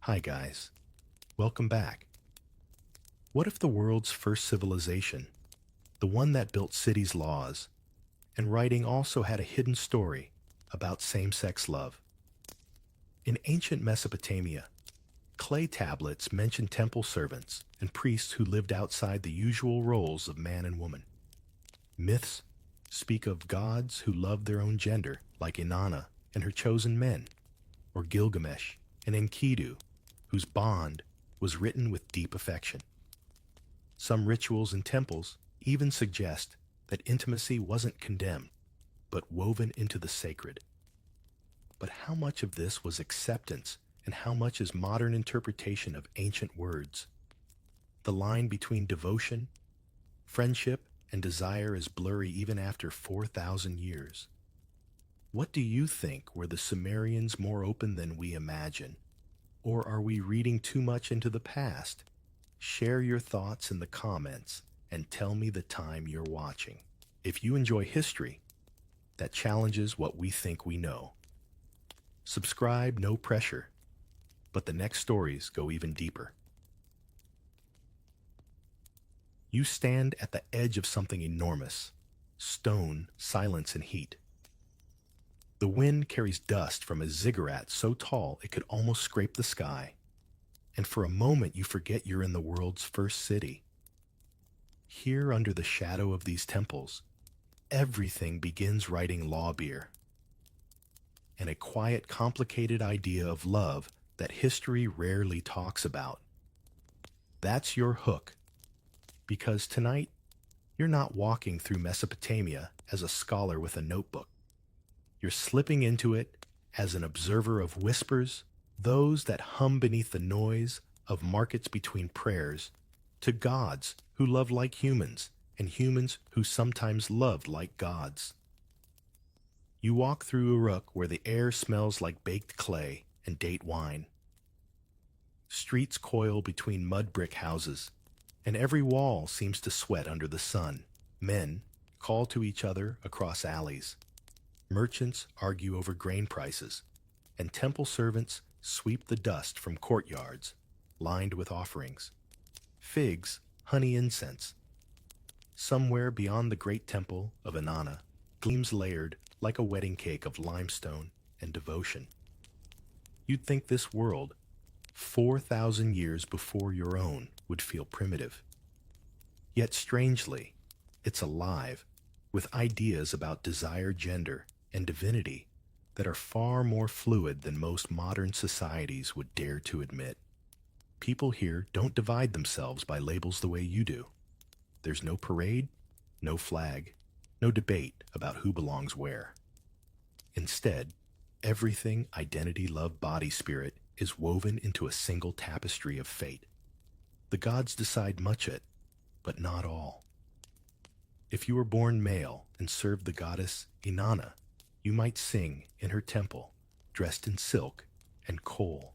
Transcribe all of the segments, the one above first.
Hi guys, welcome back. What if the world's first civilization, the one that built cities' laws and writing, also had a hidden story about same-sex love? In ancient Mesopotamia, clay tablets mention temple servants and priests who lived outside the usual roles of man and woman. Myths speak of gods who loved their own gender, like Inanna and her chosen men, or Gilgamesh and Enkidu, whose bond was written with deep affection. Some rituals in temples even suggest that intimacy wasn't condemned, but woven into the sacred. But how much of this was acceptance and how much is modern interpretation of ancient words? The line between devotion, friendship, and desire is blurry even after 4,000 years. What do you think? Were the Sumerians more open than we imagine? Or are we reading too much into the past? Share your thoughts in the comments and tell me the time you're watching. If you enjoy history that challenges what we think we know, subscribe, no pressure, but the next stories go even deeper. You stand at the edge of something enormous: stone, silence, and heat. The wind carries dust from a ziggurat so tall it could almost scrape the sky. And for a moment you forget you're in the world's first city. Here, under the shadow of these temples, everything begins writing law beer. And a quiet, complicated idea of love that history rarely talks about. That's your hook. Because tonight, you're not walking through Mesopotamia as a scholar with a notebook. You're slipping into it as an observer of whispers, those that hum beneath the noise of markets between prayers, to gods who love like humans and humans who sometimes loved like gods. You walk through Uruk, where the air smells like baked clay and date wine. Streets coil between mud brick houses, and every wall seems to sweat under the sun. Men call to each other across alleys. Merchants argue over grain prices, and temple servants sweep the dust from courtyards lined with offerings. Figs, honey, incense. Somewhere beyond the great temple of Inanna gleams layered like a wedding cake of limestone and devotion. You'd think this world, 4,000 years before your own, would feel primitive. Yet strangely, it's alive, with ideas about desire, gender, and divinity that are far more fluid than most modern societies would dare to admit. People here don't divide themselves by labels the way you do. There's no parade, no flag, no debate about who belongs where. Instead, everything, identity, love, body, spirit, is woven into a single tapestry of fate. The gods decide much of it, but not all. If you were born male and served the goddess Inanna, you might sing in her temple, dressed in silk and kohl,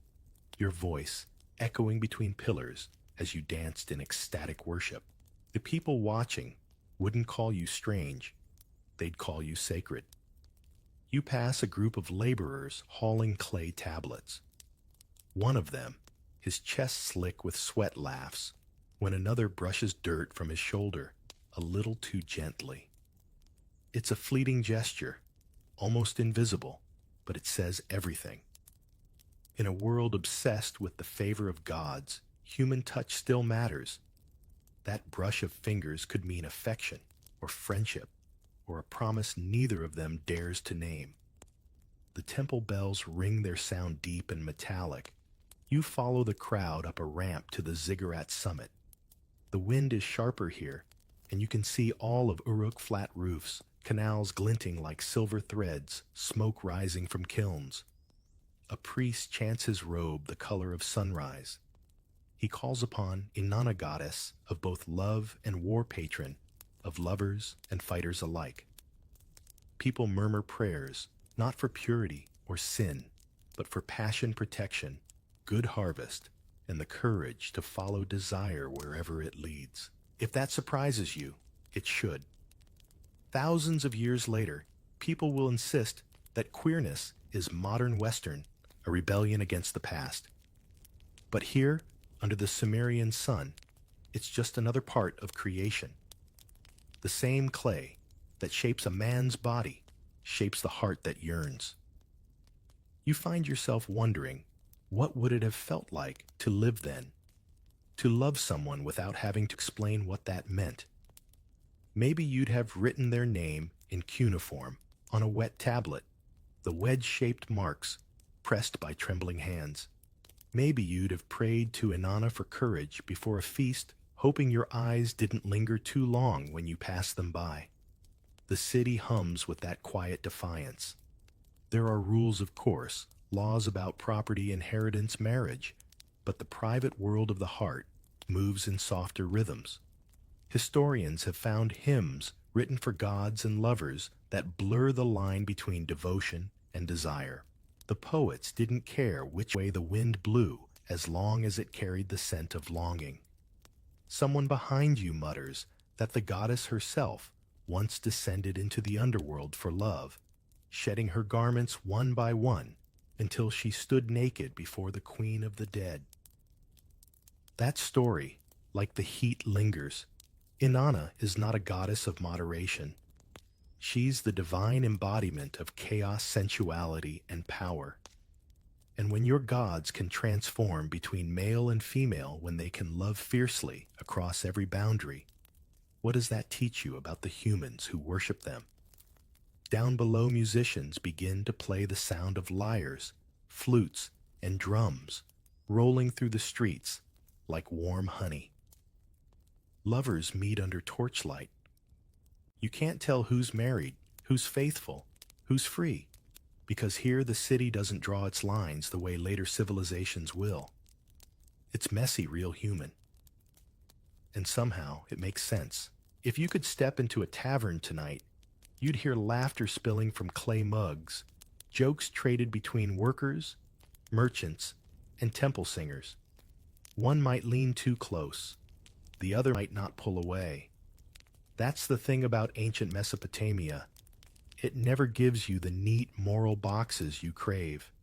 your voice echoing between pillars as you danced in ecstatic worship. The people watching wouldn't call you strange, they'd call you sacred. You pass a group of laborers hauling clay tablets. One of them, his chest slick with sweat, laughs when another brushes dirt from his shoulder a little too gently. It's a fleeting gesture, almost invisible, but it says everything. In a world obsessed with the favor of gods, human touch still matters. That brush of fingers could mean affection or friendship or a promise neither of them dares to name. The temple bells ring their sound deep and metallic. You follow the crowd up a ramp to the ziggurat summit. The wind is sharper here, and you can see all of Uruk flat roofs, canals glinting like silver threads, smoke rising from kilns. A priest chants his robe the color of sunrise. He calls upon Inanna, goddess of both love and war, patron of lovers and fighters alike. People murmur prayers, not for purity or sin, but for passion, protection, good harvest, and the courage to follow desire wherever it leads. If that surprises you, it should. Thousands of years later, people will insist that queerness is modern Western, a rebellion against the past. But here, under the Sumerian sun, it's just another part of creation. The same clay that shapes a man's body shapes the heart that yearns. You find yourself wondering, what would it have felt like to live then? To love someone without having to explain what that meant? Maybe you'd have written their name in cuneiform on a wet tablet, the wedge-shaped marks pressed by trembling hands. Maybe you'd have prayed to Inanna for courage before a feast, hoping your eyes didn't linger too long when you passed them by. The city hums with that quiet defiance. There are rules, of course, laws about property, inheritance, marriage, but the private world of the heart moves in softer rhythms. Historians have found hymns written for gods and lovers that blur the line between devotion and desire. The poets didn't care which way the wind blew as long as it carried the scent of longing. Someone behind you mutters that the goddess herself once descended into the underworld for love, shedding her garments one by one until she stood naked before the queen of the dead. That story, like the heat, lingers. Inanna is not a goddess of moderation. She's the divine embodiment of chaos, sensuality, and power. And when your gods can transform between male and female, when they can love fiercely across every boundary, what does that teach you about the humans who worship them? Down below, musicians begin to play the sound of lyres, flutes, and drums, rolling through the streets like warm honey. Lovers meet under torchlight. You can't tell who's married, who's faithful, who's free, because here the city doesn't draw its lines the way later civilizations will. It's messy, real human. And somehow it makes sense. If you could step into a tavern tonight, you'd hear laughter spilling from clay mugs, jokes traded between workers, merchants, and temple singers. One might lean too close, the other might not pull away. That's the thing about ancient Mesopotamia. It never gives you the neat moral boxes you crave.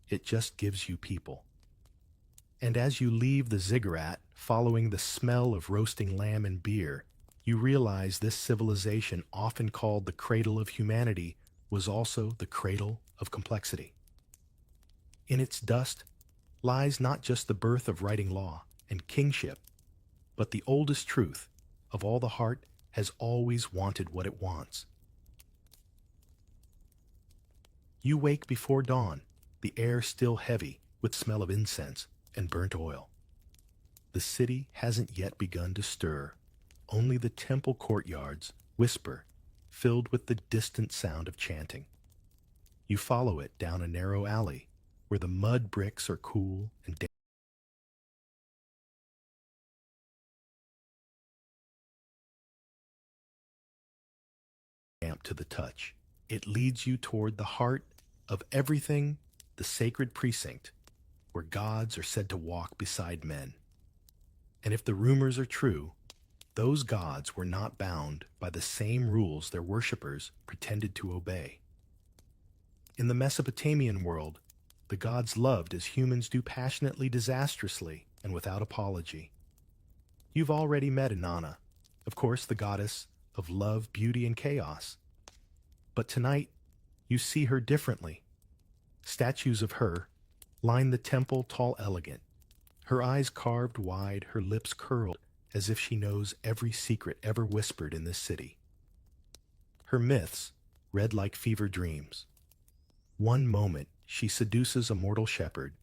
It just gives you people. And as you leave the ziggurat, following the smell of roasting lamb and beer, you realize this civilization, often called the cradle of humanity, was also the cradle of complexity. In its dust lies not just the birth of writing law and kingship, but the oldest truth of all: the heart has always wanted what it wants. You wake before dawn, the air still heavy with smell of incense and burnt oil. The city hasn't yet begun to stir. Only the temple courtyards whisper, filled with the distant sound of chanting. You follow it down a narrow alley where the mud bricks are cool and damp to the touch. It leads you toward the heart of everything, the sacred precinct, where gods are said to walk beside men. And if the rumors are true, those gods were not bound by the same rules their worshippers pretended to obey. In the Mesopotamian world, the gods loved as humans do, passionately, disastrously, and without apology. You've already met Inanna, of course, the goddess of love, beauty, and chaos. But tonight, you see her differently. Statues of her line the temple, tall, elegant, her eyes carved wide, her lips curled, as if she knows every secret ever whispered in this city. Her myths read like fever dreams. One moment, she seduces a mortal shepherd.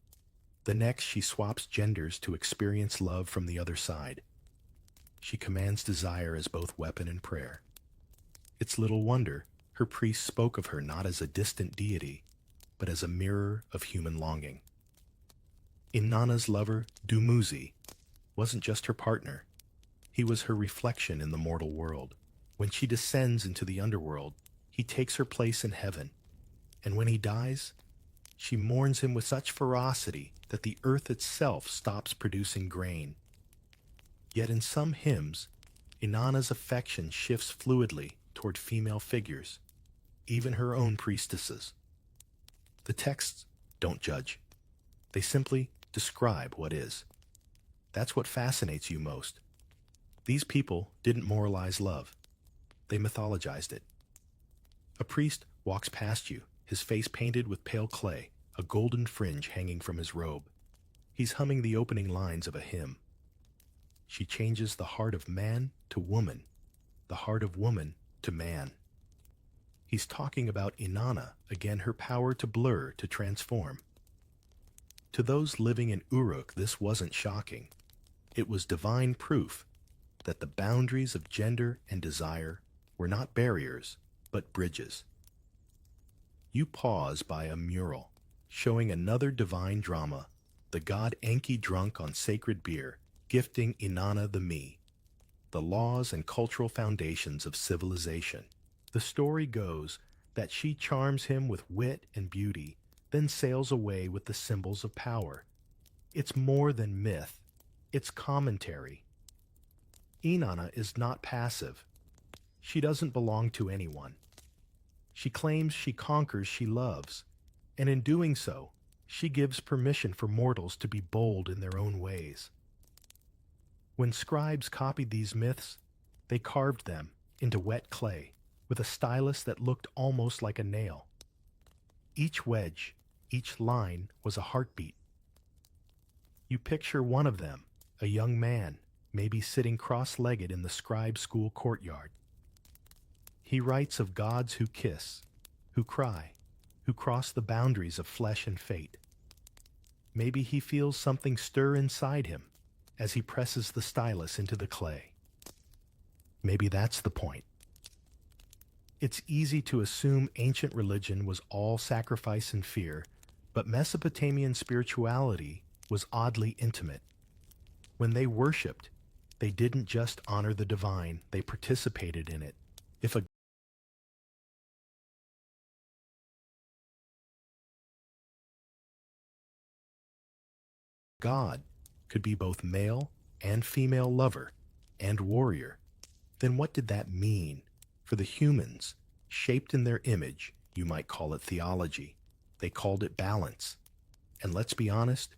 The next, she swaps genders to experience love from the other side. She commands desire as both weapon and prayer. It's little wonder her priests spoke of her not as a distant deity, but as a mirror of human longing. Inanna's lover, Dumuzi, wasn't just her partner. He was her reflection in the mortal world. When she descends into the underworld, he takes her place in heaven. And when he dies, she mourns him with such ferocity that the earth itself stops producing grain. Yet in some hymns, Inanna's affection shifts fluidly toward female figures, even her own priestesses. The texts don't judge. They simply describe what is. That's what fascinates you most. These people didn't moralize love. They mythologized it. A priest walks past you, his face painted with pale clay, a golden fringe hanging from his robe. He's humming the opening lines of a hymn. She changes the heart of man to woman, the heart of woman to man. He's talking about Inanna, again her power to blur, to transform. To those living in Uruk, this wasn't shocking. It was divine proof that the boundaries of gender and desire were not barriers, but bridges. You pause by a mural, showing another divine drama, the god Enki drunk on sacred beer, gifting Inanna the me, the laws and cultural foundations of civilization. The story goes that she charms him with wit and beauty, then sails away with the symbols of power. It's more than myth, it's commentary. Inanna is not passive. She doesn't belong to anyone. She claims she conquers she loves, and in doing so, she gives permission for mortals to be bold in their own ways. When scribes copied these myths, they carved them into wet clay with a stylus that looked almost like a nail. Each wedge, each line was a heartbeat. You picture one of them, a young man, maybe sitting cross-legged in the scribe school courtyard. He writes of gods who kiss, who cry, who cross the boundaries of flesh and fate. Maybe he feels something stir inside him as he presses the stylus into the clay. Maybe that's the point. It's easy to assume ancient religion was all sacrifice and fear, but Mesopotamian spirituality was oddly intimate. When they worshipped, they didn't just honor the divine, they participated in it. If a god could be both male and female lover and warrior, then what did that mean for the humans shaped in their image? You might call it theology. They called it balance. And let's be honest,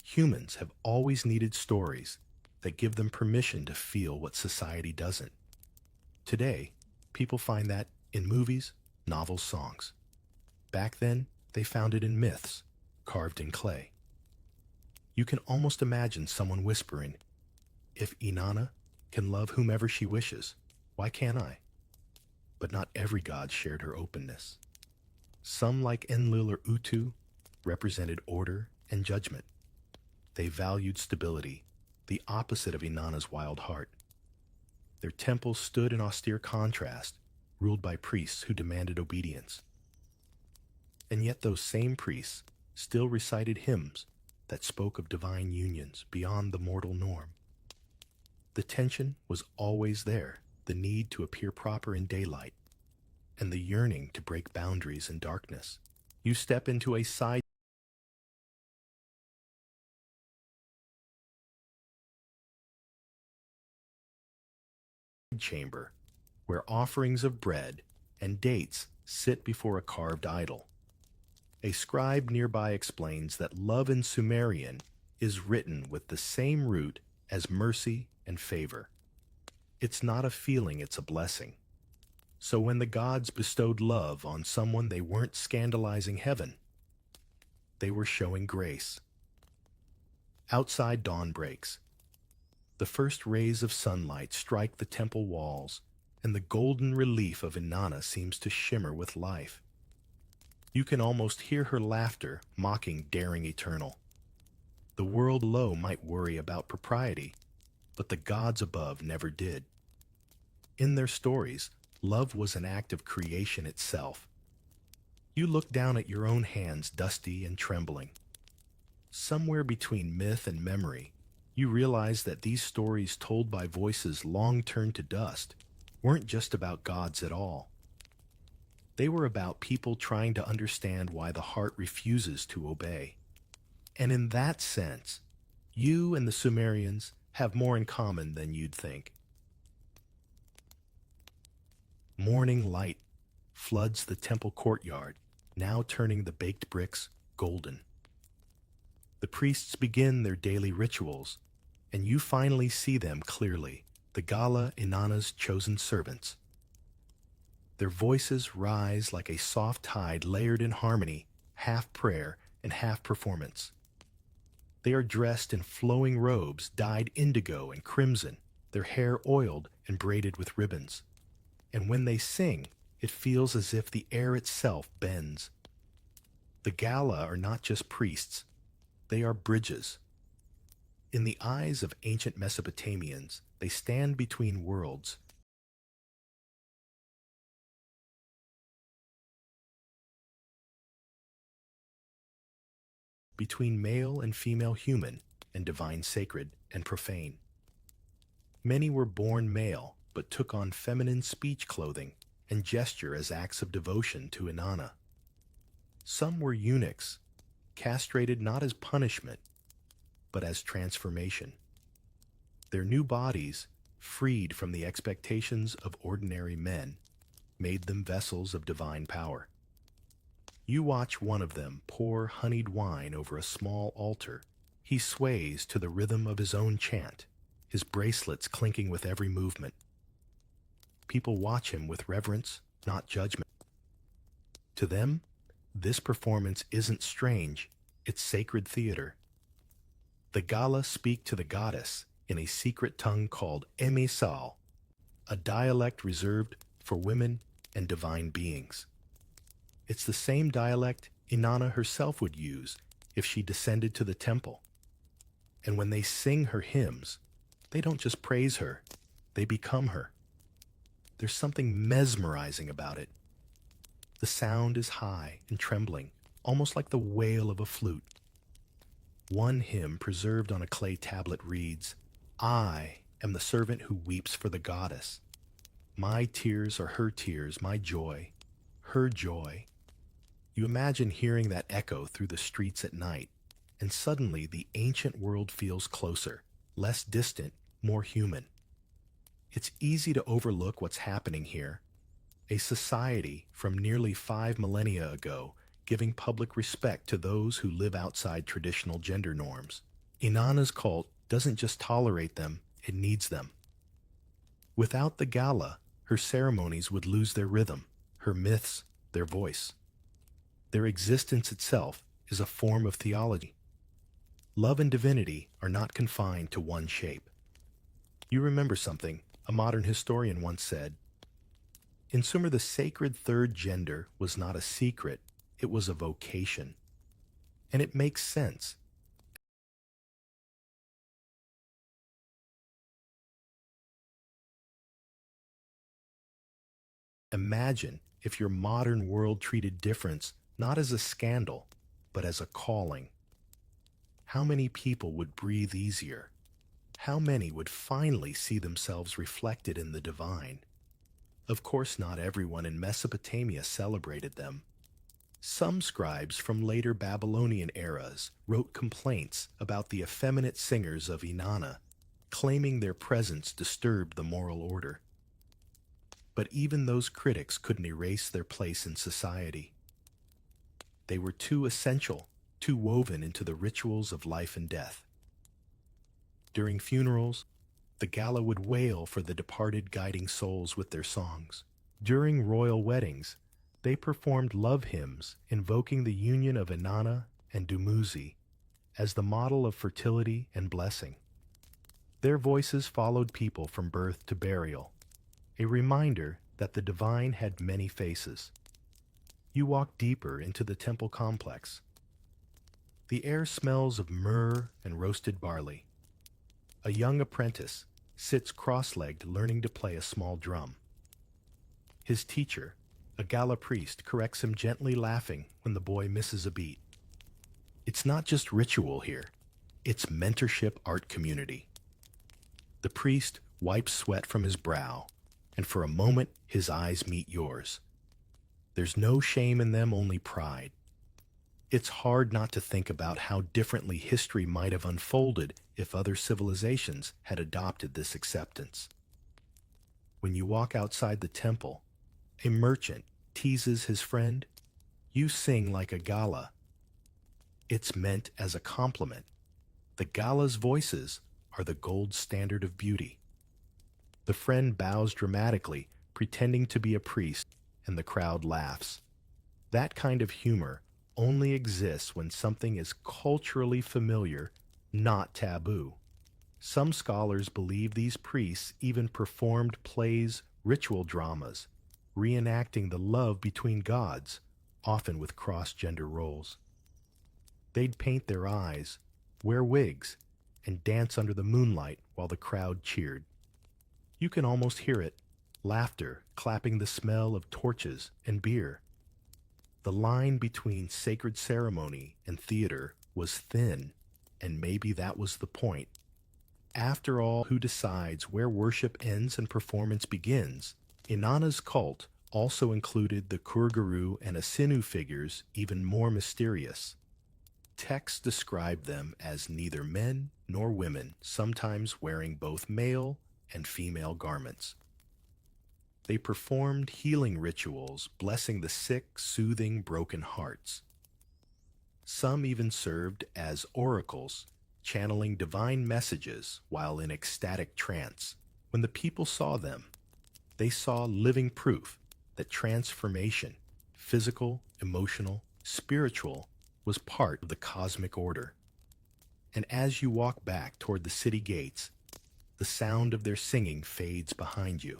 humans have always needed stories that give them permission to feel what society doesn't. Today, people find that in movies, novels, songs. Back then, they found it in myths, carved in clay. You can almost imagine someone whispering, "If Inanna can love whomever she wishes, why can't I?" But not every god shared her openness. Some, like Enlil or Utu, represented order and judgment. They valued stability, the opposite of Inanna's wild heart. Their temples stood in austere contrast, ruled by priests who demanded obedience. And yet those same priests still recited hymns that spoke of divine unions beyond the mortal norm. The tension was always there, the need to appear proper in daylight, and the yearning to break boundaries in darkness. You step into a side chamber where offerings of bread and dates sit before a carved idol. A scribe nearby explains that love in Sumerian is written with the same root as mercy and favor. It's not a feeling, it's a blessing. So when the gods bestowed love on someone, they weren't scandalizing heaven. They were showing grace. Outside, dawn breaks. The first rays of sunlight strike the temple walls, and the golden relief of Inanna seems to shimmer with life. You can almost hear her laughter, mocking daring eternal. The world below might worry about propriety, but the gods above never did. In their stories, love was an act of creation itself. You look down at your own hands, dusty and trembling. Somewhere between myth and memory, you realize that these stories told by voices long turned to dust weren't just about gods at all. They were about people trying to understand why the heart refuses to obey. And in that sense, you and the Sumerians have more in common than you'd think. Morning light floods the temple courtyard, now turning the baked bricks golden. The priests begin their daily rituals, and you finally see them clearly, the Gala Inanna's chosen servants. Their voices rise like a soft tide layered in harmony, half prayer and half performance. They are dressed in flowing robes dyed indigo and crimson, their hair oiled and braided with ribbons. And when they sing, it feels as if the air itself bends. The Gala are not just priests, they are bridges. In the eyes of ancient Mesopotamians, they stand between worlds, between male and female human, and divine sacred and profane. Many were born male, but took on feminine speech clothing and gesture as acts of devotion to Inanna. Some were eunuchs, castrated not as punishment, but as transformation. Their new bodies, freed from the expectations of ordinary men, made them vessels of divine power. You watch one of them pour honeyed wine over a small altar. He sways to the rhythm of his own chant, his bracelets clinking with every movement. People watch him with reverence, not judgment. To them, this performance isn't strange, it's sacred theater. The Gala speak to the goddess in a secret tongue called Emisal, a dialect reserved for women and divine beings. It's the same dialect Inanna herself would use if she descended to the temple. And when they sing her hymns, they don't just praise her, they become her. There's something mesmerizing about it. The sound is high and trembling, almost like the wail of a flute. One hymn preserved on a clay tablet reads, "I am the servant who weeps for the goddess. My tears are her tears, my joy, her joy." You imagine hearing that echo through the streets at night, and suddenly the ancient world feels closer, less distant, more human. It's easy to overlook what's happening here. A society from nearly 5 millennia ago giving public respect to those who live outside traditional gender norms. Inanna's cult doesn't just tolerate them, it needs them. Without the Gala, her ceremonies would lose their rhythm, her myths, their voice. Their existence itself is a form of theology. Love and divinity are not confined to one shape. You remember something a modern historian once said. In Sumer, the sacred third gender was not a secret, it was a vocation. And it makes sense. Imagine if your modern world treated difference not as a scandal, but as a calling. How many people would breathe easier? How many would finally see themselves reflected in the divine? Of course, not everyone in Mesopotamia celebrated them. Some scribes from later Babylonian eras wrote complaints about the effeminate singers of Inanna, claiming their presence disturbed the moral order. But even those critics couldn't erase their place in society. They were too essential, too woven into the rituals of life and death. During funerals, the Gala would wail for the departed guiding souls with their songs. During royal weddings, they performed love hymns invoking the union of Inanna and Dumuzi as the model of fertility and blessing. Their voices followed people from birth to burial, a reminder that the divine had many faces. You walk deeper into the temple complex. The air smells of myrrh and roasted barley. A young apprentice sits cross-legged learning to play a small drum. His teacher, a Gala priest, corrects him gently, laughing when the boy misses a beat. It's not just ritual here, it's mentorship art community. The priest wipes sweat from his brow, and for a moment his eyes meet yours. There's no shame in them, only pride. It's hard not to think about how differently history might have unfolded if other civilizations had adopted this acceptance. When you walk outside the temple, a merchant teases his friend, "You sing like a Gala." It's meant as a compliment. The gala's voices are the gold standard of beauty. The friend bows dramatically, pretending to be a priest, and the crowd laughs. That kind of humor only exists when something is culturally familiar, not taboo. Some scholars believe these priests even performed plays, ritual dramas, reenacting the love between gods, often with cross-gender roles. They'd paint their eyes, wear wigs, and dance under the moonlight while the crowd cheered. You can almost hear it, laughter, clapping, the smell of torches and beer. The line between sacred ceremony and theater was thin, and maybe that was the point. After all, who decides where worship ends and performance begins? Inanna's cult also included the Kurguru and Asinu figures, even more mysterious. Texts describe them as neither men nor women, sometimes wearing both male and female garments. They performed healing rituals, blessing the sick, soothing broken hearts. Some even served as oracles, channeling divine messages while in ecstatic trance. When the people saw them, they saw living proof that transformation, physical, emotional, spiritual, was part of the cosmic order. And as you walk back toward the city gates, the sound of their singing fades behind you.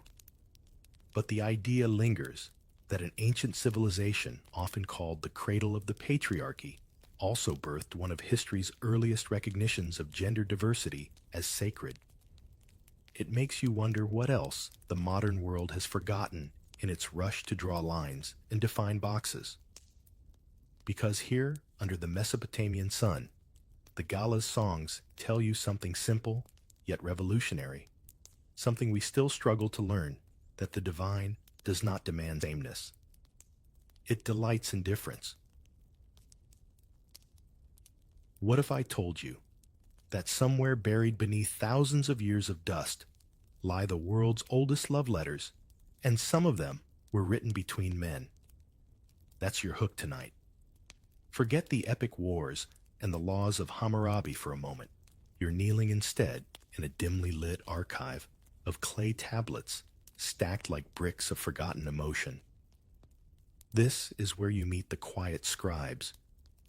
But the idea lingers that an ancient civilization, often called the cradle of the patriarchy, also birthed one of history's earliest recognitions of gender diversity as sacred. It makes you wonder what else the modern world has forgotten in its rush to draw lines and define boxes. Because here, under the Mesopotamian sun, the Gala's songs tell you something simple yet revolutionary, something we still struggle to learn, that the divine does not demand sameness. It delights in difference. What if I told you that somewhere buried beneath thousands of years of dust lie the world's oldest love letters, and some of them were written between men? That's your hook tonight. Forget the epic wars and the laws of Hammurabi for a moment. You're kneeling instead in a dimly lit archive of clay tablets stacked like bricks of forgotten emotion. This is where you meet the quiet scribes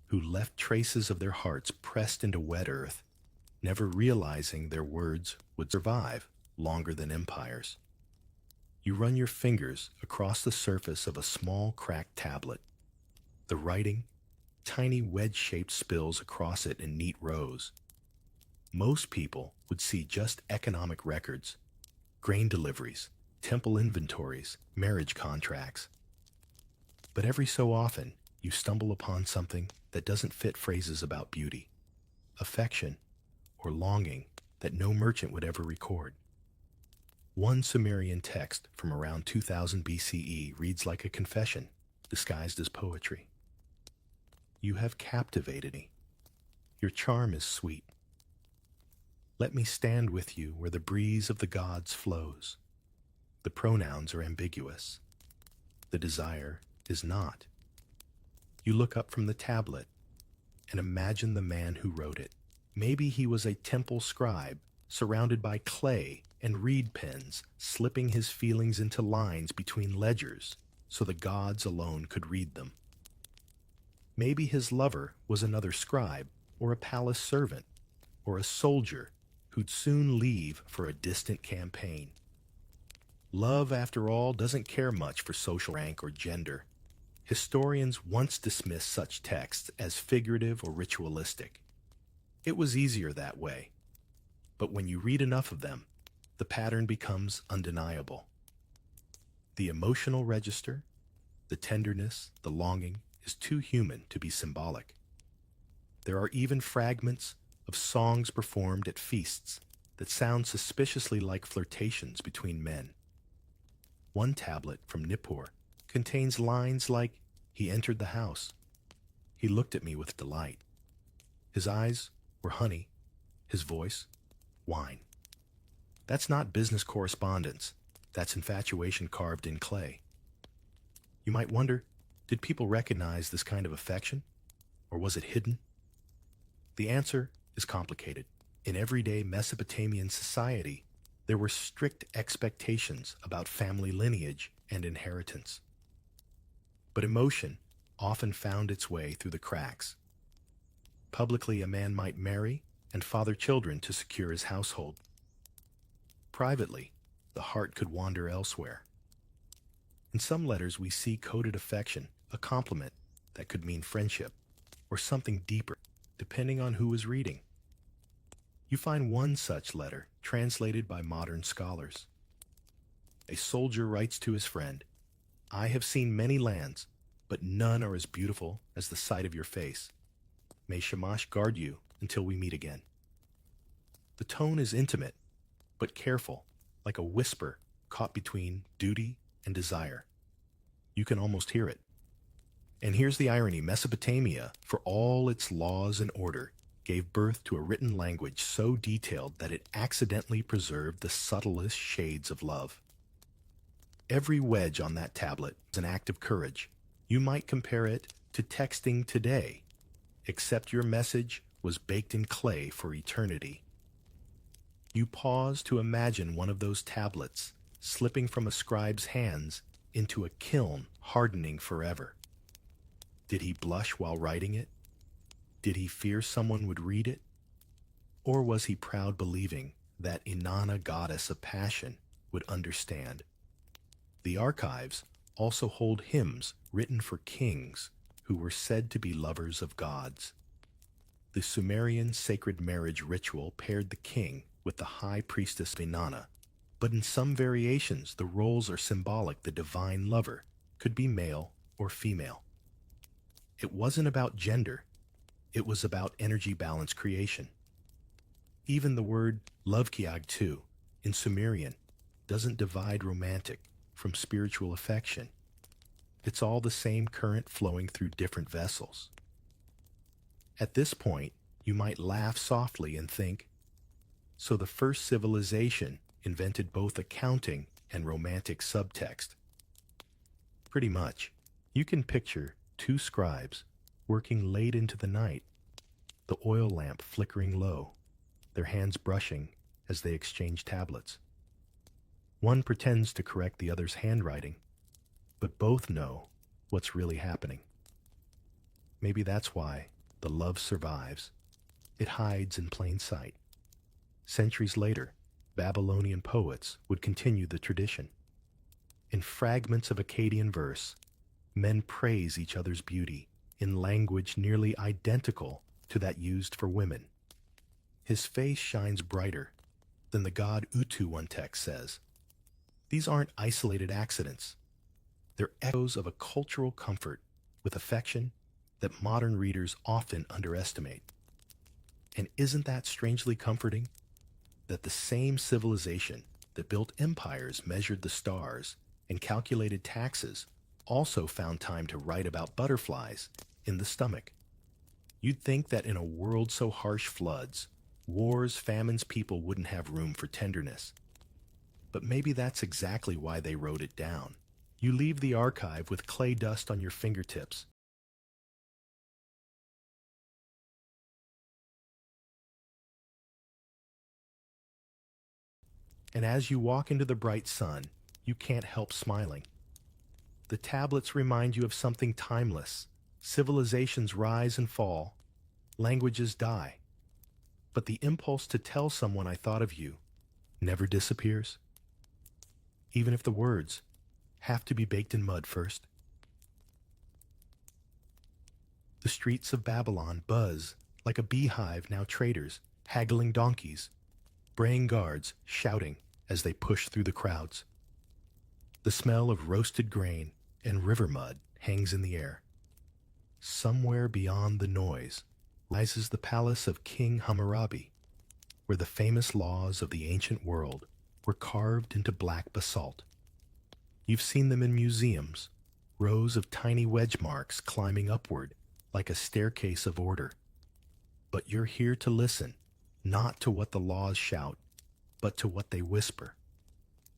who left traces of their hearts pressed into wet earth, never realizing their words would survive longer than empires. You run your fingers across the surface of a small cracked tablet. The writing, tiny wedge-shaped spills across it in neat rows. Most people would see just economic records, grain deliveries, temple inventories, marriage contracts. But every so often, you stumble upon something that doesn't fit phrases about beauty, affection, or longing that no merchant would ever record. One Sumerian text from around 2000 BCE reads like a confession, disguised as poetry. You have captivated me. Your charm is sweet. Let me stand with you where the breeze of the gods flows. The pronouns are ambiguous. The desire is not. You look up from the tablet and imagine the man who wrote it. Maybe he was a temple scribe, surrounded by clay and reed pens, slipping his feelings into lines between ledgers so the gods alone could read them. Maybe his lover was another scribe, or a palace servant, or a soldier who'd soon leave for a distant campaign. Love, after all, doesn't care much for social rank or gender. Historians once dismissed such texts as figurative or ritualistic. It was easier that way. But when you read enough of them, the pattern becomes undeniable. The emotional register, the tenderness, the longing, is too human to be symbolic. There are even fragments of songs performed at feasts that sound suspiciously like flirtations between men. One tablet from Nippur contains lines like, "He entered the house. He looked at me with delight. His eyes were honey, his voice, wine." That's not business correspondence. That's infatuation carved in clay. You might wonder, did people recognize this kind of affection? Or was it hidden, The answer is complicated. In everyday Mesopotamian society, there were strict expectations about family lineage and inheritance. But emotion often found its way through the cracks. Publicly, a man might marry and father children to secure his household. Privately, the heart could wander elsewhere. In some letters, we see coded affection, a compliment that could mean friendship, or something deeper, depending on who is reading. You find one such letter translated by modern scholars. A soldier writes to his friend, "I have seen many lands, but none are as beautiful as the sight of your face. May Shamash guard you until we meet again." The tone is intimate, but careful, like a whisper caught between duty and desire. You can almost hear it. And here's the irony: Mesopotamia, for all its laws and order, gave birth to a written language so detailed that it accidentally preserved the subtlest shades of love. Every wedge on that tablet is an act of courage. You might compare it to texting today, except your message was baked in clay for eternity. You pause to imagine one of those tablets slipping from a scribe's hands into a kiln, hardening forever. Did he blush while writing it? Did he fear someone would read it? Or was he proud, believing that Inanna, goddess of passion, would understand? The archives also hold hymns written for kings who were said to be lovers of gods. The Sumerian sacred marriage ritual paired the king with the high priestess Inanna, but in some variations the roles are symbolic. The divine lover could be male or female. It wasn't about gender, it was about energy balance creation. Even the word lovkiag too, in Sumerian, doesn't divide romantic from spiritual affection. It's all the same current flowing through different vessels. At this point, you might laugh softly and think, so the first civilization invented both accounting and romantic subtext. Pretty much. You can picture two scribes working late into the night, the oil lamp flickering low, their hands brushing as they exchange tablets. One pretends to correct the other's handwriting, but both know what's really happening. Maybe that's why the love survives. It hides in plain sight. Centuries later, Babylonian poets would continue the tradition. In fragments of Akkadian verse, men praise each other's beauty in language nearly identical to that used for women. His face shines brighter than the god Utu, one text says. These aren't isolated accidents. They're echoes of a cultural comfort with affection that modern readers often underestimate. And isn't that strangely comforting? That the same civilization that built empires, measured the stars, and calculated taxes also found time to write about butterflies in the stomach. You'd think that in a world so harsh, floods, wars, famines, people wouldn't have room for tenderness. But maybe that's exactly why they wrote it down. You leave the archive with clay dust on your fingertips. And as you walk into the bright sun, you can't help smiling. The tablets remind you of something timeless. Civilizations rise and fall, languages die. But the impulse to tell someone "I thought of you" never disappears. Even if the words have to be baked in mud first. The streets of Babylon buzz like a beehive, now traders, haggling donkeys, braying guards shouting as they push through the crowds. The smell of roasted grain and river mud hangs in the air. Somewhere beyond the noise rises the palace of King Hammurabi, where the famous laws of the ancient world were carved into black basalt. You've seen them in museums, rows of tiny wedge marks climbing upward like a staircase of order. But you're here to listen, not to what the laws shout, but to what they whisper.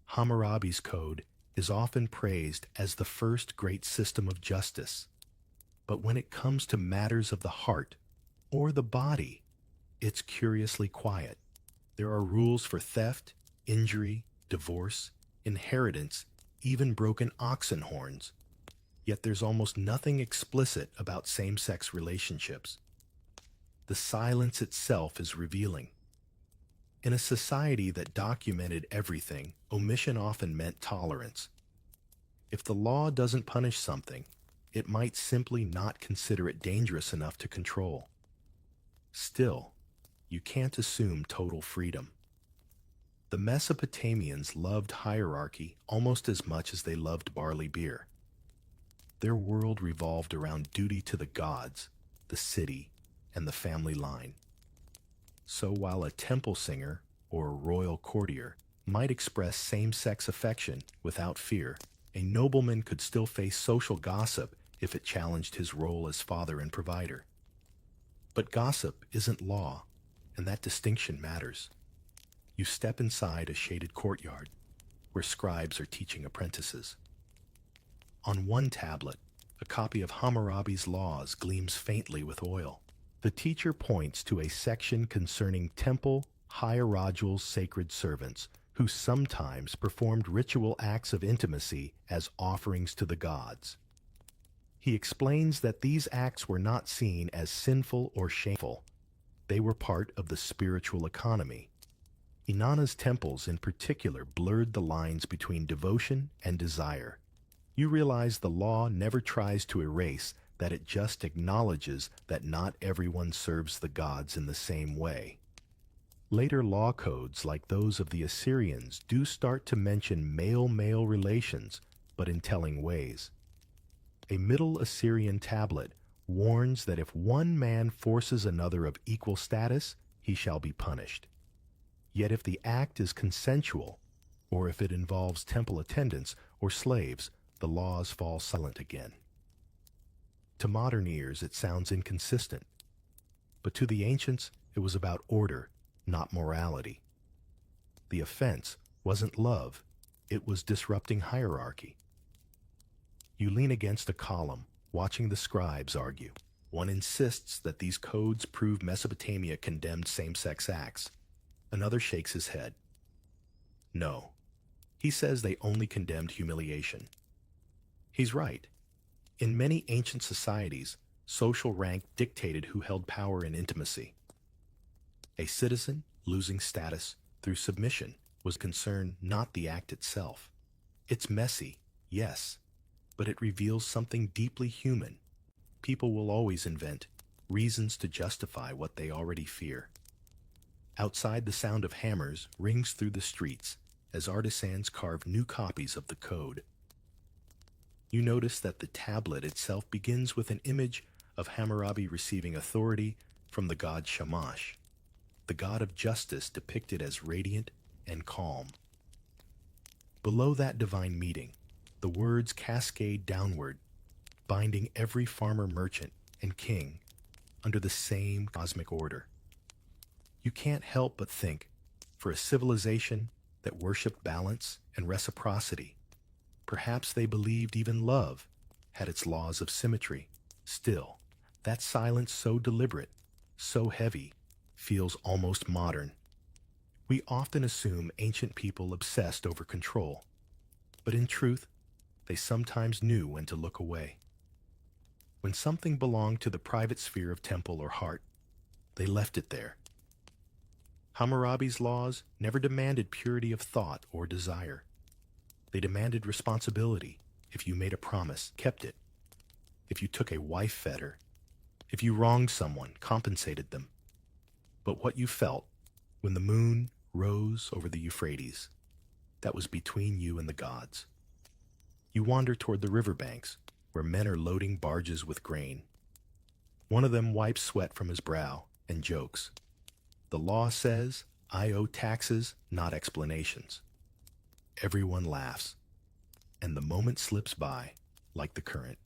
Hammurabi's code is often praised as the first great system of justice. But when it comes to matters of the heart or the body, It's curiously quiet. There are rules for theft, injury, divorce, inheritance, even broken oxen horns. Yet there's almost nothing explicit about same-sex relationships. The silence itself is revealing. In a society that documented everything, omission often meant tolerance. If the law doesn't punish something, it might simply not consider it dangerous enough to control. Still, you can't assume total freedom. The Mesopotamians loved hierarchy almost as much as they loved barley beer. Their world revolved around duty to the gods, the city, and the family line. So while a temple singer or a royal courtier might express same-sex affection without fear, a nobleman could still face social gossip if it challenged his role as father and provider. But gossip isn't law, and that distinction matters. You step inside a shaded courtyard where scribes are teaching apprentices. On one tablet, a copy of Hammurabi's laws gleams faintly with oil. The teacher points to a section concerning temple hierarchal sacred servants who sometimes performed ritual acts of intimacy as offerings to the gods. He explains that these acts were not seen as sinful or shameful. They were part of the spiritual economy. Inanna's temples in particular blurred the lines between devotion and desire. You realize the law never tries to erase that, it just acknowledges that not everyone serves the gods in the same way. Later law codes, like those of the Assyrians, do start to mention male-male relations, but in telling ways. A Middle Assyrian tablet warns that if one man forces another of equal status, he shall be punished. Yet if the act is consensual, or if it involves temple attendants or slaves, the laws fall silent again. To modern ears, it sounds inconsistent, but to the ancients, it was about order, not morality. The offense wasn't love, it was disrupting hierarchy. You lean against a column, watching the scribes argue. One insists that these codes prove Mesopotamia condemned same-sex acts. Another shakes his head. No, he says they only condemned humiliation. He's right. In many ancient societies, social rank dictated who held power and intimacy. A citizen losing status through submission was concern, not the act itself. It's messy, yes, but it reveals something deeply human. People will always invent reasons to justify what they already fear. Outside, the sound of hammers rings through the streets as artisans carve new copies of the code. You notice that the tablet itself begins with an image of Hammurabi receiving authority from the god Shamash, the god of justice depicted as radiant and calm. Below that divine meeting, the words cascade downward, binding every farmer, merchant, and king under the same cosmic order. You can't help but think, for a civilization that worshipped balance and reciprocity, perhaps they believed even love had its laws of symmetry. Still, that silence, so deliberate, so heavy, feels almost modern. We often assume ancient people obsessed over control, but in truth, they sometimes knew when to look away. When something belonged to the private sphere of temple or heart, they left it there. Hammurabi's laws never demanded purity of thought or desire. They demanded responsibility. If you made a promise, kept it. If you took a wife, fed her. If you wronged someone, compensated them. But what you felt when the moon rose over the Euphrates, that was between you and the gods. You wander toward the riverbanks, where men are loading barges with grain. One of them wipes sweat from his brow and jokes. The law says, I owe taxes, not explanations. Everyone laughs, and the moment slips by like the current.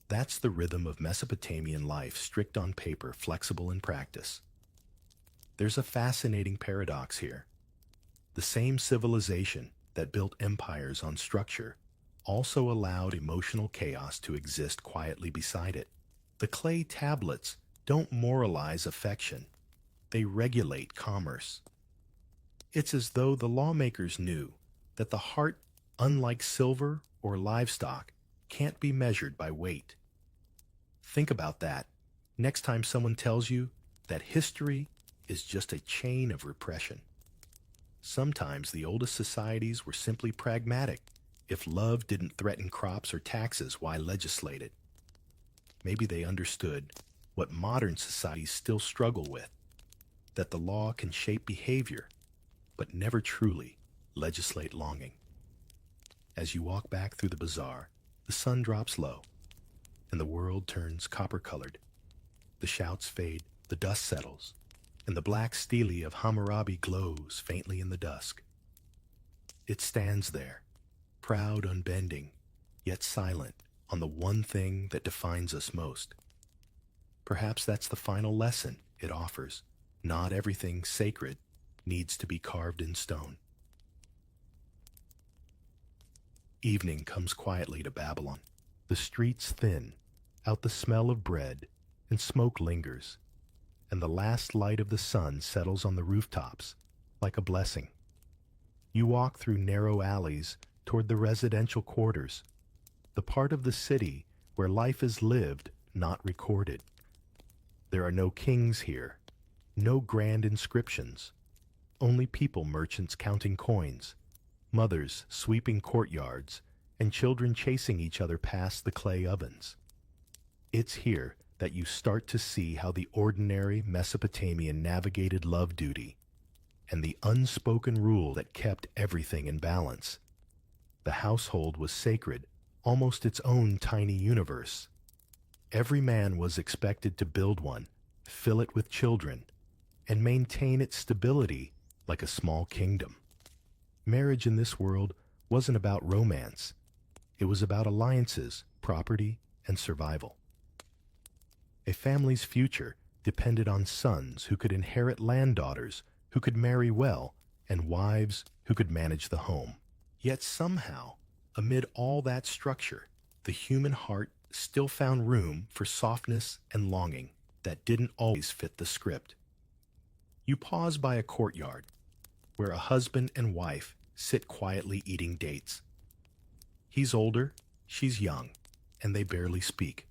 That's the rhythm of Mesopotamian life, strict on paper, flexible in practice. There's a fascinating paradox here. The same civilization that built empires on structure also allowed emotional chaos to exist quietly beside it. The clay tablets don't moralize affection. They regulate commerce. It's as though the lawmakers knew that the heart, unlike silver or livestock, can't be measured by weight. Think about that next time someone tells you that history is just a chain of repression. Sometimes the oldest societies were simply pragmatic. If love didn't threaten crops or taxes, why legislate it? Maybe they understood what modern societies still struggle with, that the law can shape behavior, but never truly legislate longing. As you walk back through the bazaar, the sun drops low, and the world turns copper-colored. The shouts fade, the dust settles, and the black stele of Hammurabi glows faintly in the dusk. It stands there, proud, unbending, yet silent on the one thing that defines us most. Perhaps that's the final lesson it offers. Not everything sacred needs to be carved in stone. Evening comes quietly to Babylon. The streets thin, out the smell of bread, and smoke lingers, and the last light of the sun settles on the rooftops like a blessing. You walk through narrow alleys toward the residential quarters, the part of the city where life is lived, not recorded. There are no kings here, no grand inscriptions, only people merchants counting coins, mothers sweeping courtyards, and children chasing each other past the clay ovens. It's here that you start to see how the ordinary Mesopotamian navigated love duty and the unspoken rule that kept everything in balance. The household was sacred, almost its own tiny universe. Every man was expected to build one, fill it with children, and maintain its stability like a small kingdom. Marriage in this world wasn't about romance. It was about alliances, property, and survival. A family's future depended on sons who could inherit land, daughters who could marry well, and wives who could manage the home. Yet somehow, amid all that structure, the human heart still found room for softness and longing that didn't always fit the script. You pause by a courtyard where a husband and wife sit quietly eating dates. He's older, she's young, and they barely speak.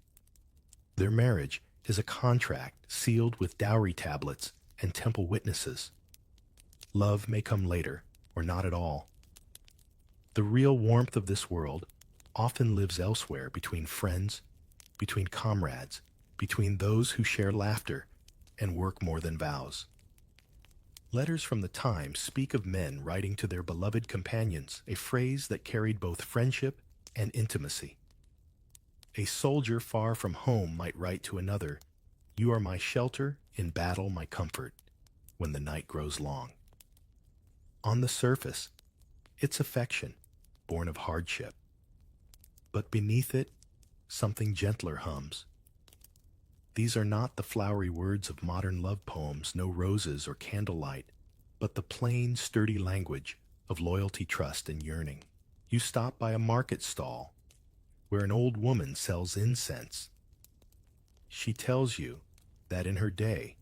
Their marriage is a contract sealed with dowry tablets and temple witnesses. Love may come later, or not at all. The real warmth of this world often lives elsewhere, between friends, between comrades, between those who share laughter and work more than vows. Letters from the time speak of men writing to their beloved companions, a phrase that carried both friendship and intimacy. A soldier far from home might write to another, "You are my shelter, in battle my comfort, when the night grows long." On the surface, it's affection, born of hardship. But beneath it, something gentler hums. These are not the flowery words of modern love poems, no roses or candlelight, but the plain, sturdy language of loyalty, trust, and yearning. You stop by a market stall where an old woman sells incense. She tells you that in her day,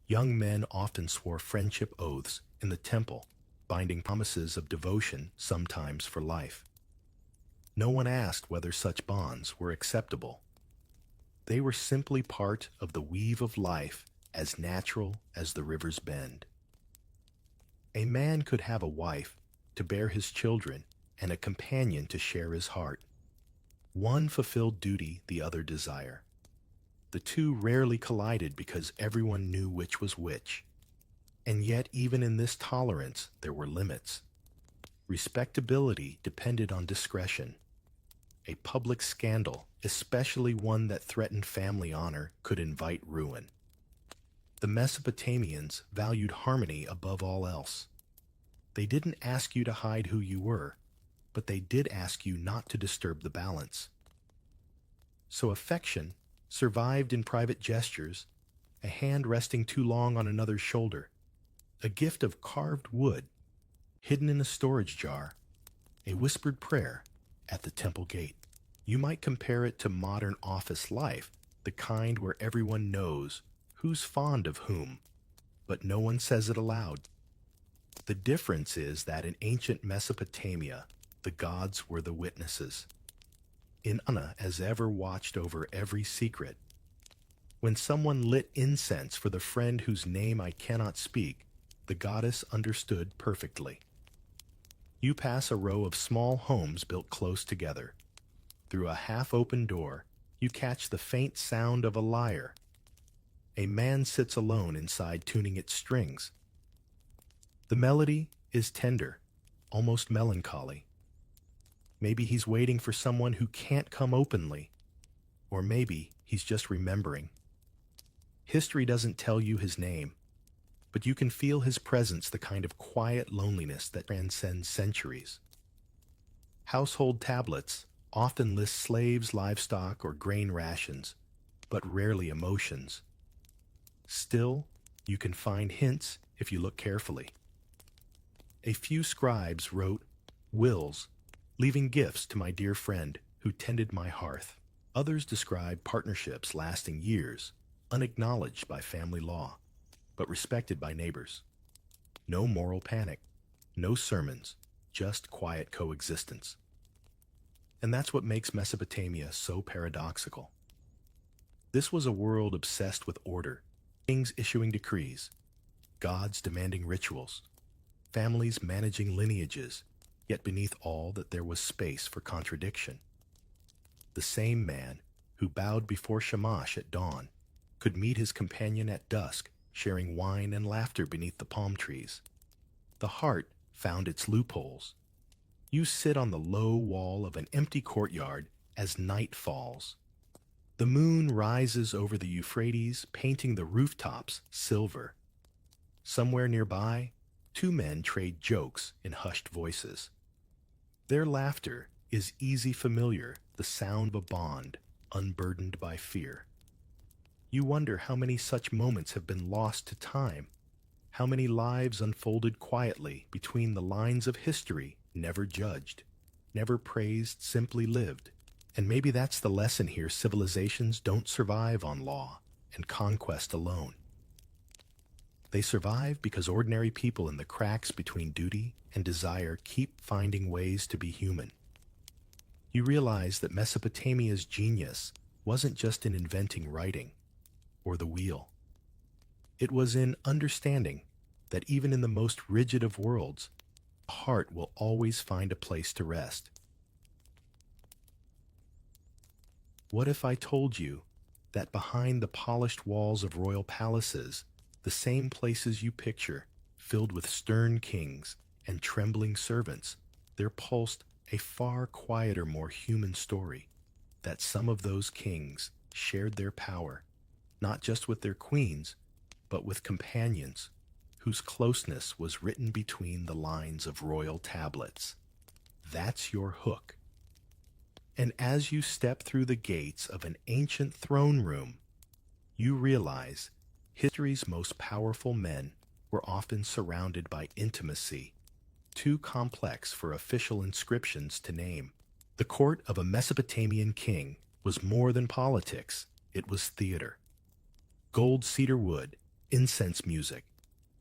young men often swore friendship oaths in the temple, binding promises of devotion, sometimes for life. No one asked whether such bonds were acceptable. They were simply part of the weave of life, as natural as the river's bend. A man could have a wife to bear his children and a companion to share his heart. One fulfilled duty, the other desire. The two rarely collided because everyone knew which was which. And yet, even in this tolerance, there were limits. Respectability depended on discretion. A public scandal, especially one that threatened family honor, could invite ruin. The Mesopotamians valued harmony above all else. They didn't ask you to hide who you were, but they did ask you not to disturb the balance. So affection survived in private gestures, a hand resting too long on another's shoulder, a gift of carved wood hidden in a storage jar, a whispered prayer at the temple gate. You might compare it to modern office life, the kind where everyone knows who's fond of whom, but no one says it aloud. The difference is that in ancient Mesopotamia, the gods were the witnesses. Inanna as ever watched over every secret. When someone lit incense for the friend whose name I cannot speak, the goddess understood perfectly. You pass a row of small homes built close together. Through a half-open door, you catch the faint sound of a lyre. A man sits alone inside tuning its strings. The melody is tender, almost melancholy. Maybe he's waiting for someone who can't come openly, or maybe he's just remembering. History doesn't tell you his name, but you can feel his presence, the kind of quiet loneliness that transcends centuries. Household tablets often list slaves, livestock, or grain rations, but rarely emotions. Still, you can find hints if you look carefully. A few scribes wrote wills, leaving gifts to my dear friend who tended my hearth. Others describe partnerships lasting years, unacknowledged by family law, but respected by neighbors. No moral panic, no sermons, just quiet coexistence. And that's what makes Mesopotamia so paradoxical. This was a world obsessed with order, kings issuing decrees, gods demanding rituals, families managing lineages, yet beneath all that there was space for contradiction. The same man who bowed before Shamash at dawn could meet his companion at dusk, sharing wine and laughter beneath the palm trees. The heart found its loopholes. You sit on the low wall of an empty courtyard as night falls. The moon rises over the Euphrates, painting the rooftops silver. Somewhere nearby, two men trade jokes in hushed voices. Their laughter is easy familiar, the sound of a bond, unburdened by fear. You wonder how many such moments have been lost to time, how many lives unfolded quietly between the lines of history, never judged, never praised, simply lived. And maybe that's the lesson here: civilizations don't survive on law and conquest alone. They survive because ordinary people in the cracks between duty and desire keep finding ways to be human. You realize that Mesopotamia's genius wasn't just in inventing writing or the wheel. It was in understanding that even in the most rigid of worlds, the heart will always find a place to rest. What if I told you that behind the polished walls of royal palaces, the same places you picture, filled with stern kings and trembling servants, there pulsed a far quieter, more human story, that some of those kings shared their power, not just with their queens, but with companions whose closeness was written between the lines of royal tablets. That's your hook. And as you step through the gates of an ancient throne room, you realize history's most powerful men were often surrounded by intimacy, too complex for official inscriptions to name. The court of a Mesopotamian king was more than politics, it was theater. Gold cedar wood, incense music,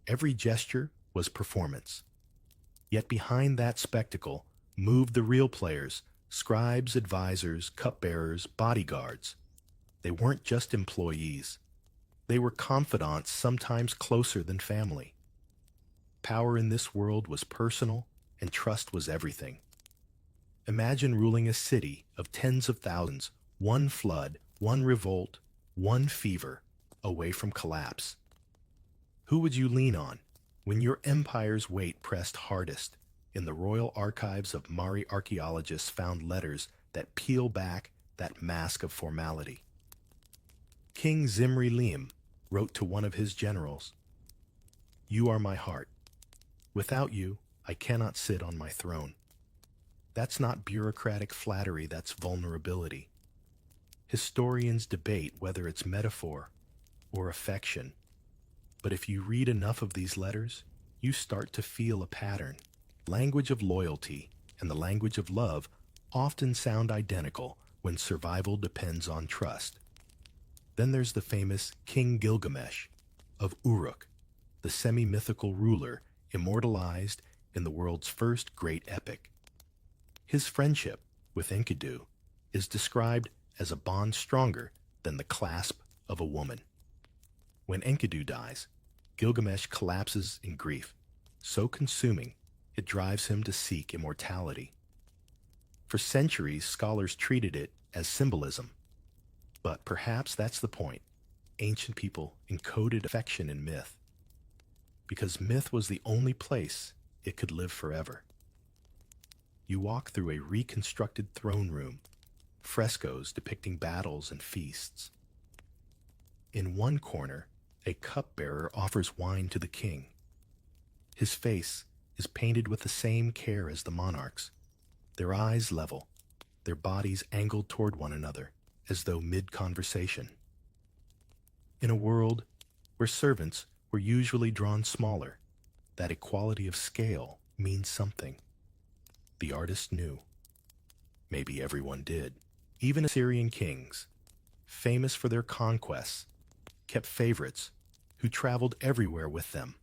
every gesture was performance. Yet behind that spectacle moved the real players: scribes, advisors, cupbearers, bodyguards. They weren't just employees. They were confidants, sometimes closer than family. Power in this world was personal, and trust was everything. Imagine ruling a city of tens of thousands, one flood, one revolt, one fever, away from collapse. Who would you lean on when your empire's weight pressed hardest? In the royal archives of Mari archaeologists found letters that peel back that mask of formality. King Zimri-Lim wrote to one of his generals, "You are my heart. Without you, I cannot sit on my throne." That's not bureaucratic flattery, that's vulnerability. Historians debate whether it's metaphor or affection, but if you read enough of these letters, you start to feel a pattern. Language of loyalty and the language of love often sound identical when survival depends on trust. Then there's the famous King Gilgamesh of Uruk, the the semi-mythical ruler immortalized in the world's first great epic. His friendship with Enkidu is described as a bond stronger than the clasp of a woman. When Enkidu dies, Gilgamesh collapses in grief, so consuming it drives him to seek immortality. For centuries, scholars treated it as symbolism. But perhaps that's the point. Ancient people encoded affection in myth, because myth was the only place it could live forever. You walk through a reconstructed throne room, frescoes depicting battles and feasts. In one corner, a cupbearer offers wine to the king. His face is painted with the same care as the monarch's, their eyes level, their bodies angled toward one another, as though mid-conversation. In a world where servants were usually drawn smaller, that equality of scale means something. The artist knew. Maybe everyone did. Even Assyrian kings, famous for their conquests, kept favorites who traveled everywhere with them.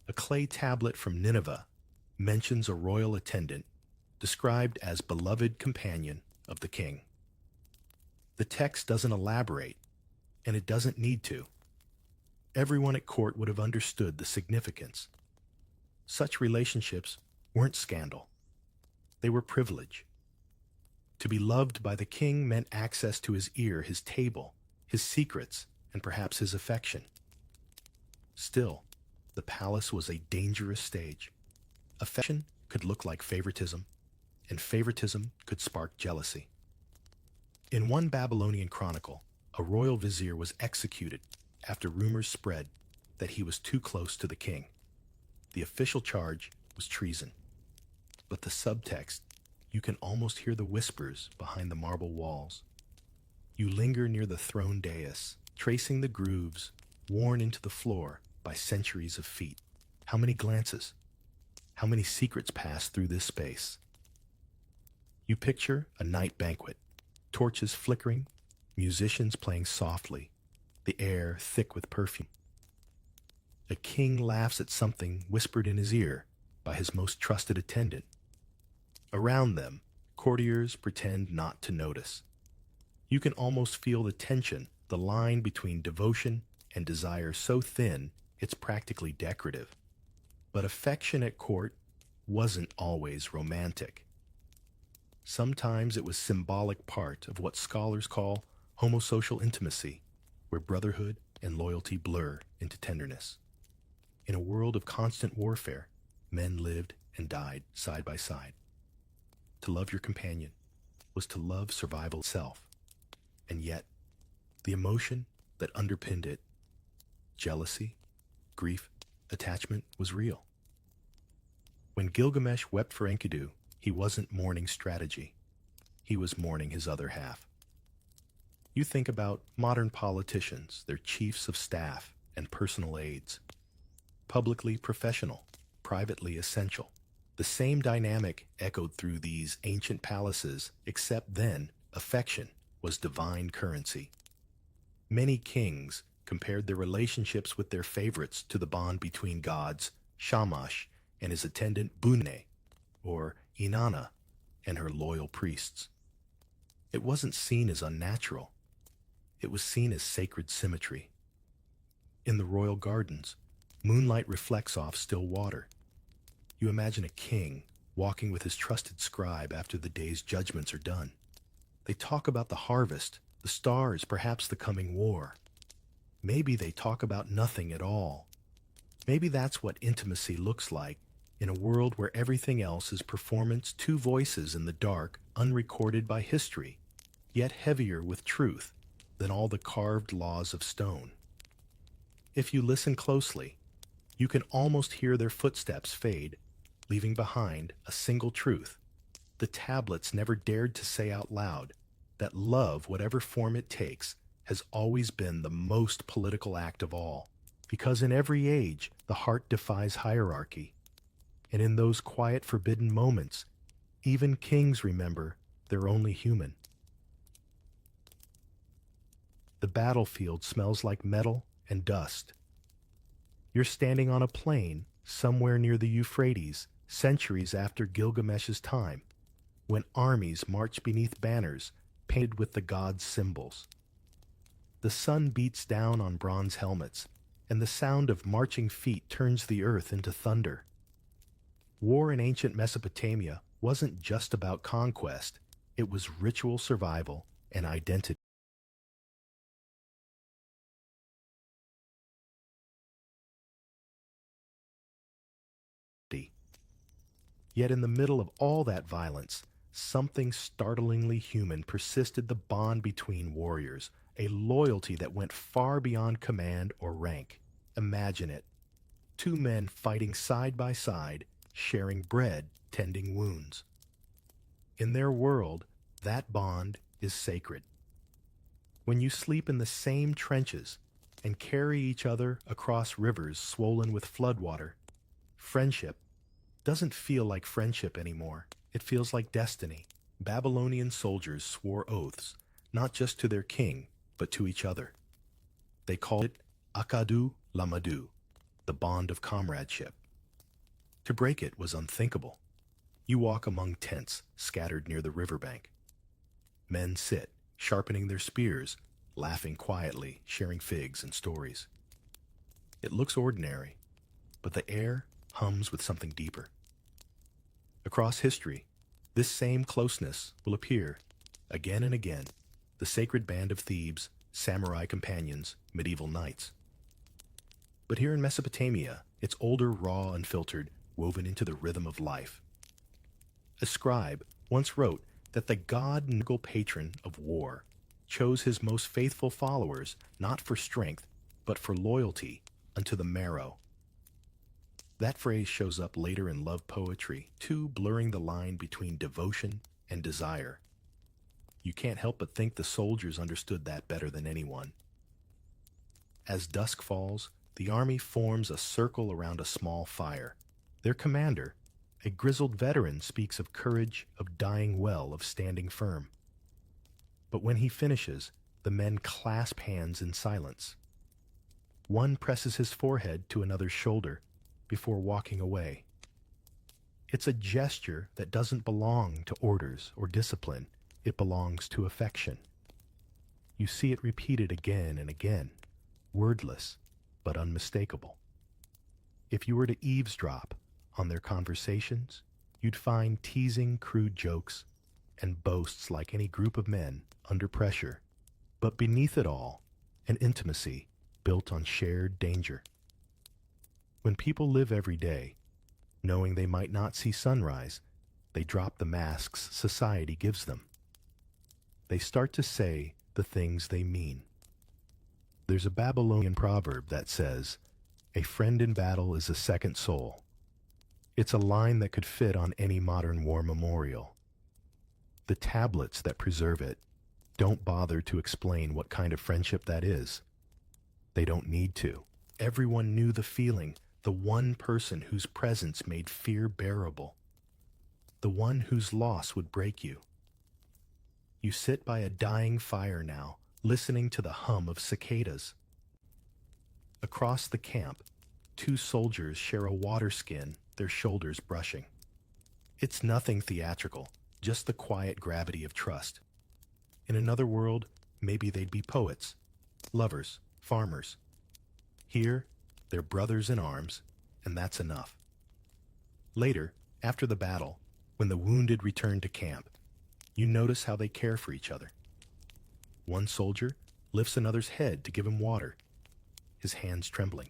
A clay tablet from Nineveh mentions a royal attendant described as beloved companion of the king. The text doesn't elaborate, and it doesn't need to. Everyone at court would have understood the significance. Such relationships weren't scandal. They were privilege. To be loved by the king meant access to his ear, his table, his secrets, and perhaps his affection. Still, the palace was a dangerous stage. Affection could look like favoritism, and favoritism could spark jealousy. In one Babylonian chronicle, a royal vizier was executed after rumors spread that he was too close to the king. The official charge was treason. But the subtext, you can almost hear the whispers behind the marble walls. You linger near the throne dais, tracing the grooves worn into the floor by centuries of feet. How many glances? How many secrets pass through this space? You picture a night banquet, torches flickering, musicians playing softly, the air thick with perfume. A king laughs at something whispered in his ear by his most trusted attendant. Around them, courtiers pretend not to notice. You can almost feel the tension, the line between devotion and desire so thin it's practically decorative. But affection at court wasn't always romantic. Sometimes it was symbolic part of what scholars call homosocial intimacy, where brotherhood and loyalty blur into tenderness. In a world of constant warfare, men lived and died side by side. To love your companion was to love survival itself. And yet, the emotion that underpinned it, jealousy, grief, attachment, was real. When Gilgamesh wept for Enkidu, he wasn't mourning strategy. He was mourning his other half. You think about modern politicians, their chiefs of staff and personal aides. Publicly professional, privately essential. The same dynamic echoed through these ancient palaces, except then affection was divine currency. Many kings compared their relationships with their favorites to the bond between gods Shamash and his attendant Bunne, or Inanna and her loyal priests. It wasn't seen as unnatural. It was seen as sacred symmetry. In the royal gardens, moonlight reflects off still water. You imagine a king walking with his trusted scribe after the day's judgments are done. They talk about the harvest, the stars, perhaps the coming war. Maybe they talk about nothing at all. Maybe that's what intimacy looks like in a world where everything else is performance, two voices in the dark, unrecorded by history, yet heavier with truth than all the carved laws of stone. If you listen closely, you can almost hear their footsteps fade, leaving behind a single truth. The tablets never dared to say out loud that love, whatever form it takes, has always been the most political act of all, because in every age the heart defies hierarchy. And in those quiet, forbidden moments, even kings remember they're only human. The battlefield smells like metal and dust. You're standing on a plain somewhere near the Euphrates, centuries after Gilgamesh's time, when armies march beneath banners painted with the gods' symbols. The sun beats down on bronze helmets, and the sound of marching feet turns the earth into thunder. War in ancient Mesopotamia wasn't just about conquest, it was ritual survival and identity. Yet in the middle of all that violence, something startlingly human persisted: the bond between warriors, a loyalty that went far beyond command or rank. Imagine it. Two men fighting side by side, sharing bread, tending wounds. In their world, that bond is sacred. When you sleep in the same trenches and carry each other across rivers swollen with floodwater, friendship doesn't feel like friendship anymore. It feels like destiny. Babylonian soldiers swore oaths, not just to their king, but to each other. They called it Akadu Lamadu, the bond of comradeship. To break it was unthinkable. You walk among tents scattered near the riverbank. Men sit, sharpening their spears, laughing quietly, sharing figs and stories. It looks ordinary, but the air hums with something deeper. Across history, this same closeness will appear again and again: the sacred band of Thebes, samurai companions, medieval knights. But here in Mesopotamia, it's older, raw, unfiltered, woven into the rhythm of life. A scribe once wrote that the god and patron of war chose his most faithful followers not for strength, but for loyalty unto the marrow. That phrase shows up later in love poetry, too, blurring the line between devotion and desire. You can't help but think the soldiers understood that better than anyone. As dusk falls, the army forms a circle around a small fire. Their commander, a grizzled veteran, speaks of courage, of dying well, of standing firm. But when he finishes, the men clasp hands in silence. One presses his forehead to another's shoulder before walking away. It's a gesture that doesn't belong to orders or discipline. It belongs to affection. You see it repeated again and again, wordless but unmistakable. If you were to eavesdrop on their conversations, you'd find teasing, crude jokes and boasts like any group of men under pressure. But beneath it all, an intimacy built on shared danger. When people live every day, knowing they might not see sunrise, they drop the masks society gives them. They start to say the things they mean. There's a Babylonian proverb that says, "A friend in battle is a second soul." It's a line that could fit on any modern war memorial. The tablets that preserve it don't bother to explain what kind of friendship that is. They don't need to. Everyone knew the feeling, the one person whose presence made fear bearable, the one whose loss would break you. You sit by a dying fire now, listening to the hum of cicadas. Across the camp, two soldiers share a water skin, their shoulders brushing. It's nothing theatrical, just the quiet gravity of trust. In another world, maybe they'd be poets, lovers, farmers. Here, they're brothers in arms, and that's enough. Later, after the battle, when the wounded return to camp, you notice how they care for each other. One soldier lifts another's head to give him water, his hands trembling.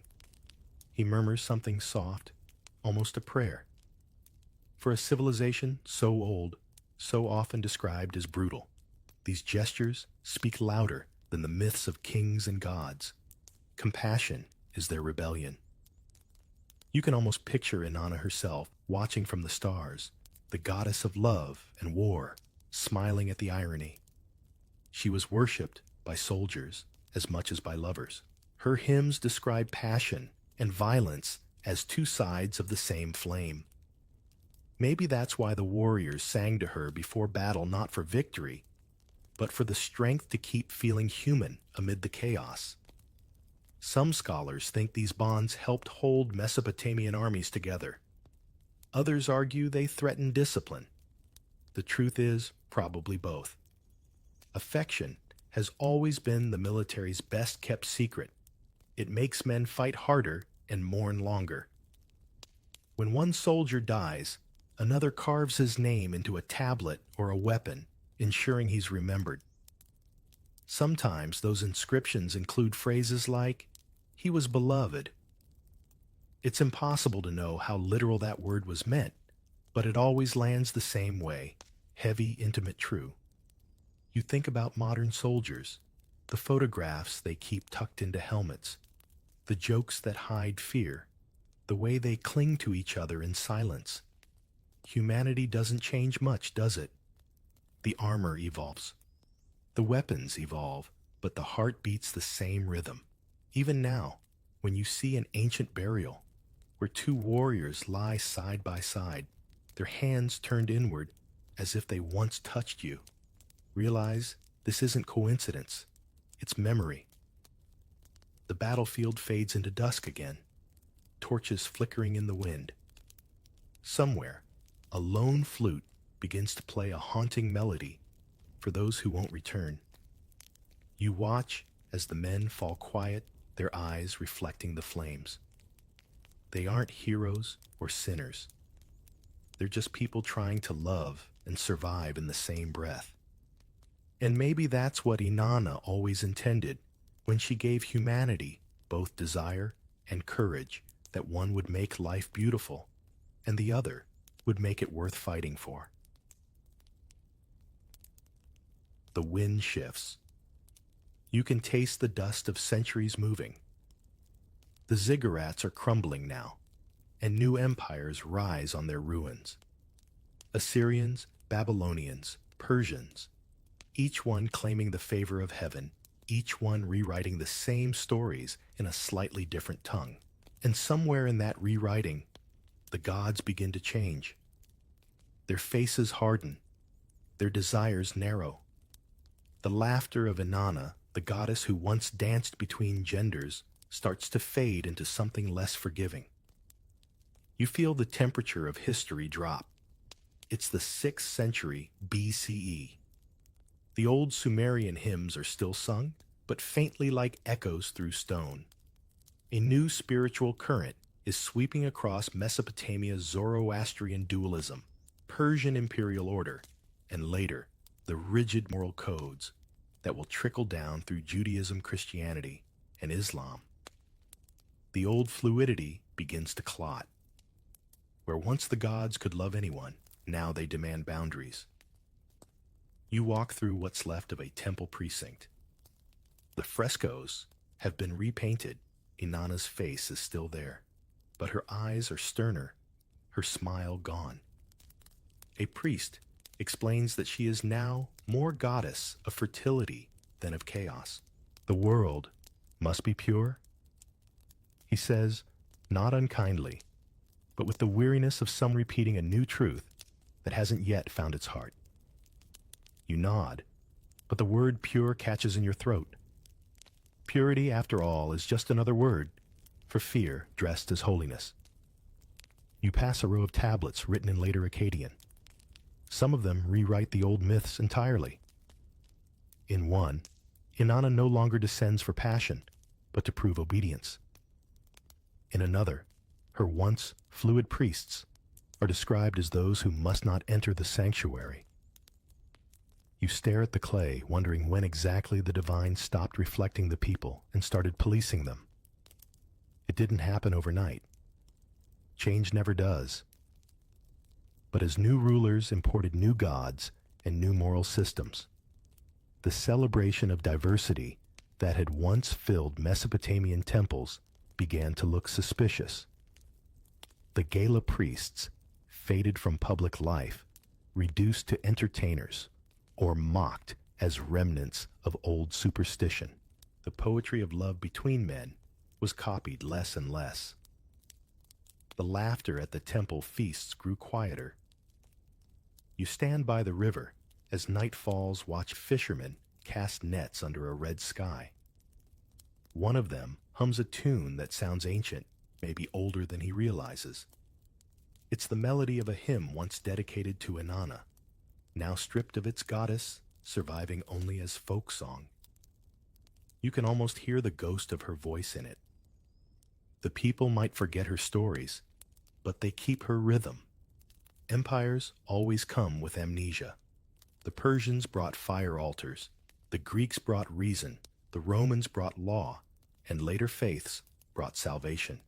He murmurs something soft, almost a prayer. For a civilization so old, so often described as brutal, these gestures speak louder than the myths of kings and gods. Compassion is their rebellion. You can almost picture Inanna herself watching from the stars, the goddess of love and war, smiling at the irony. She was worshipped by soldiers as much as by lovers. Her hymns describe passion and violence as two sides of the same flame. Maybe that's why the warriors sang to her before battle, not for victory, but for the strength to keep feeling human amid the chaos. Some scholars think these bonds helped hold Mesopotamian armies together. Others argue they threatened discipline. The truth is, probably both. Affection has always been the military's best-kept secret. It makes men fight harder and mourn longer. When one soldier dies, another carves his name into a tablet or a weapon, ensuring he's remembered. Sometimes those inscriptions include phrases like, "He was beloved." It's impossible to know how literal that word was meant, but it always lands the same way, heavy, intimate, true. You think about modern soldiers, the photographs they keep tucked into helmets, the jokes that hide fear, the way they cling to each other in silence. Humanity doesn't change much, does it? The armor evolves. The weapons evolve, but the heart beats the same rhythm. Even now, when you see an ancient burial, where two warriors lie side by side, their hands turned inward as if they once touched you, realize this isn't coincidence, it's memory. The battlefield fades into dusk again, torches flickering in the wind. Somewhere, a lone flute begins to play a haunting melody for those who won't return. You watch as the men fall quiet, their eyes reflecting the flames. They aren't heroes or sinners. They're just people trying to love and survive in the same breath. And maybe that's what Inanna always intended when she gave humanity both desire and courage, that one would make life beautiful and the other would make it worth fighting for. The wind shifts. You can taste the dust of centuries moving. The ziggurats are crumbling now, and new empires rise on their ruins. Assyrians, Babylonians, Persians, each one claiming the favor of heaven, each one rewriting the same stories in a slightly different tongue. And somewhere in that rewriting, the gods begin to change. Their faces harden, their desires narrow. The laughter of Inanna, the goddess who once danced between genders, starts to fade into something less forgiving. You feel the temperature of history drop. It's the 6th century BCE. The old Sumerian hymns are still sung, but faintly like echoes through stone. A new spiritual current is sweeping across Mesopotamia's Zoroastrian dualism, Persian imperial order, and later, the rigid moral codes that will trickle down through Judaism, Christianity, and Islam. The old fluidity begins to clot. Where once the gods could love anyone, now they demand boundaries. You walk through what's left of a temple precinct. The frescoes have been repainted. Inanna's face is still there, but her eyes are sterner, her smile gone. A priest explains that she is now more goddess of fertility than of chaos. The world must be pure, he says, not unkindly, but with the weariness of some repeating a new truth that hasn't yet found its heart. You nod, but the word pure catches in your throat. Purity, after all, is just another word for fear dressed as holiness. You pass a row of tablets written in later Akkadian. Some of them rewrite the old myths entirely. In one, Inanna no longer descends for passion, but to prove obedience. In another, her once fluid priests are described as those who must not enter the sanctuary. You stare at the clay, wondering when exactly the divine stopped reflecting the people and started policing them. It didn't happen overnight. Change never does. But as new rulers imported new gods and new moral systems, the celebration of diversity that had once filled Mesopotamian temples began to look suspicious. The Gala priests faded from public life, reduced to entertainers, or mocked as remnants of old superstition. The poetry of love between men was copied less and less. The laughter at the temple feasts grew quieter. You stand by the river as night falls, watch fishermen cast nets under a red sky. One of them hums a tune that sounds ancient, maybe older than he realizes. It's the melody of a hymn once dedicated to Inanna, now stripped of its goddess, surviving only as folk song. You can almost hear the ghost of her voice in it. The people might forget her stories, but they keep her rhythm. Empires always come with amnesia. The Persians brought fire altars, the Greeks brought reason, the Romans brought law, and later faiths brought salvation.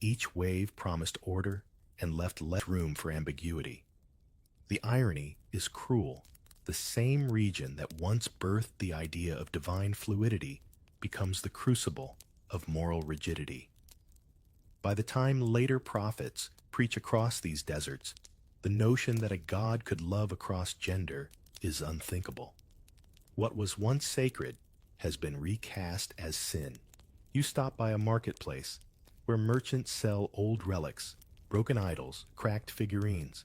Each wave promised order and left less room for ambiguity. The irony is cruel. The same region that once birthed the idea of divine fluidity becomes the crucible of moral rigidity. By the time later prophets preach across these deserts, the notion that a god could love across gender is unthinkable. What was once sacred has been recast as sin. You stop by a marketplace where merchants sell old relics, broken idols, cracked figurines.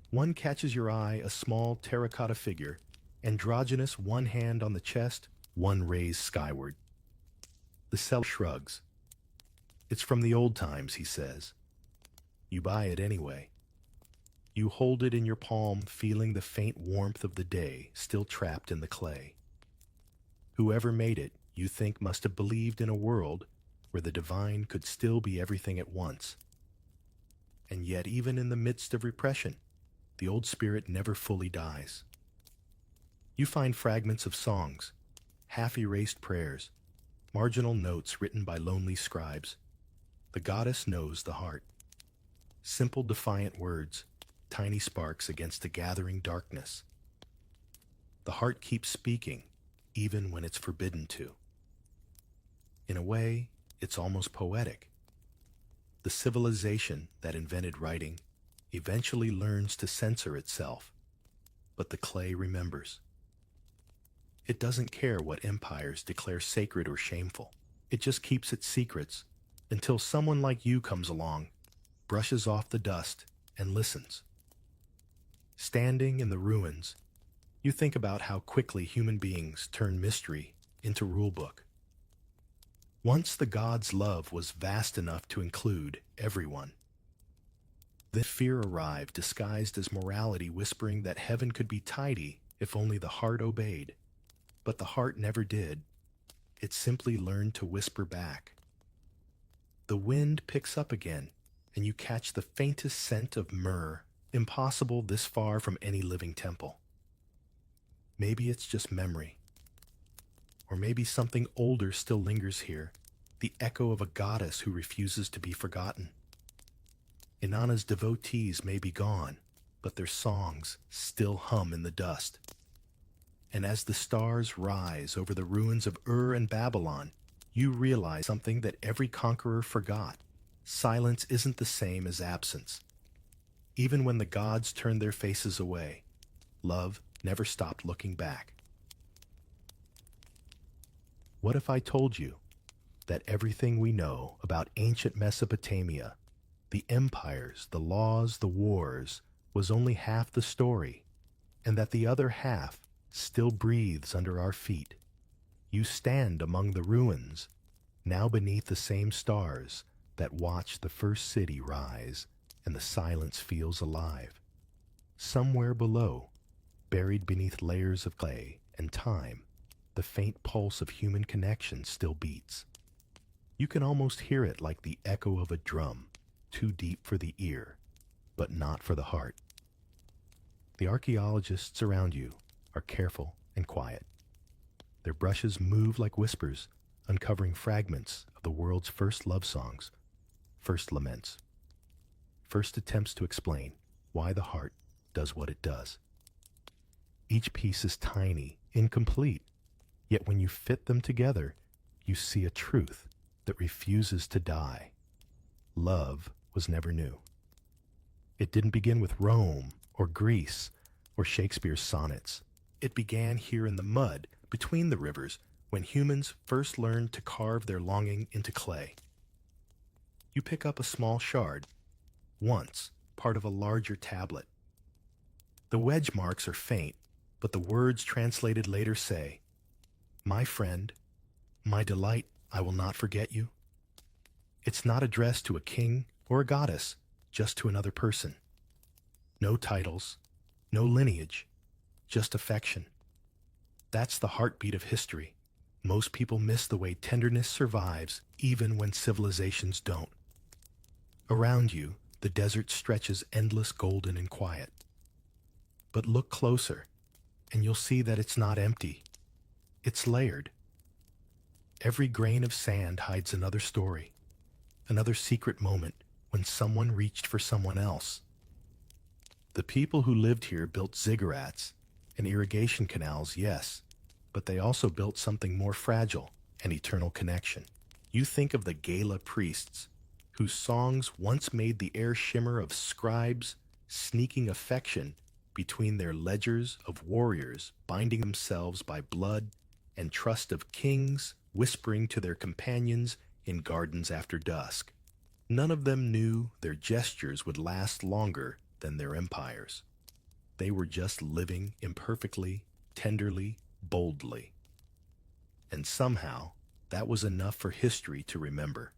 One catches your eye, a small terracotta figure, androgynous, one hand on the chest, one raised skyward. The seller shrugs. It's from the old times, he says. You buy it anyway. You hold it in your palm, feeling the faint warmth of the day still trapped in the clay. Whoever made it, you think, must have believed in a world where the divine could still be everything at once. And yet, even in the midst of repression, the old spirit never fully dies. You find fragments of songs, half-erased prayers, marginal notes written by lonely scribes. The goddess knows the heart. Simple, defiant words, tiny sparks against the gathering darkness. The heart keeps speaking, even when it's forbidden to. In a way, it's almost poetic. The civilization that invented writing eventually learns to censor itself, but the clay remembers. It doesn't care what empires declare sacred or shameful. It just keeps its secrets until someone like you comes along, brushes off the dust, and listens. Standing in the ruins, you think about how quickly human beings turn mystery into rulebook. Once the god's love was vast enough to include everyone. Then fear arrived, disguised as morality, whispering that heaven could be tidy if only the heart obeyed. But the heart never did. It simply learned to whisper back. The wind picks up again, and you catch the faintest scent of myrrh, impossible this far from any living temple. Maybe it's just memory. Or maybe something older still lingers here, the echo of a goddess who refuses to be forgotten. Inanna's devotees may be gone, but their songs still hum in the dust. And as the stars rise over the ruins of Ur and Babylon, you realize something that every conqueror forgot. Silence isn't the same as absence. Even when the gods turned their faces away, love never stopped looking back. What if I told you that everything we know about ancient Mesopotamia, the empires, the laws, the wars, was only half the story, and that the other half still breathes under our feet? You stand among the ruins, now beneath the same stars that watched the first city rise, and the silence feels alive. Somewhere below, buried beneath layers of clay and time, the faint pulse of human connection still beats. You can almost hear it like the echo of a drum, too deep for the ear, but not for the heart. The archaeologists around you are careful and quiet. Their brushes move like whispers, uncovering fragments of the world's first love songs, first laments, first attempts to explain why the heart does what it does. Each piece is tiny, incomplete, yet when you fit them together, you see a truth that refuses to die. Love was never new. It didn't begin with Rome or Greece or Shakespeare's sonnets. It began here in the mud between the rivers when humans first learned to carve their longing into clay. You pick up a small shard, once part of a larger tablet. The wedge marks are faint, but the words translated later say, "My friend, my delight, I will not forget you. It's not addressed to a king or a goddess, just to another person. No titles, no lineage, just affection. That's the heartbeat of history. Most people miss the way tenderness survives even when civilizations don't. Around you, the desert stretches endless, golden and quiet. But look closer, and you'll see that it's not empty. It's layered. Every grain of sand hides another story, another secret moment when someone reached for someone else. The people who lived here built ziggurats and irrigation canals, yes, but they also built something more fragile, an eternal connection. You think of the Gala priests, whose songs once made the air shimmer of scribes sneaking affection between their ledgers of warriors binding themselves by blood, and trust of kings whispering to their companions in gardens after dusk. None of them knew their gestures would last longer than their empires. They were just living imperfectly, tenderly, boldly. And somehow, that was enough for history to remember.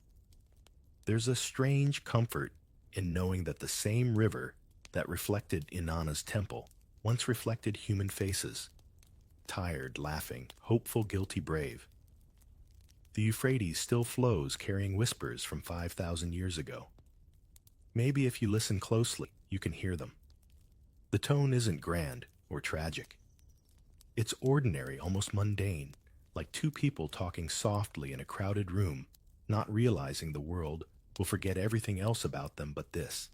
There's a strange comfort in knowing that the same river that reflected Inanna's temple once reflected human faces, tired, laughing, hopeful, guilty, brave. The Euphrates still flows carrying whispers from 5,000 years ago. Maybe if you listen closely, you can hear them. The tone isn't grand or tragic. It's ordinary, almost mundane, like two people talking softly in a crowded room, not realizing the world will forget everything else about them but this.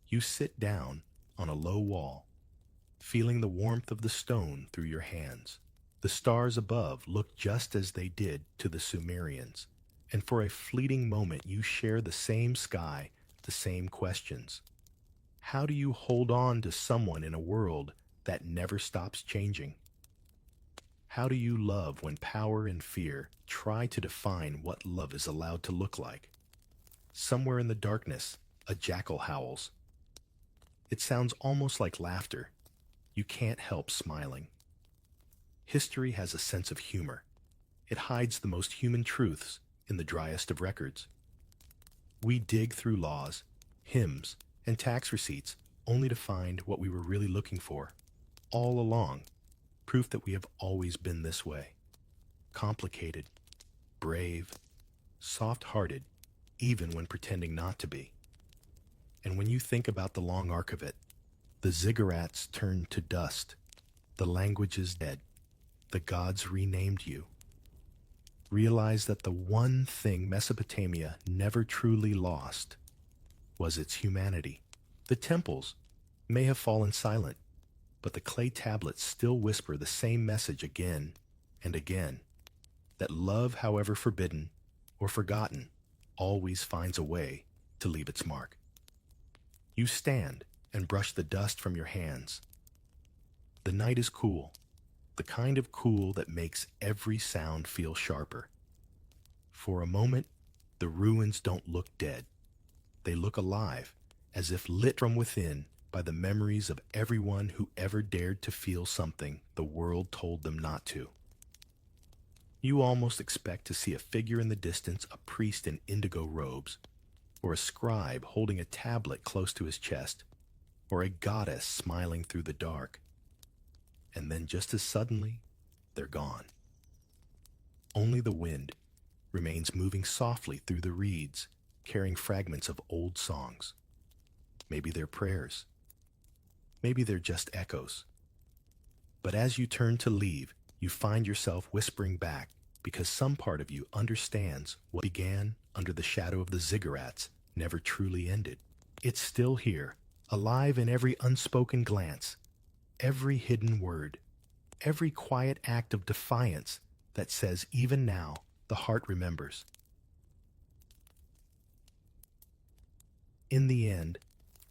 You sit down on a low wall, feeling the warmth of the stone through your hands. The stars above look just as they did to the Sumerians, and for a fleeting moment you share the same sky, the same questions. How do you hold on to someone in a world that never stops changing? How do you love when power and fear try to define what love is allowed to look like? Somewhere in the darkness, a jackal howls. It sounds almost like laughter. You can't help smiling. History has a sense of humor. It hides the most human truths in the driest of records. We dig through laws, hymns, and tax receipts only to find what we were really looking for. All along, proof that we have always been this way. Complicated, brave, soft-hearted, even when pretending not to be. And when you think about the long arc of it, the ziggurats turned to dust, the language is dead, the gods renamed you. Realize that the one thing Mesopotamia never truly lost was its humanity. The temples may have fallen silent, but the clay tablets still whisper the same message again and again, that love, however forbidden or forgotten, always finds a way to leave its mark. You stand and brush the dust from your hands. The night is cool, the kind of cool that makes every sound feel sharper. For a moment, the ruins don't look dead. They look alive, as if lit from within by the memories of everyone who ever dared to feel something the world told them not to. You almost expect to see a figure in the distance, a priest in indigo robes, or a scribe holding a tablet close to his chest, or a goddess smiling through the dark. And then just as suddenly, they're gone. Only the wind remains moving softly through the reeds, carrying fragments of old songs. Maybe they're prayers. Maybe they're just echoes. But as you turn to leave, you find yourself whispering back because some part of you understands what began under the shadow of the ziggurats never truly ended. It's still here, alive in every unspoken glance, every hidden word, every quiet act of defiance that says even now the heart remembers. In the end,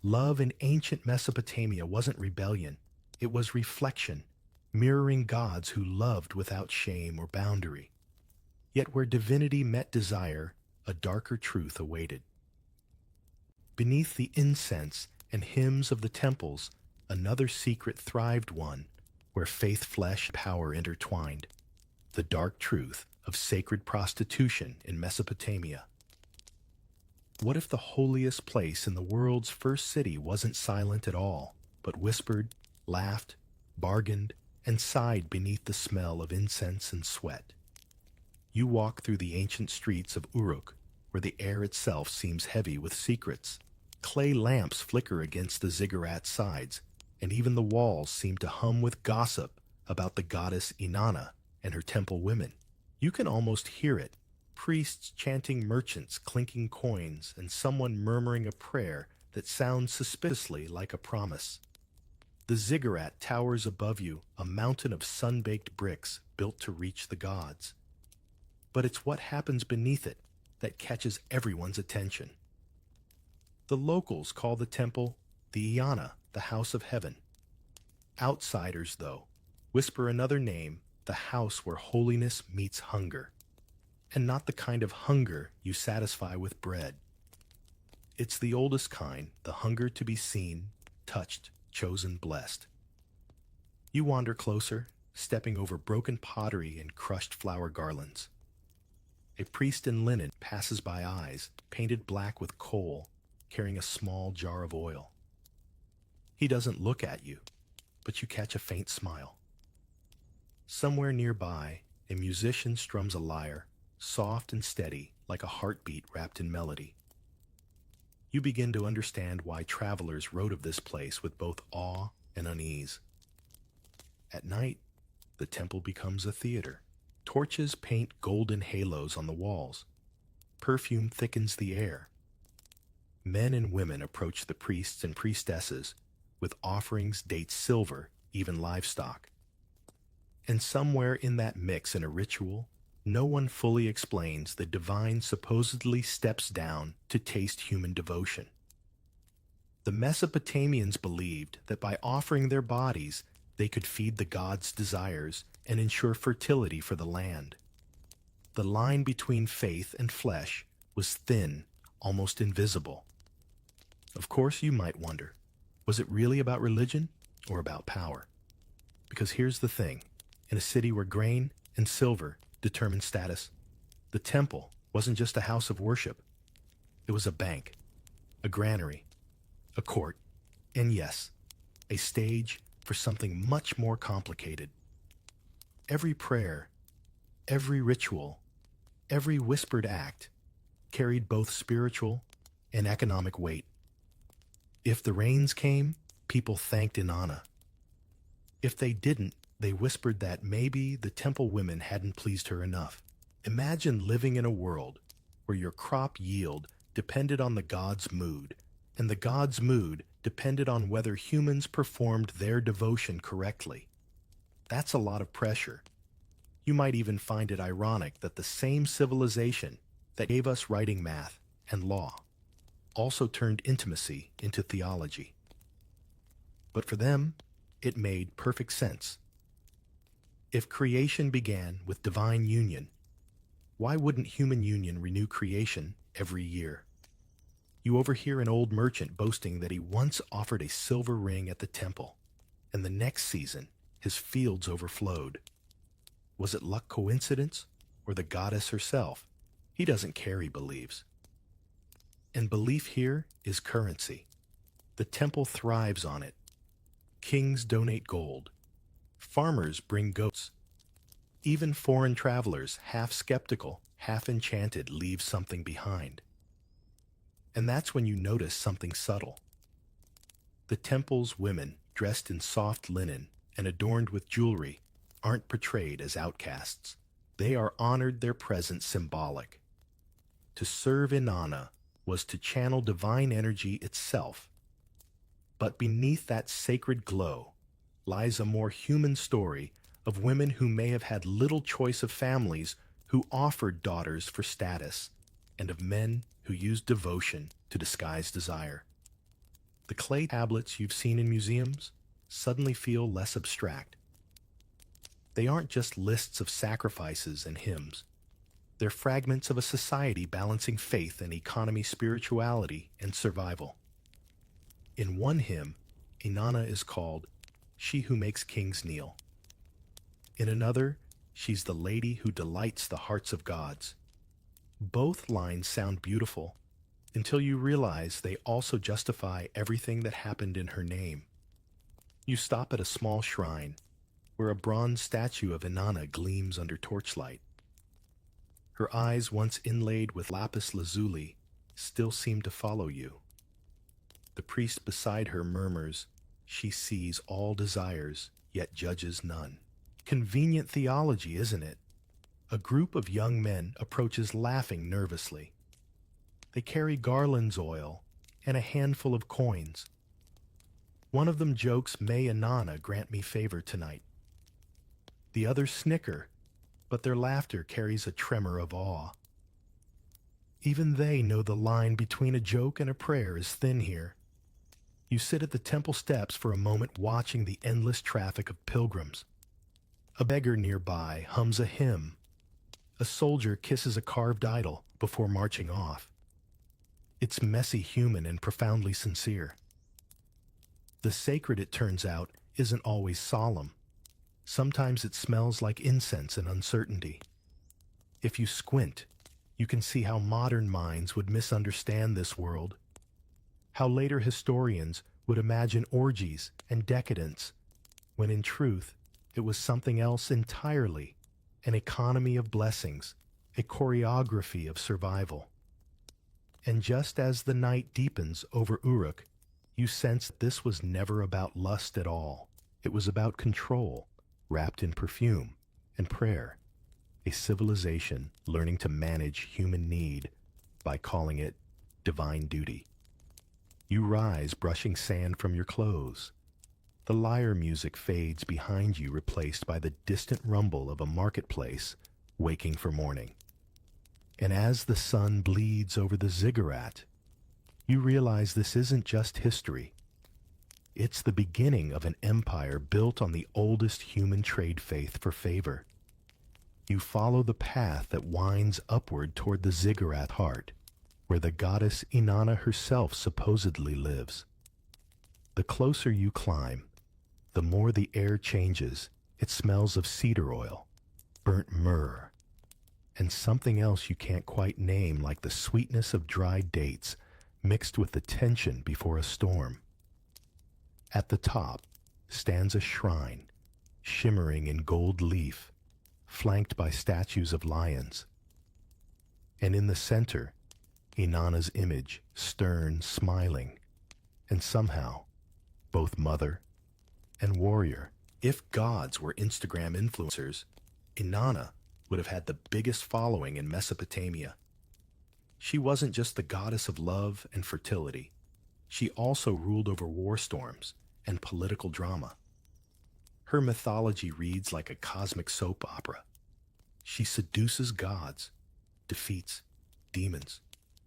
love in ancient Mesopotamia wasn't rebellion, it was reflection, mirroring gods who loved without shame or boundary. Yet where divinity met desire, a darker truth awaited. Beneath the incense and hymns of the temples, another secret thrived, one where faith, flesh, and power intertwined. The dark truth of sacred prostitution in Mesopotamia. What if the holiest place in the world's first city wasn't silent at all, but whispered, laughed, bargained, and sighed beneath the smell of incense and sweat? You walk through the ancient streets of Uruk, where the air itself seems heavy with secrets. Clay lamps flicker against the ziggurat sides, and even the walls seem to hum with gossip about the goddess Inanna and her temple women. You can almost hear it: priests chanting, merchants clinking coins, and someone murmuring a prayer that sounds suspiciously like a promise. The ziggurat towers above you, a mountain of sun-baked bricks built to reach the gods. But it's what happens beneath it that catches everyone's attention. The locals call the temple the Iana, the House of Heaven. Outsiders, though, whisper another name: the house where holiness meets hunger. And not the kind of hunger you satisfy with bread. It's the oldest kind, the hunger to be seen, touched, chosen, blessed. You wander closer, stepping over broken pottery and crushed flower garlands. A priest in linen passes by, eyes painted black with coal, carrying a small jar of oil. He doesn't look at you, but you catch a faint smile. Somewhere nearby, a musician strums a lyre, soft and steady, like a heartbeat wrapped in melody. You begin to understand why travelers wrote of this place with both awe and unease. At night, the temple becomes a theater. Torches paint golden halos on the walls. Perfume thickens the air. Men and women approach the priests and priestesses with offerings, dates, silver, even livestock. And somewhere in that mix and a ritual, no one fully explains, the divine supposedly steps down to taste human devotion. The Mesopotamians believed that by offering their bodies, they could feed the gods' desires and ensure fertility for the land. The line between faith and flesh was thin, almost invisible. Of course, you might wonder, was it really about religion or about power? Because here's the thing: in a city where grain and silver determined status, the temple wasn't just a house of worship. It was a bank, a granary, a court, and yes, a stage for something much more complicated. Every prayer, every ritual, every whispered act carried both spiritual and economic weight. If the rains came, people thanked Inanna. If they didn't, they whispered that maybe the temple women hadn't pleased her enough. Imagine living in a world where your crop yield depended on the god's mood, and the god's mood depended on whether humans performed their devotion correctly. That's a lot of pressure. You might even find it ironic that the same civilization that gave us writing, math, and law also turned intimacy into theology. But for them, it made perfect sense. If creation began with divine union, why wouldn't human union renew creation every year? You overhear an old merchant boasting that he once offered a silver ring at the temple, and the next season his fields overflowed. Was it luck, coincidence, or the goddess herself? He doesn't care, he believes. And belief here is currency. The temple thrives on it. Kings donate gold. Farmers bring goats. Even foreign travelers, half skeptical, half enchanted, leave something behind. And that's when you notice something subtle. The temple's women, dressed in soft linen and adorned with jewelry, aren't portrayed as outcasts. They are honored, their presence symbolic. To serve Inanna was to channel divine energy itself. But beneath that sacred glow lies a more human story of women who may have had little choice, of families who offered daughters for status, and of men who used devotion to disguise desire. The clay tablets you've seen in museums suddenly feel less abstract. They aren't just lists of sacrifices and hymns. They're fragments of a society balancing faith and economy, spirituality and survival. In one hymn, Inanna is called "She Who Makes Kings Kneel." In another, She's the lady who delights the hearts of gods. Both lines sound beautiful until you realize they also justify everything that happened in her name. You stop at a small shrine where a bronze statue of Inanna gleams under torchlight. Her eyes, once inlaid with lapis lazuli, still seem to follow you. The priest beside her murmurs, she sees all desires, yet judges none. Convenient theology, isn't it? A group of young men approaches laughing nervously. They carry garlands oil and a handful of coins. One of them jokes, "May Inanna grant me favor tonight." The others snicker, but their laughter carries a tremor of awe. Even they know the line between a joke and a prayer is thin here. You sit at the temple steps for a moment watching the endless traffic of pilgrims. A beggar nearby hums a hymn. A soldier kisses a carved idol before marching off. It's messy, human, and profoundly sincere. The sacred, it turns out, isn't always solemn. Sometimes it smells like incense and uncertainty. If you squint, you can see how modern minds would misunderstand this world, how later historians would imagine orgies and decadence, when in truth it was something else entirely, an economy of blessings, a choreography of survival. And just as the night deepens over Uruk, you sense that this was never about lust at all. It was about control, wrapped in perfume and prayer, a civilization learning to manage human need by calling it divine duty. You rise, brushing sand from your clothes. The lyre music fades behind you, replaced by the distant rumble of a marketplace waking for morning. And as the sun bleeds over the ziggurat, you realize this isn't just history. It's the beginning of an empire built on the oldest human trade faith for favor. You follow the path that winds upward toward the ziggurat heart, where the goddess Inanna herself supposedly lives. The closer you climb, the more the air changes. It smells of cedar oil, burnt myrrh, and something else you can't quite name, like the sweetness of dried dates mixed with the tension before a storm. At the top stands a shrine, shimmering in gold leaf, flanked by statues of lions. And in the center, Inanna's image, stern, smiling, and somehow both mother and warrior. If gods were Instagram influencers, Inanna would have had the biggest following in Mesopotamia. She wasn't just the goddess of love and fertility. She also ruled over war storms and political drama. Her mythology reads like a cosmic soap opera. She seduces gods, defeats demons,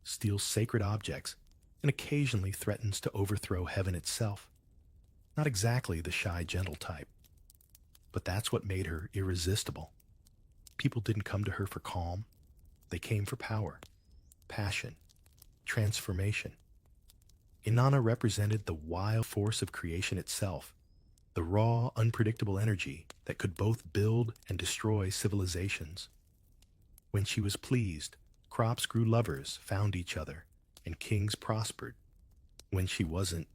steals sacred objects, and occasionally threatens to overthrow heaven itself. Not exactly the shy, gentle type, but that's what made her irresistible. People didn't come to her for calm. They came for power, passion, transformation. Inanna represented the wild force of creation itself, the raw, unpredictable energy that could both build and destroy civilizations. When she was pleased, crops grew, lovers found each other, and kings prospered. When she wasn't,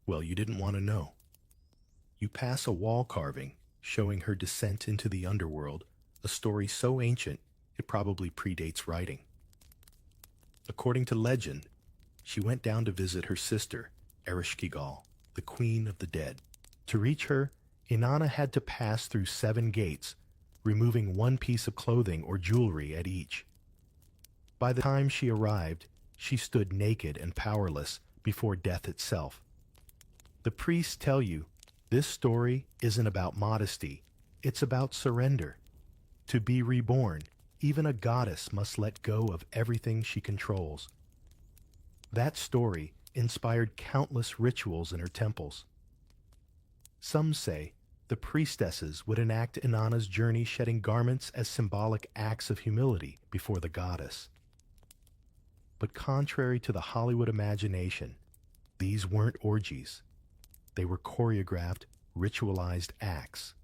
well, you didn't want to know. You pass a wall carving showing her descent into the underworld, a story so ancient it probably predates writing. According to legend, she went down to visit her sister, Ereshkigal, the queen of the dead. To reach her, Inanna had to pass through 7 gates, removing one piece of clothing or jewelry at each. By the time she arrived, she stood naked and powerless before death itself. The priests tell you this story isn't about modesty, it's about surrender. To be reborn, even a goddess must let go of everything she controls. That story inspired countless rituals in her temples. Some say the priestesses would enact Inanna's journey, shedding garments as symbolic acts of humility before the goddess. But contrary to the Hollywood imagination, these weren't orgies. They were choreographed, ritualized acts.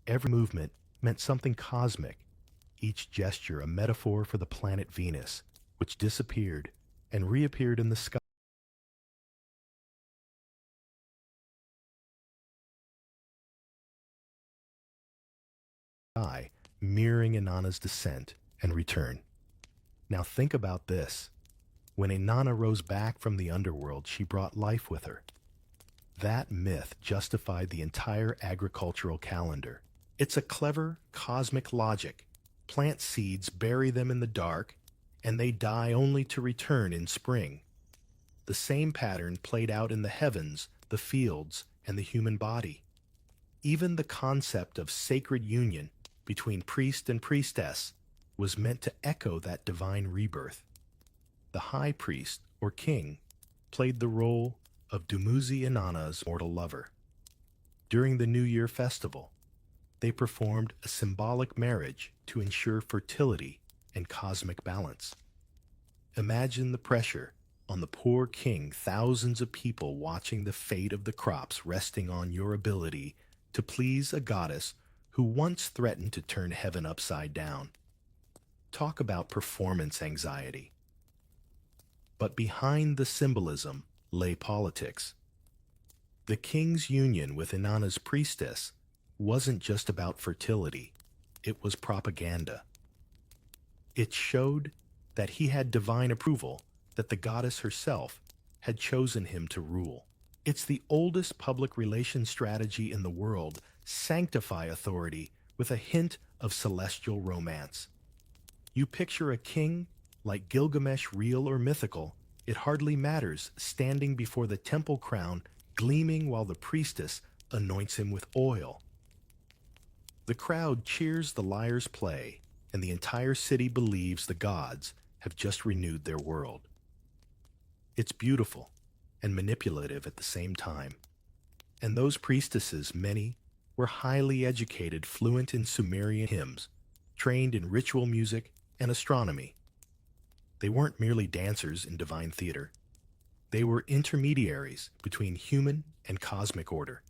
Every movement meant something cosmic, each gesture a metaphor for the planet Venus, which disappeared and reappeared in the sky, mirroring Inanna's descent and return. Now think about this. When Inanna rose back from the underworld, she brought life with her. That myth justified the entire agricultural calendar. It's a clever cosmic logic. Plant seeds, bury them in the dark, and they die only to return in spring. The same pattern played out in the heavens, the fields, and the human body. Even the concept of sacred union between priest and priestess was meant to echo that divine rebirth. The high priest, or king, played the role of Dumuzi Inanna's mortal lover. During the New Year festival, they performed a symbolic marriage to ensure fertility and cosmic balance. Imagine the pressure on the poor king, thousands of people watching the fate of the crops resting on your ability to please a goddess who once threatened to turn heaven upside down. Talk about performance anxiety. But behind the symbolism lay politics. The king's union with Inanna's priestess wasn't just about fertility, it was propaganda. It showed that he had divine approval, that the goddess herself had chosen him to rule. It's the oldest public relations strategy in the world: sanctify authority with a hint of celestial romance. You picture a king like Gilgamesh, real or mythical, it hardly matters, standing before the temple crown, gleaming while the priestess anoints him with oil. The crowd cheers the lyre's play, and the entire city believes the gods have just renewed their world. It's beautiful and manipulative at the same time. And those priestesses, many, were highly educated, fluent in Sumerian hymns, trained in ritual music and astronomy. They weren't merely dancers in divine theater. They were intermediaries between human and cosmic order.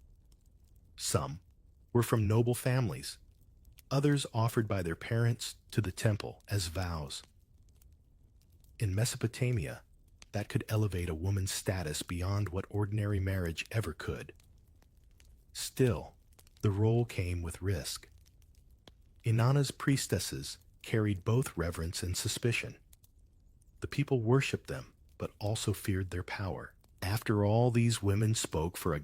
Some were from noble families, others offered by their parents to the temple as vows. In Mesopotamia, that could elevate a woman's status beyond what ordinary marriage ever could. Still, the role came with risk. Inanna's priestesses carried both reverence and suspicion. The people worshipped them, but also feared their power. After all, these women spoke for a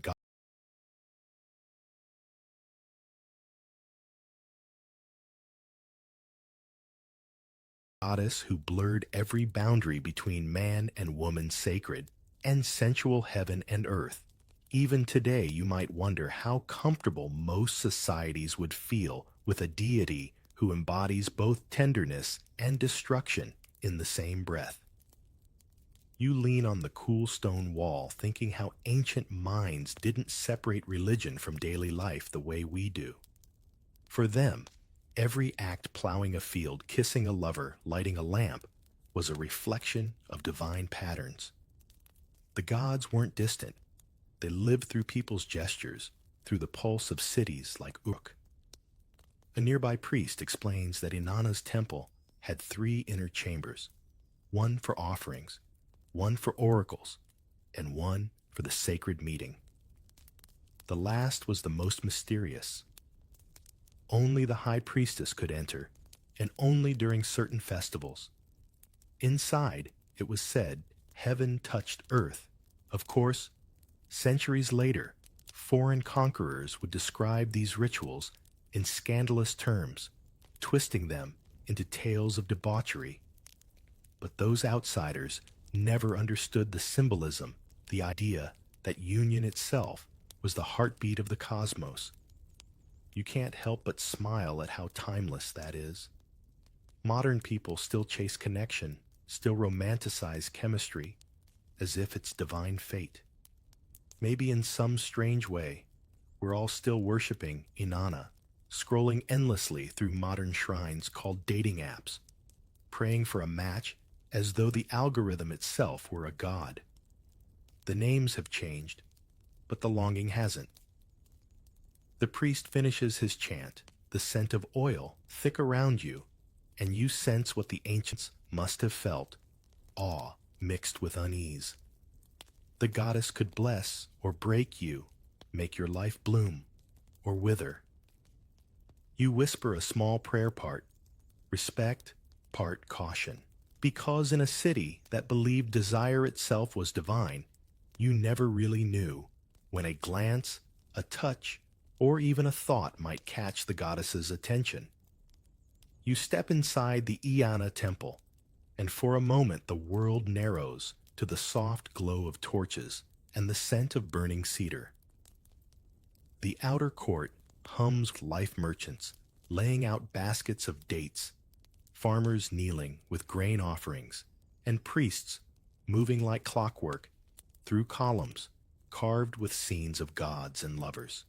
goddess who blurred every boundary between man and woman, sacred and sensual, heaven and earth. Even today, you might wonder how comfortable most societies would feel with a deity who embodies both tenderness and destruction in the same breath. You lean on the cool stone wall, thinking how ancient minds didn't separate religion from daily life the way we do. For them, every act, plowing a field, kissing a lover, lighting a lamp, was a reflection of divine patterns. The gods weren't distant. They lived through people's gestures, through the pulse of cities like Uruk. A nearby priest explains that Inanna's temple had 3 inner chambers, one for offerings, one for oracles, and one for the sacred meeting. The last was the most mysterious. Only the high priestess could enter, and only during certain festivals. Inside, it was said, heaven touched earth. Of course, centuries later, foreign conquerors would describe these rituals in scandalous terms, twisting them into tales of debauchery. But those outsiders never understood the symbolism, the idea that union itself was the heartbeat of the cosmos. You can't help but smile at how timeless that is. Modern people still chase connection, still romanticize chemistry, as if it's divine fate. Maybe in some strange way, we're all still worshiping Inanna, scrolling endlessly through modern shrines called dating apps, praying for a match as though the algorithm itself were a god. The names have changed, but the longing hasn't. The priest finishes his chant, the scent of oil thick around you, and you sense what the ancients must have felt, awe mixed with unease. The goddess could bless or break you, make your life bloom or wither. You whisper a small prayer part, respect, part caution. Because in a city that believed desire itself was divine, you never really knew when a glance, a touch, or even a thought might catch the goddess's attention. You step inside the Iana temple, and for a moment the world narrows to the soft glow of torches and the scent of burning cedar. The outer court hums with life merchants laying out baskets of dates, farmers kneeling with grain offerings, and priests moving like clockwork through columns carved with scenes of gods and lovers.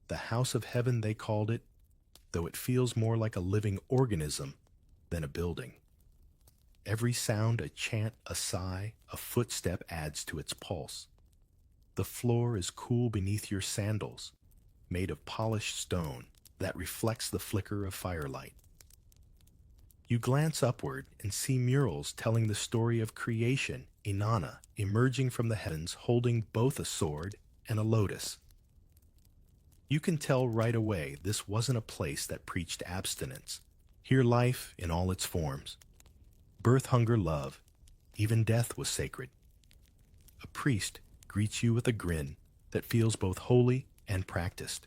The house of heaven, they called it, though it feels more like a living organism than a building. Every sound, a chant, a sigh, a footstep adds to its pulse. The floor is cool beneath your sandals, made of polished stone that reflects the flicker of firelight. You glance upward and see murals telling the story of creation, Inanna, emerging from the heavens holding both a sword and a lotus. You can tell right away this wasn't a place that preached abstinence. Here life in all its forms. Birth, hunger, love, even death was sacred. A priest greets you with a grin that feels both holy and practiced.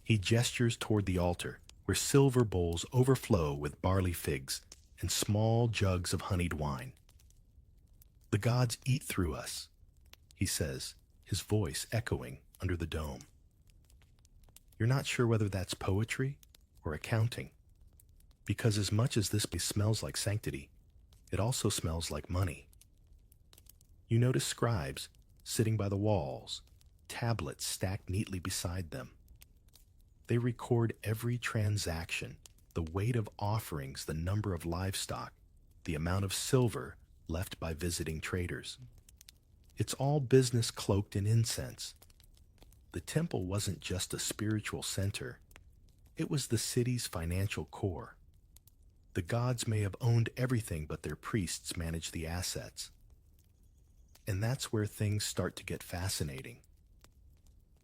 He gestures toward the altar, where silver bowls overflow with barley figs and small jugs of honeyed wine. The gods eat through us, he says, his voice echoing under the dome. You're not sure whether that's poetry or accounting, because as much as this place smells like sanctity, it also smells like money. You notice scribes sitting by the walls, tablets stacked neatly beside them. They record every transaction, the weight of offerings, the number of livestock, the amount of silver left by visiting traders. It's all business cloaked in incense. The temple wasn't just a spiritual center, it was the city's financial core. The gods may have owned everything, but their priests managed the assets. And that's where things start to get fascinating.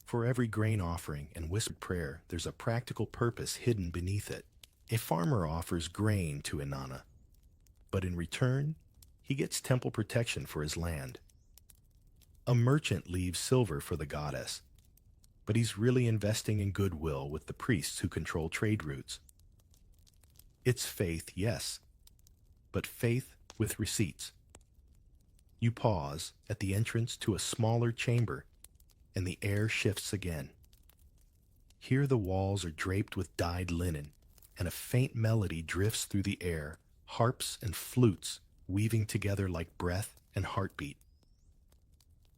For every grain offering and whispered prayer, there's a practical purpose hidden beneath it. A farmer offers grain to Inanna, but in return, he gets temple protection for his land. A merchant leaves silver for the goddess, but he's really investing in goodwill with the priests who control trade routes. It's faith, yes, but faith with receipts. You pause at the entrance to a smaller chamber, and the air shifts again. Here the walls are draped with dyed linen, and a faint melody drifts through the air, harps and flutes weaving together like breath and heartbeat.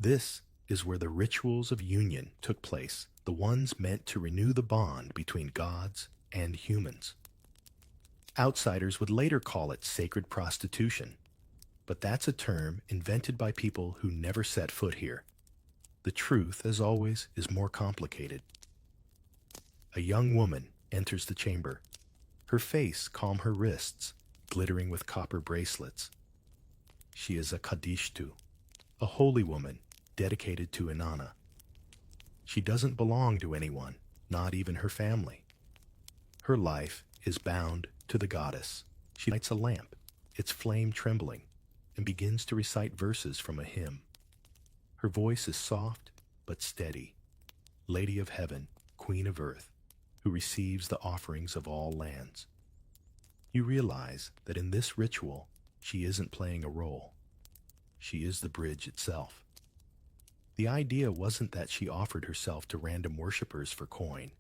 This is where the rituals of union took place, the ones meant to renew the bond between gods and humans. Outsiders would later call it sacred prostitution, but that's a term invented by people who never set foot here. The truth, as always, is more complicated. A young woman enters the chamber, her face calm, her wrists glittering with copper bracelets. She is a Kadishtu, a holy woman dedicated to Inanna. She doesn't belong to anyone, not even her family. Her life is bound to the goddess. She lights a lamp, its flame trembling, and begins to recite verses from a hymn. Her voice is soft but steady, Lady of Heaven, Queen of Earth, who receives the offerings of all lands. You realize that in this ritual, she isn't playing a role. She is the bridge itself. The idea wasn't that she offered herself to random worshippers for coin.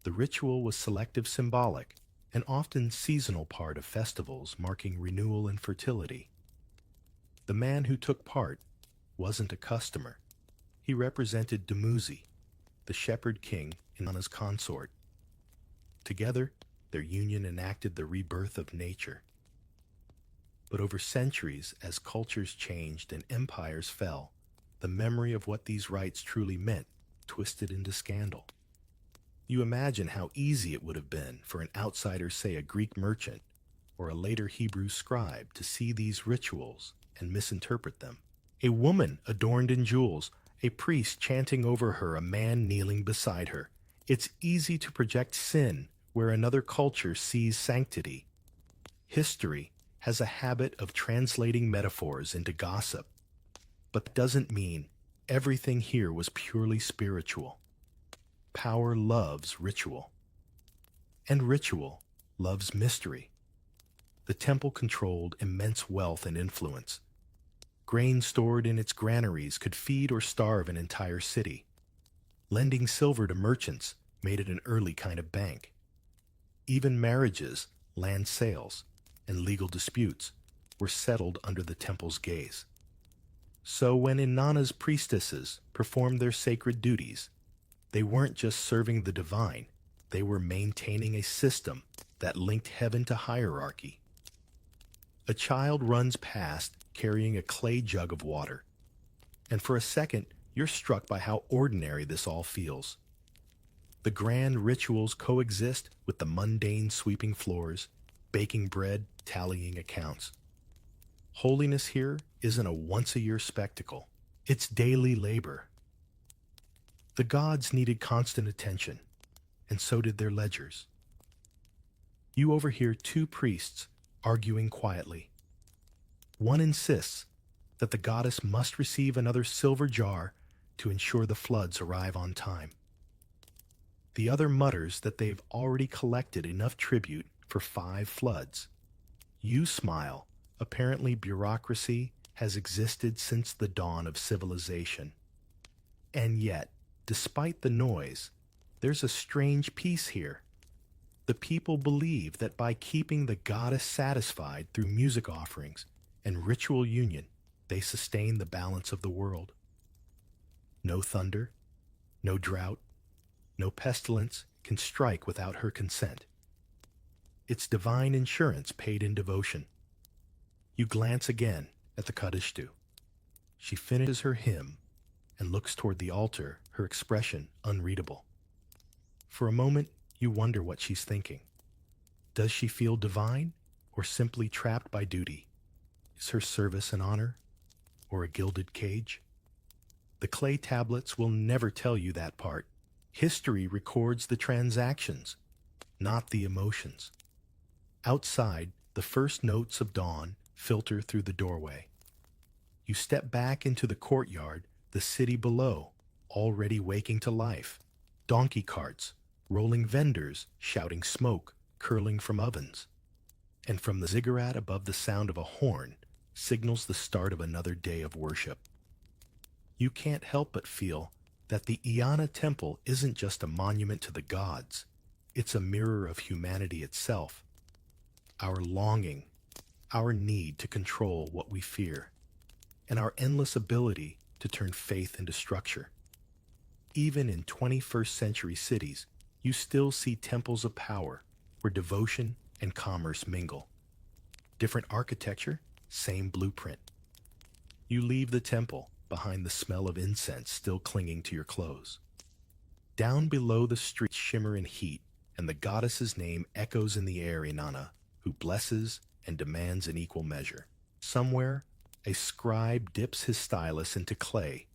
The ritual was selective, symbolic, and often seasonal part of festivals marking renewal and fertility. The man who took part wasn't a customer. He represented Dumuzi, the shepherd king, Inanna's consort. Together, their union enacted the rebirth of nature. But over centuries, as cultures changed and empires fell, the memory of what these rites truly meant twisted into scandal. You imagine how easy it would have been for an outsider, say a Greek merchant or a later Hebrew scribe, to see these rituals and misinterpret them. A woman adorned in jewels, a priest chanting over her, a man kneeling beside her. It's easy to project sin where another culture sees sanctity. History has a habit of translating metaphors into gossip, but that doesn't mean everything here was purely spiritual. Power loves ritual, and ritual loves mystery. The temple controlled immense wealth and influence. Grain stored in its granaries could feed or starve an entire city. Lending silver to merchants made it an early kind of bank. Even marriages, land sales, and legal disputes were settled under the temple's gaze. So when Inanna's priestesses performed their sacred duties, they weren't just serving the divine, they were maintaining a system that linked heaven to hierarchy. A child runs past carrying a clay jug of water, and for a second you're struck by how ordinary this all feels. The grand rituals coexist with the mundane sweeping floors, baking bread, tallying accounts. Holiness here isn't a once-a-year spectacle. It's daily labor. The gods needed constant attention, and so did their ledgers. You overhear two priests arguing quietly. One insists that the goddess must receive another silver jar to ensure the floods arrive on time. The other mutters that they've already collected enough tribute for 5 floods. You smile. Apparently, bureaucracy has existed since the dawn of civilization. And yet, despite the noise, there's a strange peace here. The people believe that by keeping the goddess satisfied through music offerings and ritual union, they sustain the balance of the world. No thunder, no drought, no pestilence can strike without her consent. It's divine insurance paid in devotion. You glance again at the Kadishtu. She finishes her hymn and looks toward the altar, her expression unreadable. For a moment, you wonder what she's thinking. Does she feel divine or simply trapped by duty? Is her service an honor or a gilded cage? The clay tablets will never tell you that part. History records the transactions, not the emotions. Outside, the first notes of dawn filter through the doorway. You step back into the courtyard, the city below, already waking to life. Donkey carts, rolling vendors, shouting smoke, curling from ovens. And from the ziggurat above, the sound of a horn signals the start of another day of worship. You can't help but feel that the Inanna temple isn't just a monument to the gods, it's a mirror of humanity itself. Our longing, our need to control what we fear, and our endless ability to turn faith into structure. Even in 21st century cities, you still see temples of power where devotion and commerce mingle. Different architecture, same blueprint. You leave the temple behind the smell of incense still clinging to your clothes. Down below, the streets shimmer in heat, and the goddess's name echoes in the air. Inanna, who blesses and demands an equal measure. Somewhere, a scribe dips his stylus into clay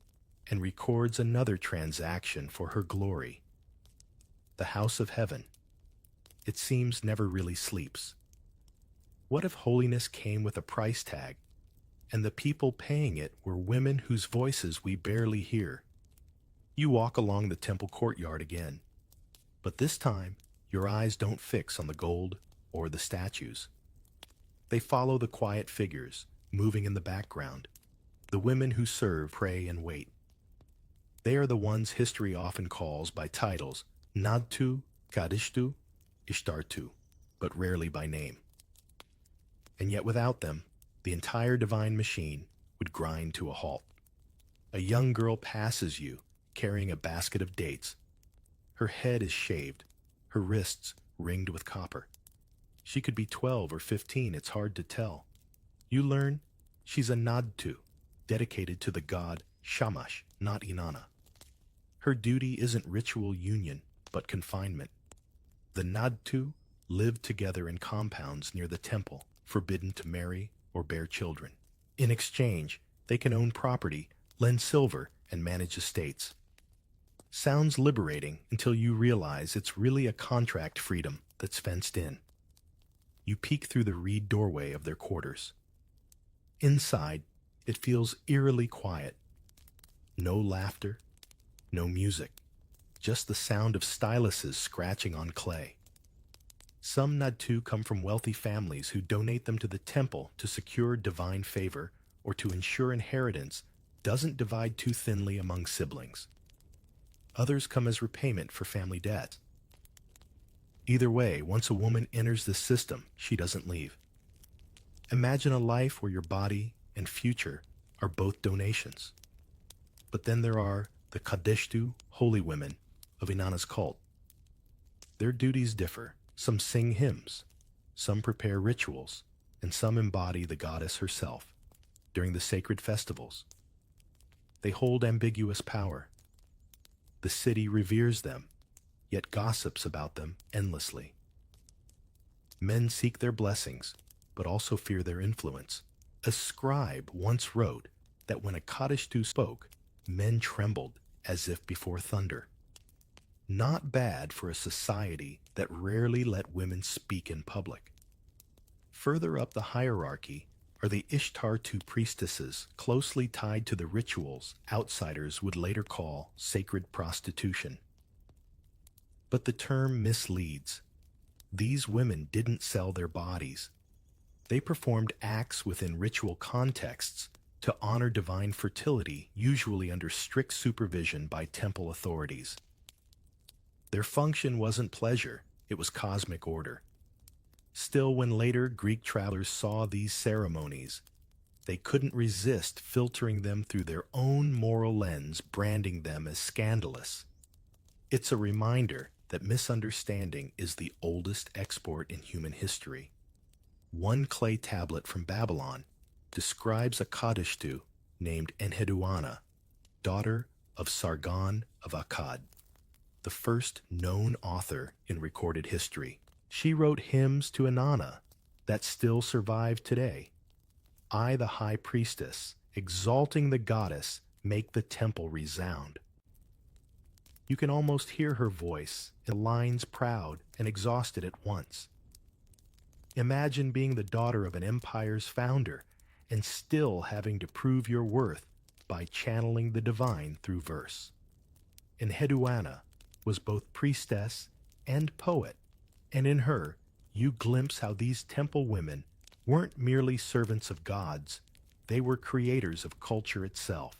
and records another transaction for her glory. The house of heaven, it seems, never really sleeps. What if holiness came with a price tag, and the people paying it were women whose voices we barely hear? You walk along the temple courtyard again, but this time your eyes don't fix on the gold or the statues. They follow the quiet figures moving in the background, the women who serve, pray, and wait. They are the ones history often calls by titles Nadtu, Kadishtu, Ishtartu, but rarely by name. And yet without them, the entire divine machine would grind to a halt. A young girl passes you, carrying a basket of dates. Her head is shaved, her wrists ringed with copper. She could be 12 or 15, it's hard to tell. You learn she's a Nadtu, dedicated to the god Shamash, not Inanna. Her duty isn't ritual union, but confinement. The Nadtu lived together in compounds near the temple, forbidden to marry or bear children. In exchange, they can own property, lend silver, and manage estates. Sounds liberating until you realize it's really a contract freedom that's fenced in. You peek through the reed doorway of their quarters. Inside, it feels eerily quiet. No laughter, no music, just the sound of styluses scratching on clay. Some Nadtu come from wealthy families who donate them to the temple to secure divine favor or to ensure inheritance doesn't divide too thinly among siblings. Others come as repayment for family debt. Either way, once a woman enters the system, she doesn't leave. Imagine a life where your body and future are both donations. But then there are the Kadeshtu, holy women, of Inanna's cult. Their duties differ. Some sing hymns, some prepare rituals, and some embody the goddess herself during the sacred festivals. They hold ambiguous power. The city reveres them, yet gossips about them endlessly. Men seek their blessings, but also fear their influence. A scribe once wrote that when a Kadeshtu spoke, men trembled as if before thunder. Not bad for a society that rarely let women speak in public. Further up the hierarchy are the Ishtar-Tu priestesses, closely tied to the rituals outsiders would later call sacred prostitution. But the term misleads. These women didn't sell their bodies. They performed acts within ritual contexts to honor divine fertility, usually under strict supervision by temple authorities. Their function wasn't pleasure, it was cosmic order. Still, when later Greek travelers saw these ceremonies, they couldn't resist filtering them through their own moral lens, branding them as scandalous. It's a reminder that misunderstanding is the oldest export in human history. One clay tablet from Babylon describes a Kadeshtu named Enheduanna, daughter of Sargon of Akkad, the first known author in recorded history. She wrote hymns to Inanna that still survive today. I, the high priestess, exalting the goddess, make the temple resound. You can almost hear her voice, in lines proud and exhausted at once. Imagine being the daughter of an empire's founder and still having to prove your worth by channeling the divine through verse. Enheduanna was both priestess and poet, and in her you glimpse how these temple women weren't merely servants of gods, they were creators of culture itself.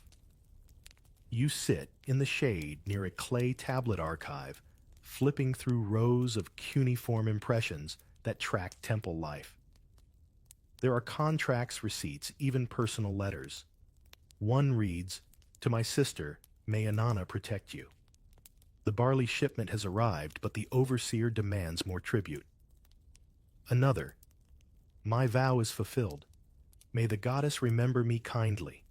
You sit in the shade near a clay tablet archive, flipping through rows of cuneiform impressions that track temple life. There are contracts, receipts, even personal letters. One reads, "To my sister, may Inanna protect you." The barley shipment has arrived, but the overseer demands more tribute. Another, "My vow is fulfilled. May the goddess remember me kindly."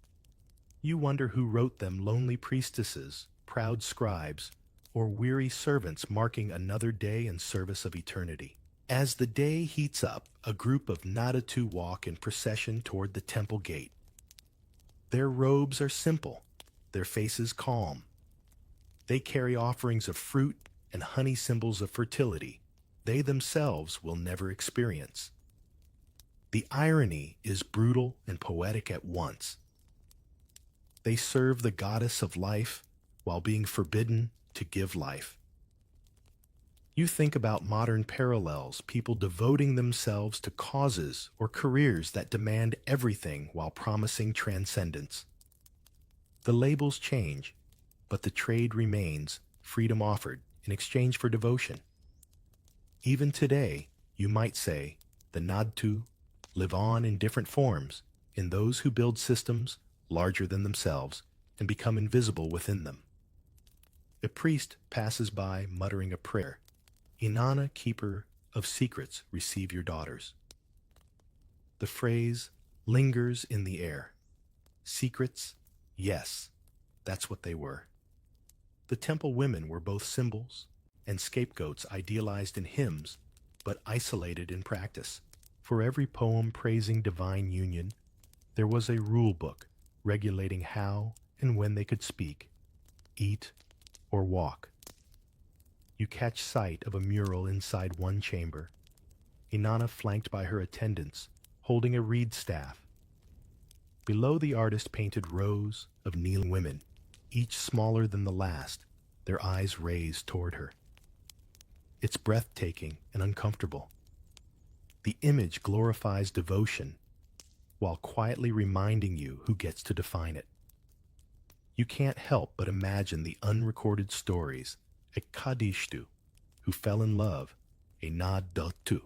You wonder who wrote them, lonely priestesses, proud scribes, or weary servants marking another day in service of eternity. As the day heats up, a group of Nadatu walk in procession toward the temple gate. Their robes are simple, their faces calm. They carry offerings of fruit and honey, symbols of fertility they themselves will never experience. The irony is brutal and poetic at once. They serve the goddess of life while being forbidden to give life. You think about modern parallels, people devoting themselves to causes or careers that demand everything while promising transcendence. The labels change, but the trade remains, freedom offered in exchange for devotion. Even today, you might say, the Nadtu live on in different forms in those who build systems larger than themselves and become invisible within them. A priest passes by muttering a prayer. Inanna, keeper of secrets, receive your daughters. The phrase lingers in the air. Secrets, yes, that's what they were. The temple women were both symbols and scapegoats idealized in hymns, but isolated in practice. For every poem praising divine union, there was a rule book regulating how and when they could speak, eat, or walk. You catch sight of a mural inside one chamber, Inanna flanked by her attendants, holding a reed staff. Below, the artist painted rows of kneeling women, each smaller than the last, their eyes raised toward her. It's breathtaking and uncomfortable. The image glorifies devotion while quietly reminding you who gets to define it. You can't help but imagine the unrecorded stories, a Kadishtu, who fell in love, a Naddatu,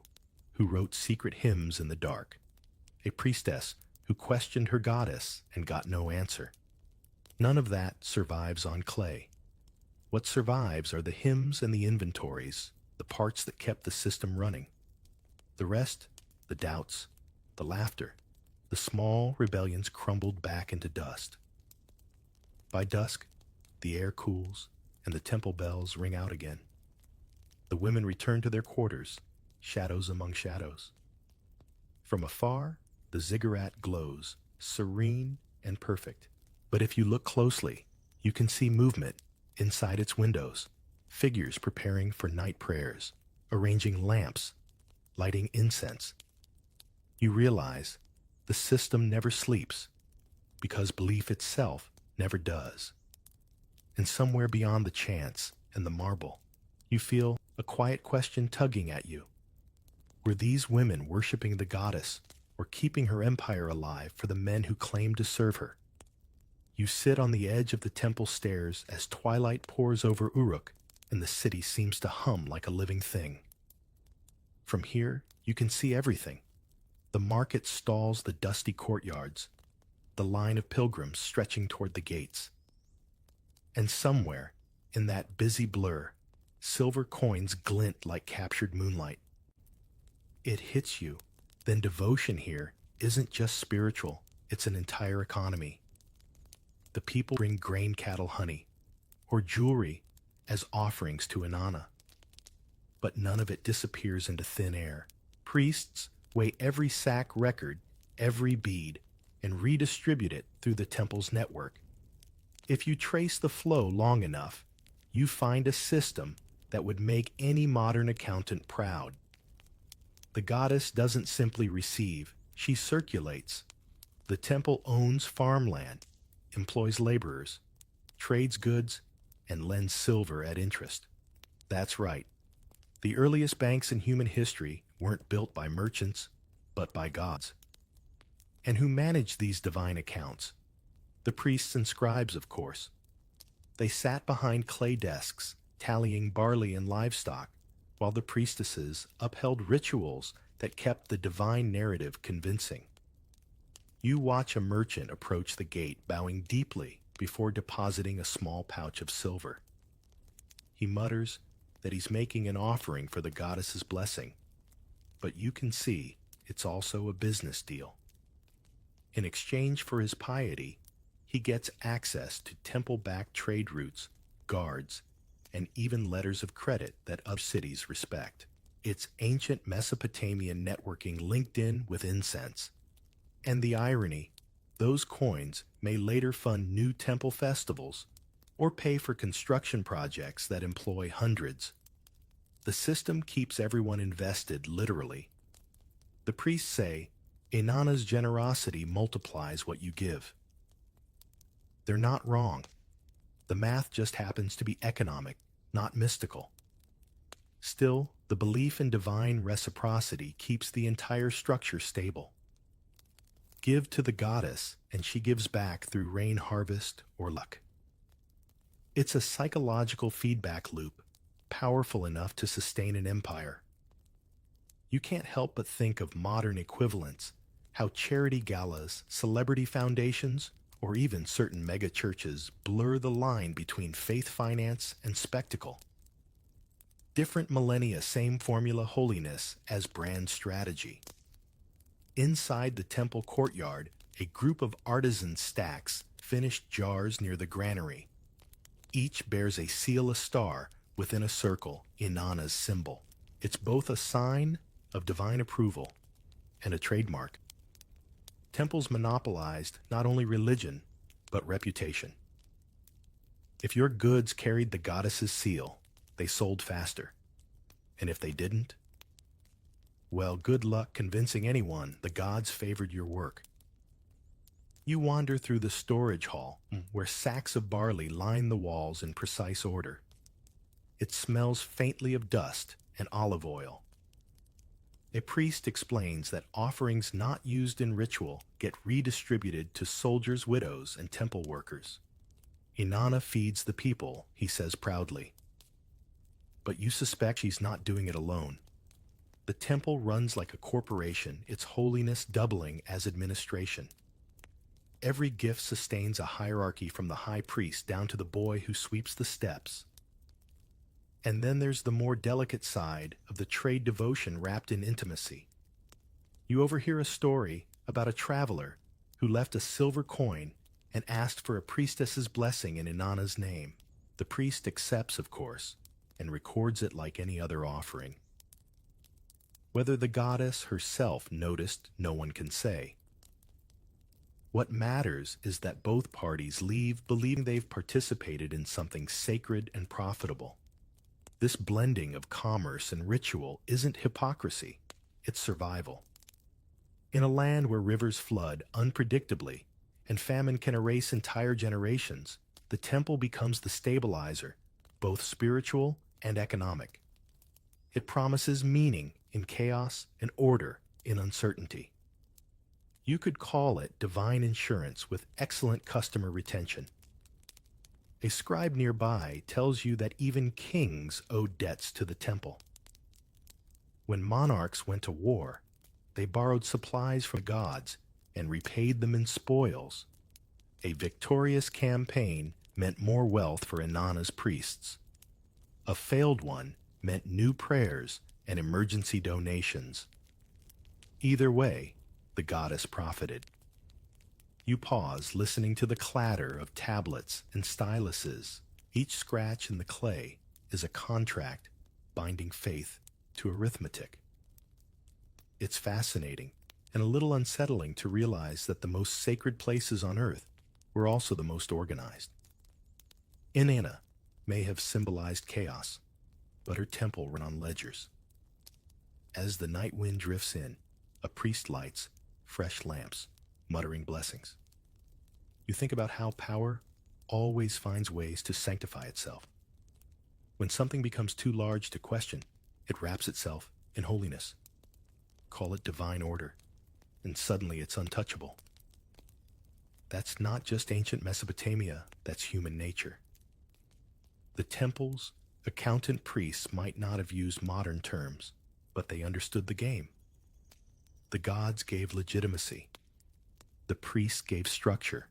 who wrote secret hymns in the dark, a priestess who questioned her goddess and got no answer. None of that survives on clay. What survives are the hymns and the inventories, the parts that kept the system running. The rest, the doubts, the laughter, the small rebellions crumbled back into dust. By dusk, the air cools and the temple bells ring out again. The women return to their quarters, shadows among shadows. From afar, the ziggurat glows, serene and perfect. But if you look closely, you can see movement inside its windows, figures preparing for night prayers, arranging lamps, lighting incense. You realize the system never sleeps because belief itself never does. And somewhere beyond the chants and the marble, you feel a quiet question tugging at you. Were these women worshiping the goddess or keeping her empire alive for the men who claimed to serve her? You sit on the edge of the temple stairs as twilight pours over Uruk and the city seems to hum like a living thing. From here, you can see everything. The market stalls, the dusty courtyards, the line of pilgrims stretching toward the gates. And somewhere, in that busy blur, silver coins glint like captured moonlight. It hits you. Then devotion here isn't just spiritual, it's an entire economy. The people bring grain cattle honey, or jewelry as offerings to Inanna. But none of it disappears into thin air. Priests weigh every sack record, every bead, and redistribute it through the temple's network. If you trace the flow long enough, you find a system that would make any modern accountant proud. The goddess doesn't simply receive, she circulates. The temple owns farmland, employs laborers, trades goods, and lends silver at interest. That's right. The earliest banks in human history weren't built by merchants, but by gods. And who managed these divine accounts? The priests and scribes, of course. They sat behind clay desks, tallying barley and livestock, while the priestesses upheld rituals that kept the divine narrative convincing. You watch a merchant approach the gate, bowing deeply before depositing a small pouch of silver. He mutters that he's making an offering for the goddess's blessing, but you can see it's also a business deal. In exchange for his piety, he gets access to temple-backed trade routes, guards, and even letters of credit that other cities respect. It's ancient Mesopotamian networking linked in with incense. And the irony, those coins may later fund new temple festivals or pay for construction projects that employ hundreds. The system keeps everyone invested, literally. The priests say, Inanna's generosity multiplies what you give. They're not wrong. The math just happens to be economic, not mystical. Still, the belief in divine reciprocity keeps the entire structure stable. Give to the goddess, and she gives back through rain, harvest, or luck. It's a psychological feedback loop, powerful enough to sustain an empire. You can't help but think of modern equivalents, how charity galas, celebrity foundations, or even certain mega-churches blur the line between faith finance and spectacle. Different millennia, same formula, holiness as brand strategy. Inside the temple courtyard, a group of artisans stacks finished jars near the granary. Each bears a seal, a star, within a circle, Inanna's symbol. It's both a sign of divine approval and a trademark. Temples monopolized not only religion, but reputation. If your goods carried the goddess's seal, they sold faster. And if they didn't, well, good luck convincing anyone the gods favored your work. You wander through the storage hall, where sacks of barley line the walls in precise order. It smells faintly of dust and olive oil. A priest explains that offerings not used in ritual get redistributed to soldiers' widows and temple workers. Inanna feeds the people, he says proudly. But you suspect she's not doing it alone. The temple runs like a corporation, its holiness doubling as administration. Every gift sustains a hierarchy from the high priest down to the boy who sweeps the steps. And then there's the more delicate side of the trade devotion wrapped in intimacy. You overhear a story about a traveler who left a silver coin and asked for a priestess's blessing in Inanna's name. The priest accepts, of course, and records it like any other offering. Whether the goddess herself noticed, no one can say. What matters is that both parties leave believing they've participated in something sacred and profitable. This blending of commerce and ritual isn't hypocrisy, it's survival. In a land where rivers flood unpredictably and famine can erase entire generations, the temple becomes the stabilizer, both spiritual and economic. It promises meaning in chaos and order in uncertainty. You could call it divine insurance with excellent customer retention. A scribe nearby tells you that even kings owed debts to the temple. When monarchs went to war, they borrowed supplies from the gods and repaid them in spoils. A victorious campaign meant more wealth for Inanna's priests. A failed one meant new prayers and emergency donations. Either way, the goddess profited. You pause, listening to the clatter of tablets and styluses. Each scratch in the clay is a contract binding faith to arithmetic. It's fascinating and a little unsettling to realize that the most sacred places on earth were also the most organized. Inanna may have symbolized chaos, but her temple ran on ledgers. As the night wind drifts in, a priest lights fresh lamps, muttering blessings. You think about how power always finds ways to sanctify itself. When something becomes too large to question, it wraps itself in holiness. Call it divine order, and suddenly it's untouchable. That's not just ancient Mesopotamia, that's human nature. The temple's accountant priests might not have used modern terms, but they understood the game. The gods gave legitimacy. The priests gave structure.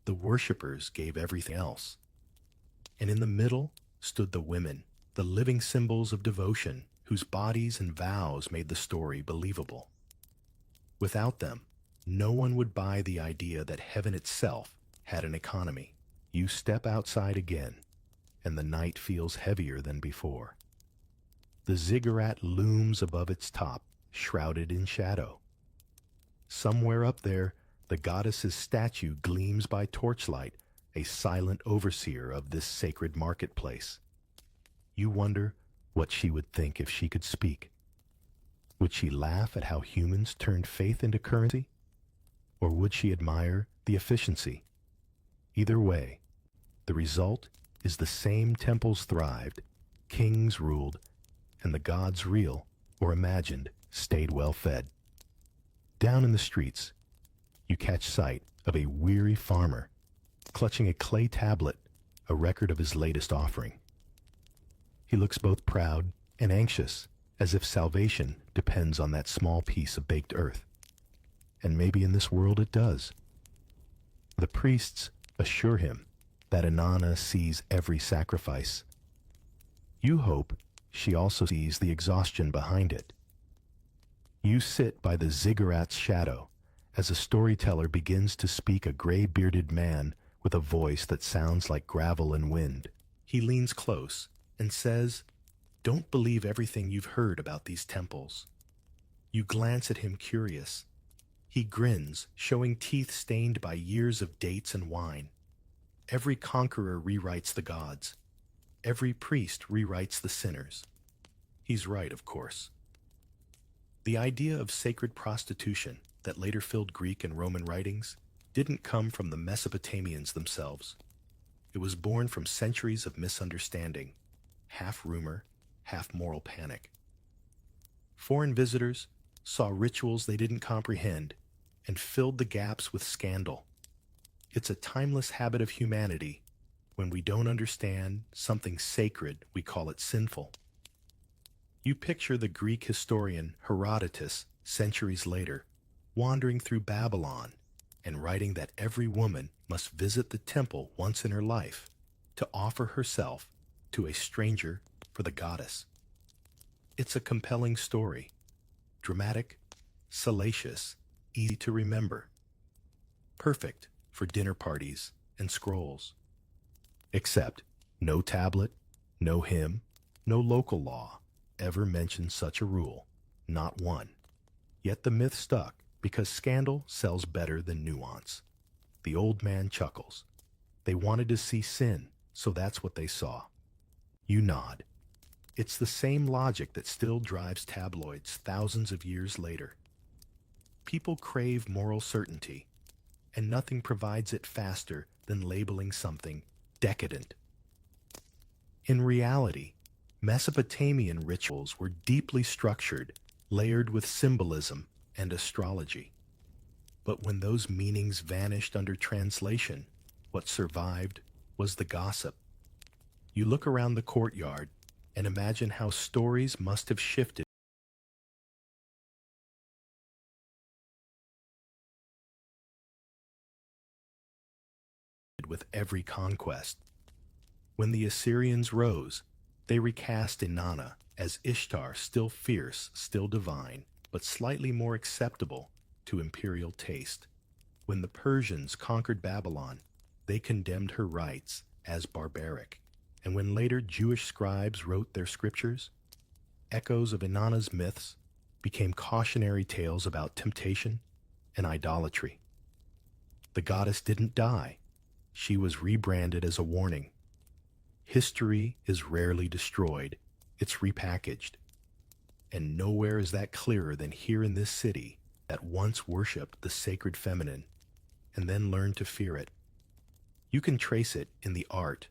The worshippers gave everything else. And in the middle stood the women, the living symbols of devotion, whose bodies and vows made the story believable. Without them, no one would buy the idea that heaven itself had an economy. You step outside again, and the night feels heavier than before. The ziggurat looms above its top, shrouded in shadow. Somewhere up there, the goddess's statue gleams by torchlight, a silent overseer of this sacred marketplace. You wonder what she would think if she could speak. Would she laugh at how humans turned faith into currency? Or would she admire the efficiency? Either way, the result is the same temples thrived, kings ruled, and the gods, real or imagined, stayed well fed. Down in the streets, you catch sight of a weary farmer clutching a clay tablet, a record of his latest offering. He looks both proud and anxious, as if salvation depends on that small piece of baked earth. And maybe in this world it does. The priests assure him that Inanna sees every sacrifice. You hope she also sees the exhaustion behind it. You sit by the ziggurat's shadow as a storyteller begins to speak, a gray-bearded man with a voice that sounds like gravel and wind. He leans close and says, "Don't believe everything you've heard about these temples." You glance at him curious. He grins, showing teeth stained by years of dates and wine. Every conqueror rewrites the gods. Every priest rewrites the sinners. He's right, of course. The idea of sacred prostitution that later filled Greek and Roman writings didn't come from the Mesopotamians themselves. It was born from centuries of misunderstanding, half rumor, half moral panic. Foreign visitors saw rituals they didn't comprehend and filled the gaps with scandal. It's a timeless habit of humanity. When we don't understand something sacred, we call it sinful. You picture the Greek historian Herodotus centuries later, wandering through Babylon and writing that every woman must visit the temple once in her life to offer herself to a stranger for the goddess. It's a compelling story, dramatic, salacious, easy to remember, perfect for dinner parties and scrolls. Except no tablet, no hymn, no local law ever mentions such a rule, not one. Yet the myth stuck because scandal sells better than nuance. The old man chuckles. They wanted to see sin, so that's what they saw. You nod. It's the same logic that still drives tabloids thousands of years later. People crave moral certainty, and nothing provides it faster than labeling something decadent. In reality, Mesopotamian rituals were deeply structured, layered with symbolism and astrology. But when those meanings vanished under translation, what survived was the gossip. You look around the courtyard and imagine how stories must have shifted with every conquest. When the Assyrians rose, they recast Inanna as Ishtar, still fierce, still divine, but slightly more acceptable to imperial taste. When the Persians conquered Babylon, they condemned her rites as barbaric. And when later Jewish scribes wrote their scriptures, echoes of Inanna's myths became cautionary tales about temptation and idolatry. The goddess didn't die. She was rebranded as a warning. History is rarely destroyed, it's repackaged. And nowhere is that clearer than here in this city that once worshipped the sacred feminine and then learned to fear it. You can trace it in the art.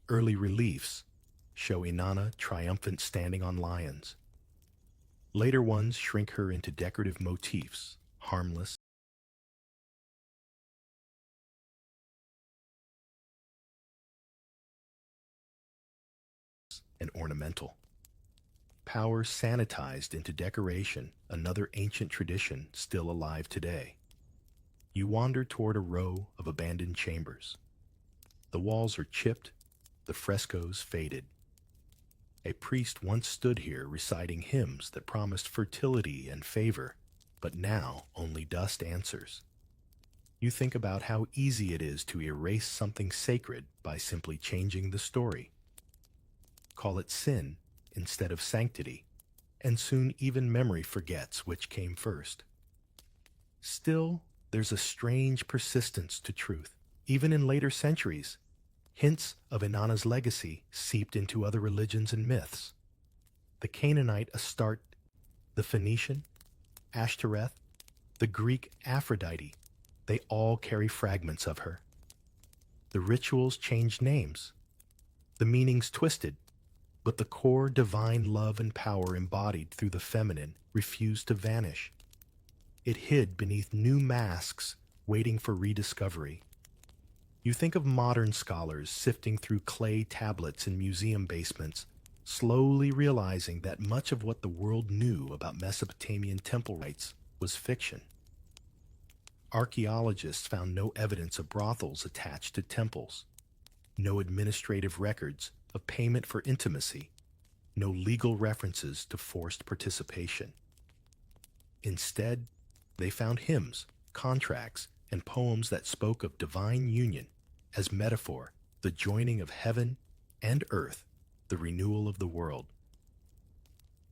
Early reliefs show Inanna triumphant standing on lions. Later ones shrink her into decorative motifs, harmless and ornamental. Power sanitized into decoration, another ancient tradition still alive today. You wander toward a row of abandoned chambers. The walls are chipped, the frescoes faded. A priest once stood here reciting hymns that promised fertility and favor, but now only dust answers. You think about how easy it is to erase something sacred by simply changing the story. Call it sin instead of sanctity, and soon even memory forgets which came first. Still, there's a strange persistence to truth. Even in later centuries, hints of Inanna's legacy seeped into other religions and myths. The Canaanite Astarte, the Phoenician Ashtoreth, the Greek Aphrodite, they all carry fragments of her. The rituals changed names, the meanings twisted, but the core divine love and power embodied through the feminine refused to vanish. It hid beneath new masks waiting for rediscovery. You think of modern scholars sifting through clay tablets in museum basements, slowly realizing that much of what the world knew about Mesopotamian temple rites was fiction. Archaeologists found no evidence of brothels attached to temples, no administrative records of payment for intimacy, no legal references to forced participation. Instead, they found hymns, contracts, and poems that spoke of divine union as metaphor, the joining of heaven and earth, the renewal of the world.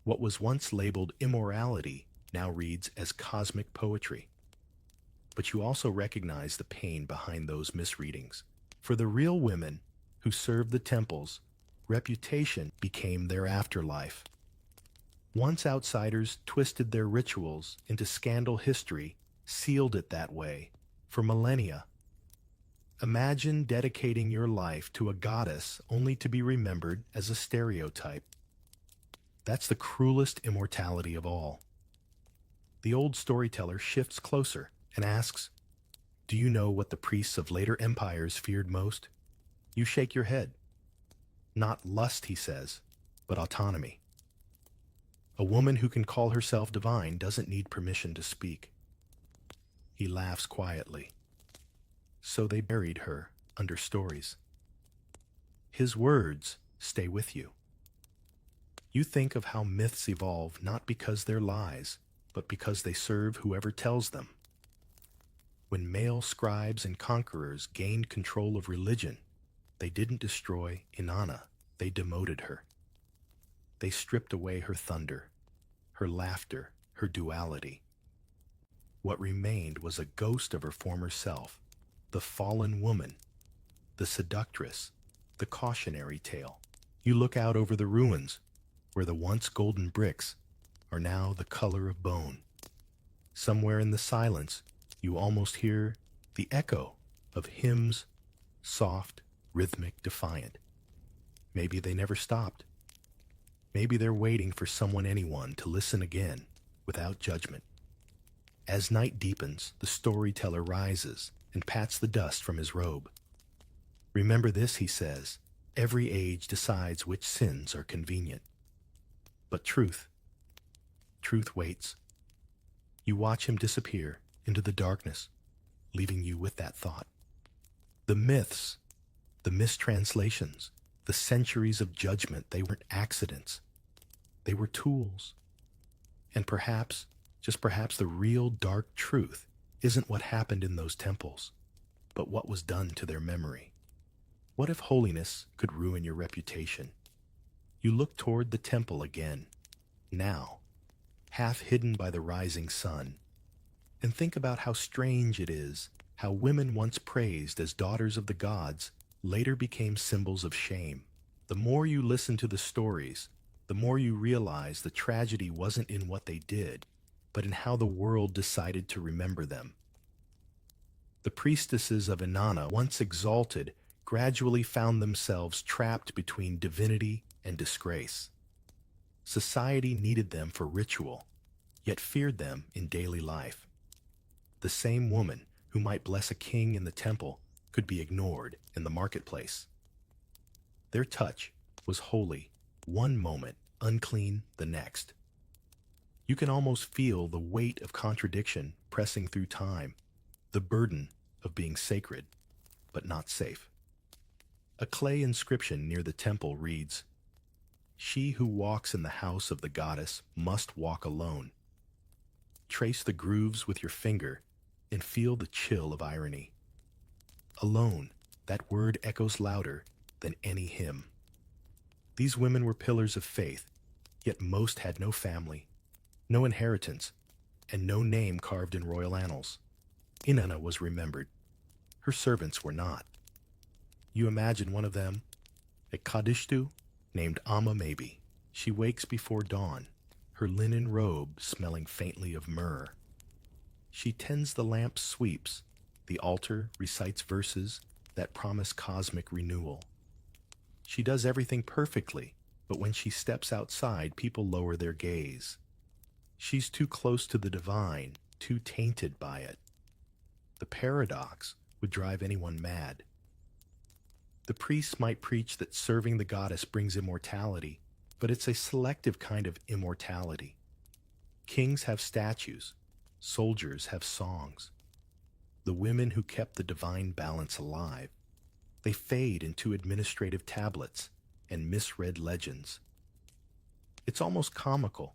What was once labeled immorality now reads as cosmic poetry. But you also recognize the pain behind those misreadings. For the real women who served the temples, reputation became their afterlife. Once outsiders twisted their rituals into scandal, history sealed it that way for millennia. Imagine dedicating your life to a goddess only to be remembered as a stereotype. That's the cruelest immortality of all. The old storyteller shifts closer and asks, "Do you know what the priests of later empires feared most?" You shake your head. Not lust, he says, but autonomy. A woman who can call herself divine doesn't need permission to speak. He laughs quietly. So they buried her under stories. His words stay with you. You think of how myths evolve not because they're lies, but because they serve whoever tells them. When male scribes and conquerors gained control of religion, they didn't destroy Inanna, they demoted her. They stripped away her thunder, her laughter, her duality. What remained was a ghost of her former self, the fallen woman, the seductress, the cautionary tale. You look out over the ruins, where the once golden bricks are now the color of bone. Somewhere in the silence, you almost hear the echo of hymns, soft, rhythmic, defiant. Maybe they never stopped. Maybe they're waiting for anyone to listen again, without judgment. As night deepens, the storyteller rises and pats the dust from his robe. Remember this, he says, every age decides which sins are convenient. But truth waits. You watch him disappear into the darkness, leaving you with that thought. The myths, the mistranslations, the centuries of judgment, they weren't accidents. They were tools. And perhaps, just perhaps, the real dark truth isn't what happened in those temples, but what was done to their memory. What if holiness could ruin your reputation? You look toward the temple again, now, half hidden by the rising sun, and think about how strange it is how women once praised as daughters of the gods later became symbols of shame. The more you listen to the stories, the more you realize the tragedy wasn't in what they did, but in how the world decided to remember them. The priestesses of Inanna, once exalted, gradually found themselves trapped between divinity and disgrace. Society needed them for ritual, yet feared them in daily life. The same woman who might bless a king in the temple could be ignored in the marketplace. Their touch was holy one moment, unclean the next. You can almost feel the weight of contradiction pressing through time, the burden of being sacred, but not safe. A clay inscription near the temple reads, "She who walks in the house of the goddess must walk alone." Trace the grooves with your finger and feel the chill of irony. Alone, that word echoes louder than any hymn. These women were pillars of faith, yet most had no family, no inheritance, and no name carved in royal annals. Inanna was remembered. Her servants were not. You imagine one of them, a Kadishtu named Amma maybe. She wakes before dawn, her linen robe smelling faintly of myrrh. She tends the lamp's sweeps, the altar recites verses that promise cosmic renewal. She does everything perfectly, but when she steps outside, people lower their gaze. She's too close to the divine, too tainted by it. The paradox would drive anyone mad. The priests might preach that serving the goddess brings immortality, but it's a selective kind of immortality. Kings have statues, soldiers have songs. The women who kept the divine balance alive, they fade into administrative tablets and misread legends. It's almost comical.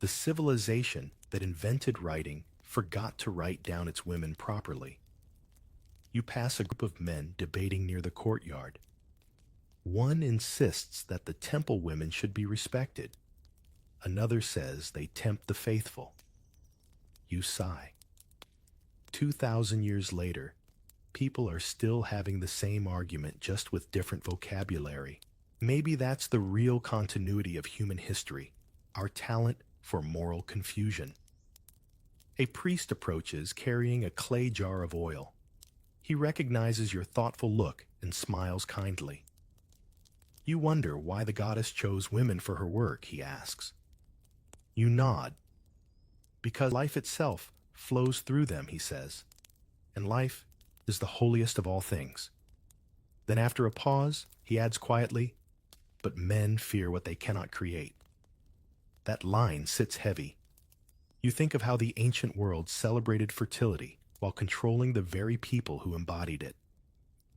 The civilization that invented writing forgot to write down its women properly. You pass a group of men debating near the courtyard. One insists that the temple women should be respected. Another says they tempt the faithful. You sigh. 2,000 years later, people are still having the same argument, just with different vocabulary. Maybe that's the real continuity of human history, our talent for moral confusion. A priest approaches carrying a clay jar of oil. He recognizes your thoughtful look and smiles kindly. You wonder why the goddess chose women for her work, he asks. You nod. Because life itself flows through them, he says, and life is the holiest of all things. Then after a pause, he adds quietly, but men fear what they cannot create. That line sits heavy. You think of how the ancient world celebrated fertility while controlling the very people who embodied it.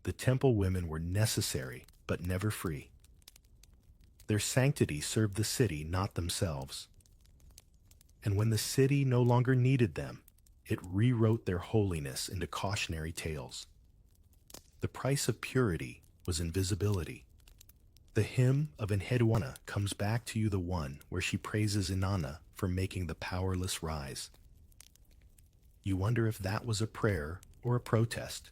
The temple women were necessary, but never free. Their sanctity served the city, not themselves. And when the city no longer needed them, it rewrote their holiness into cautionary tales. The price of purity was invisibility. The hymn of Enheduanna comes back to you, the one where she praises Inanna for making the powerless rise. You wonder if that was a prayer or a protest.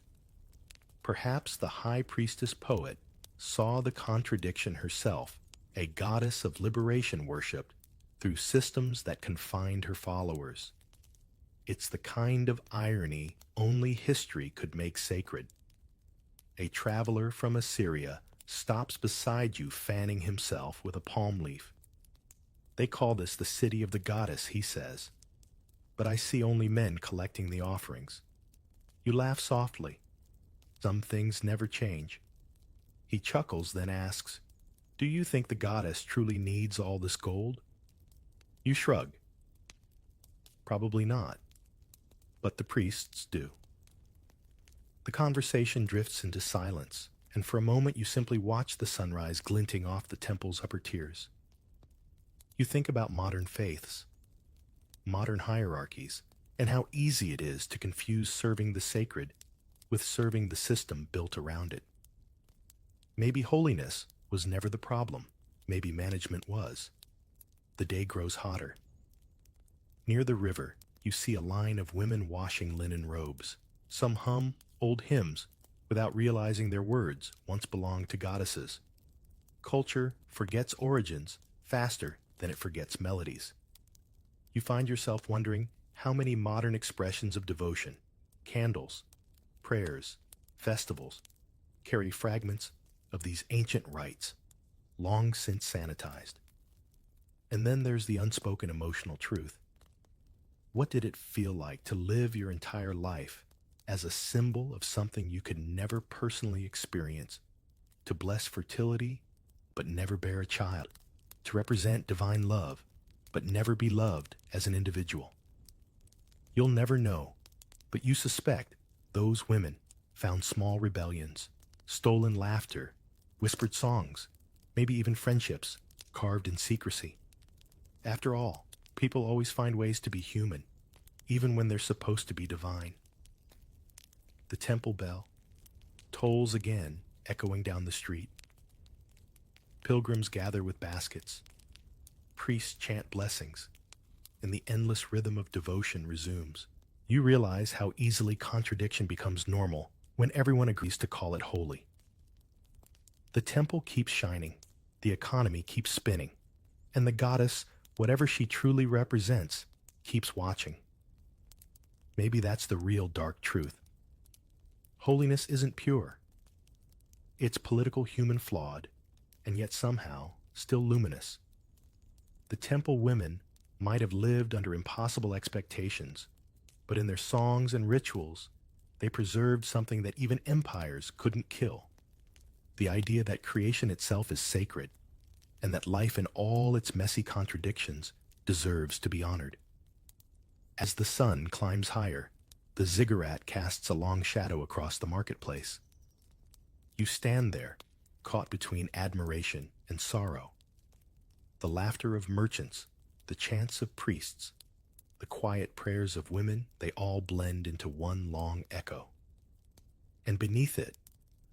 Perhaps the high priestess poet saw the contradiction herself, a goddess of liberation worshipped through systems that confined her followers. It's the kind of irony only history could make sacred. A traveler from Assyria stops beside you fanning himself with a palm leaf. They call this the city of the goddess, he says, but I see only men collecting the offerings. You laugh softly. Some things never change. He chuckles, then asks, do you think the goddess truly needs all this gold? You shrug. Probably not. But the priests do. The conversation drifts into silence, and for a moment you simply watch the sunrise glinting off the temple's upper tiers. You think about modern faiths, modern hierarchies, and how easy it is to confuse serving the sacred with serving the system built around it. Maybe holiness was never the problem. Maybe management was. The day grows hotter. Near the river, you see a line of women washing linen robes. Some hum old hymns without realizing their words once belonged to goddesses. Culture forgets origins faster than it forgets melodies. You find yourself wondering how many modern expressions of devotion, candles, prayers, festivals, carry fragments of these ancient rites, long since sanitized. And then there's the unspoken emotional truth. What did it feel like to live your entire life as a symbol of something you could never personally experience, to bless fertility but never bear a child, to represent divine love but never be loved as an individual? You'll never know, but you suspect those women found small rebellions, stolen laughter, whispered songs, maybe even friendships carved in secrecy. After all, people always find ways to be human, even when they're supposed to be divine. The temple bell tolls again, echoing down the street. Pilgrims gather with baskets. Priests chant blessings, and the endless rhythm of devotion resumes. You realize how easily contradiction becomes normal when everyone agrees to call it holy. The temple keeps shining, the economy keeps spinning, and the goddess, whatever she truly represents, keeps watching. Maybe that's the real dark truth. Holiness isn't pure. It's political, human, flawed, and yet somehow still luminous. The temple women might have lived under impossible expectations, but in their songs and rituals, they preserved something that even empires couldn't kill. The idea that creation itself is sacred, and that life in all its messy contradictions deserves to be honored. As the sun climbs higher, the ziggurat casts a long shadow across the marketplace. You stand there, caught between admiration and sorrow. The laughter of merchants, the chants of priests, the quiet prayers of women, they all blend into one long echo. And beneath it,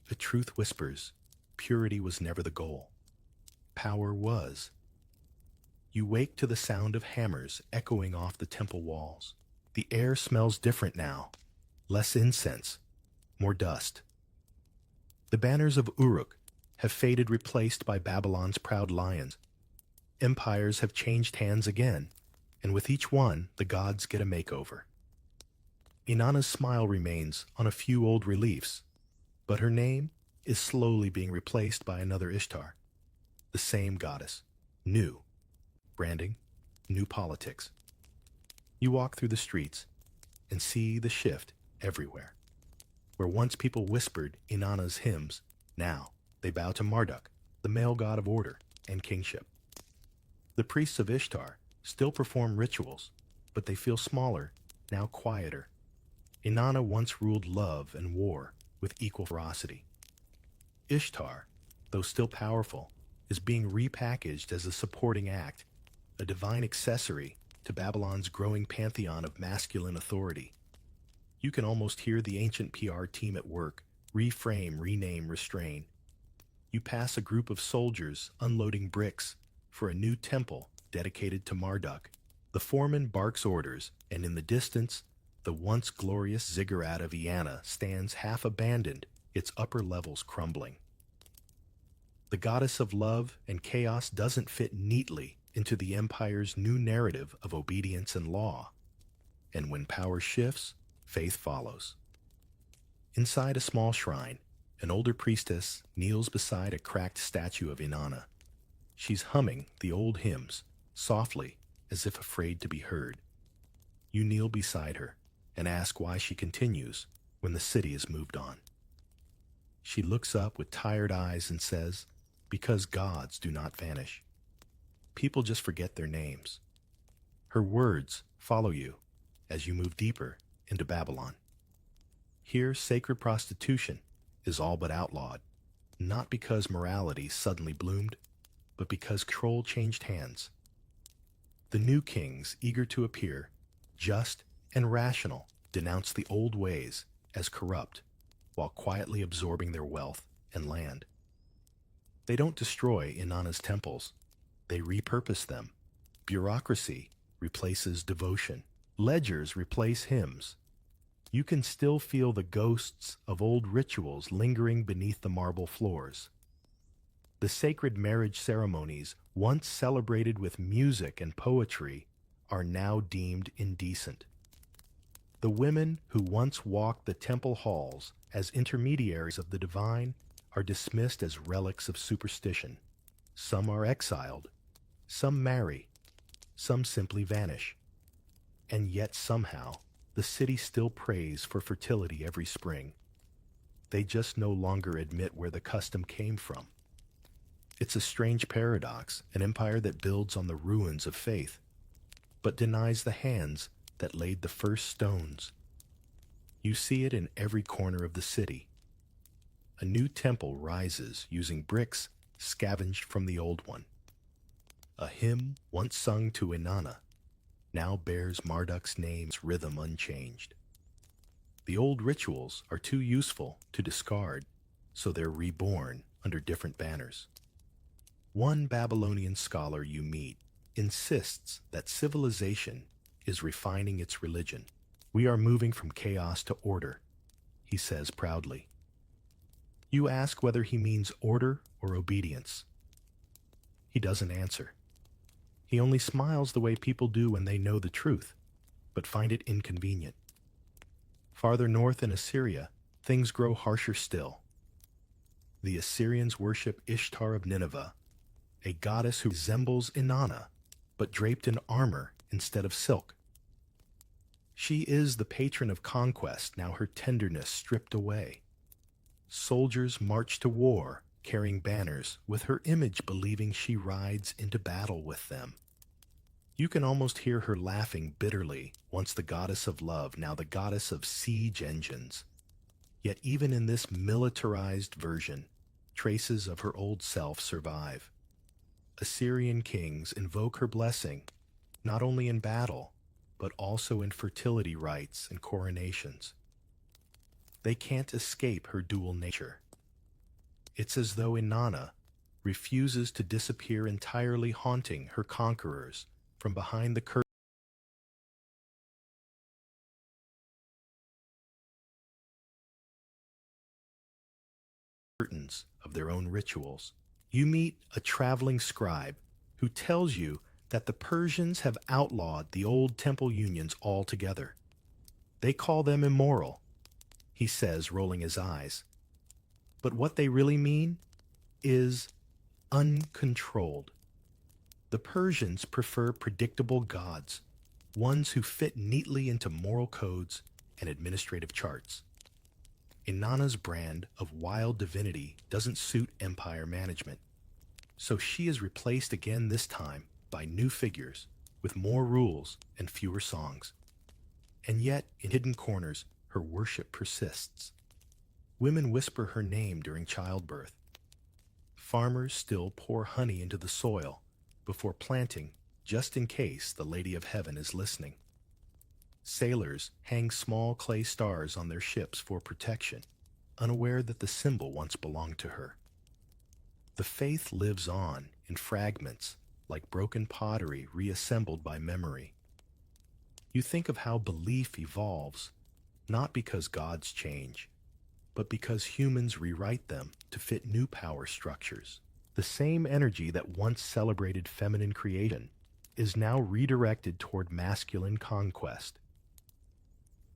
the truth whispers, purity was never the goal. Power was. You wake to the sound of hammers echoing off the temple walls. The air smells different now. Less incense, more dust. The banners of Uruk have faded, replaced by Babylon's proud lions. Empires have changed hands again, and with each one, the gods get a makeover. Inanna's smile remains on a few old reliefs, but her name is slowly being replaced by another Ishtar. The same goddess. New. Branding. New politics. You walk through the streets and see the shift everywhere. Where once people whispered Inanna's hymns, now they bow to Marduk, the male god of order and kingship. The priests of Ishtar still perform rituals, but they feel smaller, now quieter. Inanna once ruled love and war with equal ferocity. Ishtar, though still powerful, is being repackaged as a supporting act, a divine accessory to Babylon's growing pantheon of masculine authority. You can almost hear the ancient PR team at work, reframe, rename, restrain. You pass a group of soldiers unloading bricks for a new temple dedicated to Marduk. The foreman barks orders, and in the distance, the once glorious ziggurat of Inanna stands half abandoned, its upper levels crumbling. The goddess of love and chaos doesn't fit neatly into the empire's new narrative of obedience and law. And when power shifts, faith follows. Inside a small shrine, an older priestess kneels beside a cracked statue of Inanna. She's humming the old hymns, softly, as if afraid to be heard. You kneel beside her and ask why she continues when the city has moved on. She looks up with tired eyes and says, "Because gods do not vanish. People just forget their names." Her words follow you as you move deeper into Babylon. Here, sacred prostitution is all but outlawed, not because morality suddenly bloomed, but because control changed hands. The new kings, eager to appear just and rational, denounce the old ways as corrupt, while quietly absorbing their wealth and land. They don't destroy Inanna's temples, they repurpose them. Bureaucracy replaces devotion. Ledgers replace hymns. You can still feel the ghosts of old rituals lingering beneath the marble floors. The sacred marriage ceremonies, once celebrated with music and poetry, are now deemed indecent. The women who once walked the temple halls as intermediaries of the divine are dismissed as relics of superstition. Some are exiled, some marry, some simply vanish. And yet somehow, the city still prays for fertility every spring. They just no longer admit where the custom came from. It's a strange paradox, an empire that builds on the ruins of faith, but denies the hands that laid the first stones. You see it in every corner of the city. A new temple rises using bricks scavenged from the old one. A hymn once sung to Inanna now bears Marduk's name's rhythm unchanged. The old rituals are too useful to discard, so they're reborn under different banners. One Babylonian scholar you meet insists that civilization is refining its religion. "We are moving from chaos to order," he says proudly. You ask whether he means order or obedience. He doesn't answer. He only smiles the way people do when they know the truth, but find it inconvenient. Farther north in Assyria, things grow harsher still. The Assyrians worship Ishtar of Nineveh, a goddess who resembles Inanna, but draped in armor instead of silk. She is the patron of conquest, now her tenderness stripped away. Soldiers march to war, carrying banners, with her image believing she rides into battle with them. You can almost hear her laughing bitterly, once the goddess of love, now the goddess of siege engines. Yet even in this militarized version, traces of her old self survive. Assyrian kings invoke her blessing, not only in battle, but also in fertility rites and coronations. They can't escape her dual nature. It's as though Inanna refuses to disappear entirely, haunting her conquerors from behind the curtains of their own rituals. You meet a traveling scribe who tells you that the Persians have outlawed the old temple unions altogether. They call them immoral, he says, rolling his eyes. But what they really mean is uncontrolled. The Persians prefer predictable gods, ones who fit neatly into moral codes and administrative charts. Inanna's brand of wild divinity doesn't suit empire management, so she is replaced again, this time by new figures with more rules and fewer songs. And yet, in hidden corners, her worship persists. Women whisper her name during childbirth. Farmers still pour honey into the soil before planting, just in case the Lady of Heaven is listening. Sailors hang small clay stars on their ships for protection, unaware that the symbol once belonged to her. The faith lives on in fragments, like broken pottery reassembled by memory. You think of how belief evolves, not because gods change, but because humans rewrite them to fit new power structures. The same energy that once celebrated feminine creation is now redirected toward masculine conquest.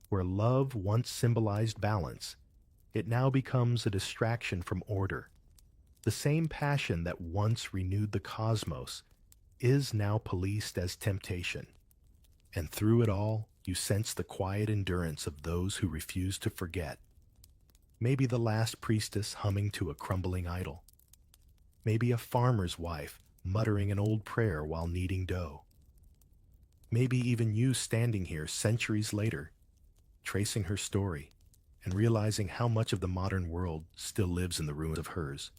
Where love once symbolized balance, it now becomes a distraction from order. The same passion that once renewed the cosmos is now policed as temptation. And through it all, you sense the quiet endurance of those who refuse to forget. Maybe the last priestess humming to a crumbling idol. Maybe a farmer's wife muttering an old prayer while kneading dough. Maybe even you standing here centuries later, tracing her story and realizing how much of the modern world still lives in the ruins of hers.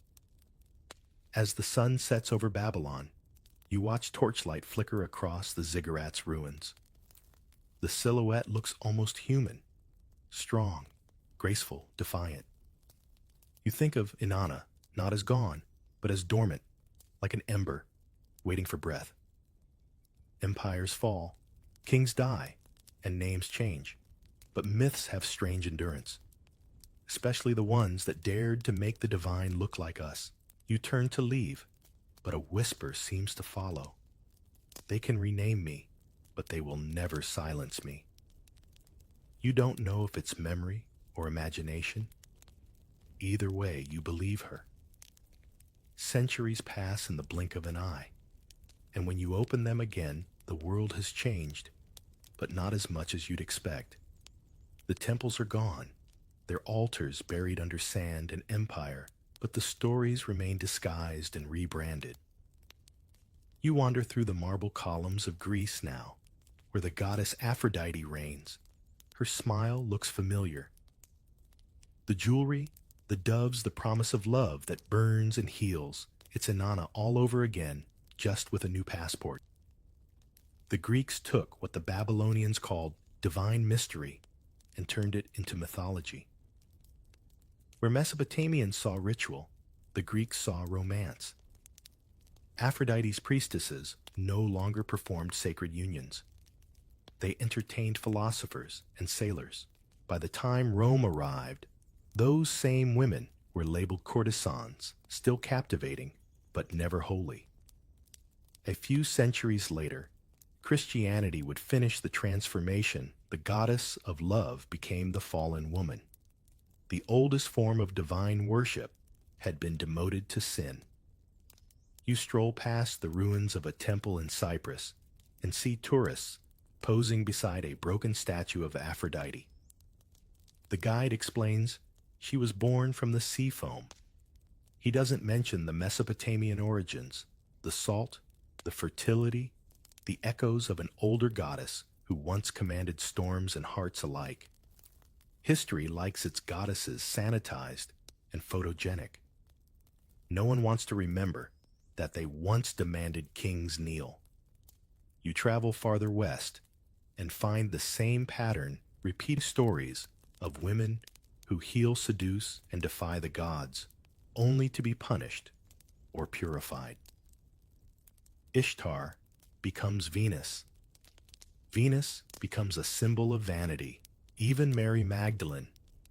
As the sun sets over Babylon, you watch torchlight flicker across the ziggurat's ruins. The silhouette looks almost human, strong, graceful, defiant. You think of Inanna not as gone, but as dormant, like an ember, waiting for breath. Empires fall, kings die, and names change. But myths have strange endurance, especially the ones that dared to make the divine look like us. You turn to leave, but a whisper seems to follow. They can rename me, but they will never silence me. You don't know if it's memory or imagination. Either way, you believe her. Centuries pass in the blink of an eye, and when you open them again, the world has changed, but not as much as you'd expect. The temples are gone, their altars buried under sand and empire, but the stories remain disguised and rebranded. You wander through the marble columns of Greece now, where the goddess Aphrodite reigns. Her smile looks familiar. The jewelry, the doves, the promise of love that burns and heals. It's Inanna all over again, just with a new passport. The Greeks took what the Babylonians called divine mystery and turned it into mythology. Where Mesopotamians saw ritual, the Greeks saw romance. Aphrodite's priestesses no longer performed sacred unions. They entertained philosophers and sailors. By the time Rome arrived, those same women were labeled courtesans, still captivating, but never holy. A few centuries later, Christianity would finish the transformation. The goddess of love became the fallen woman. The oldest form of divine worship had been demoted to sin. You stroll past the ruins of a temple in Cyprus and see tourists posing beside a broken statue of Aphrodite. The guide explains she was born from the sea foam. He doesn't mention the Mesopotamian origins, the salt, the fertility, the echoes of an older goddess who once commanded storms and hearts alike. History likes its goddesses sanitized and photogenic. No one wants to remember that they once demanded kings kneel. You travel farther west and find the same pattern, repeat stories of women who heal, seduce, and defy the gods, only to be punished or purified. Ishtar becomes Venus. Venus becomes a symbol of vanity. Even Mary Magdalene,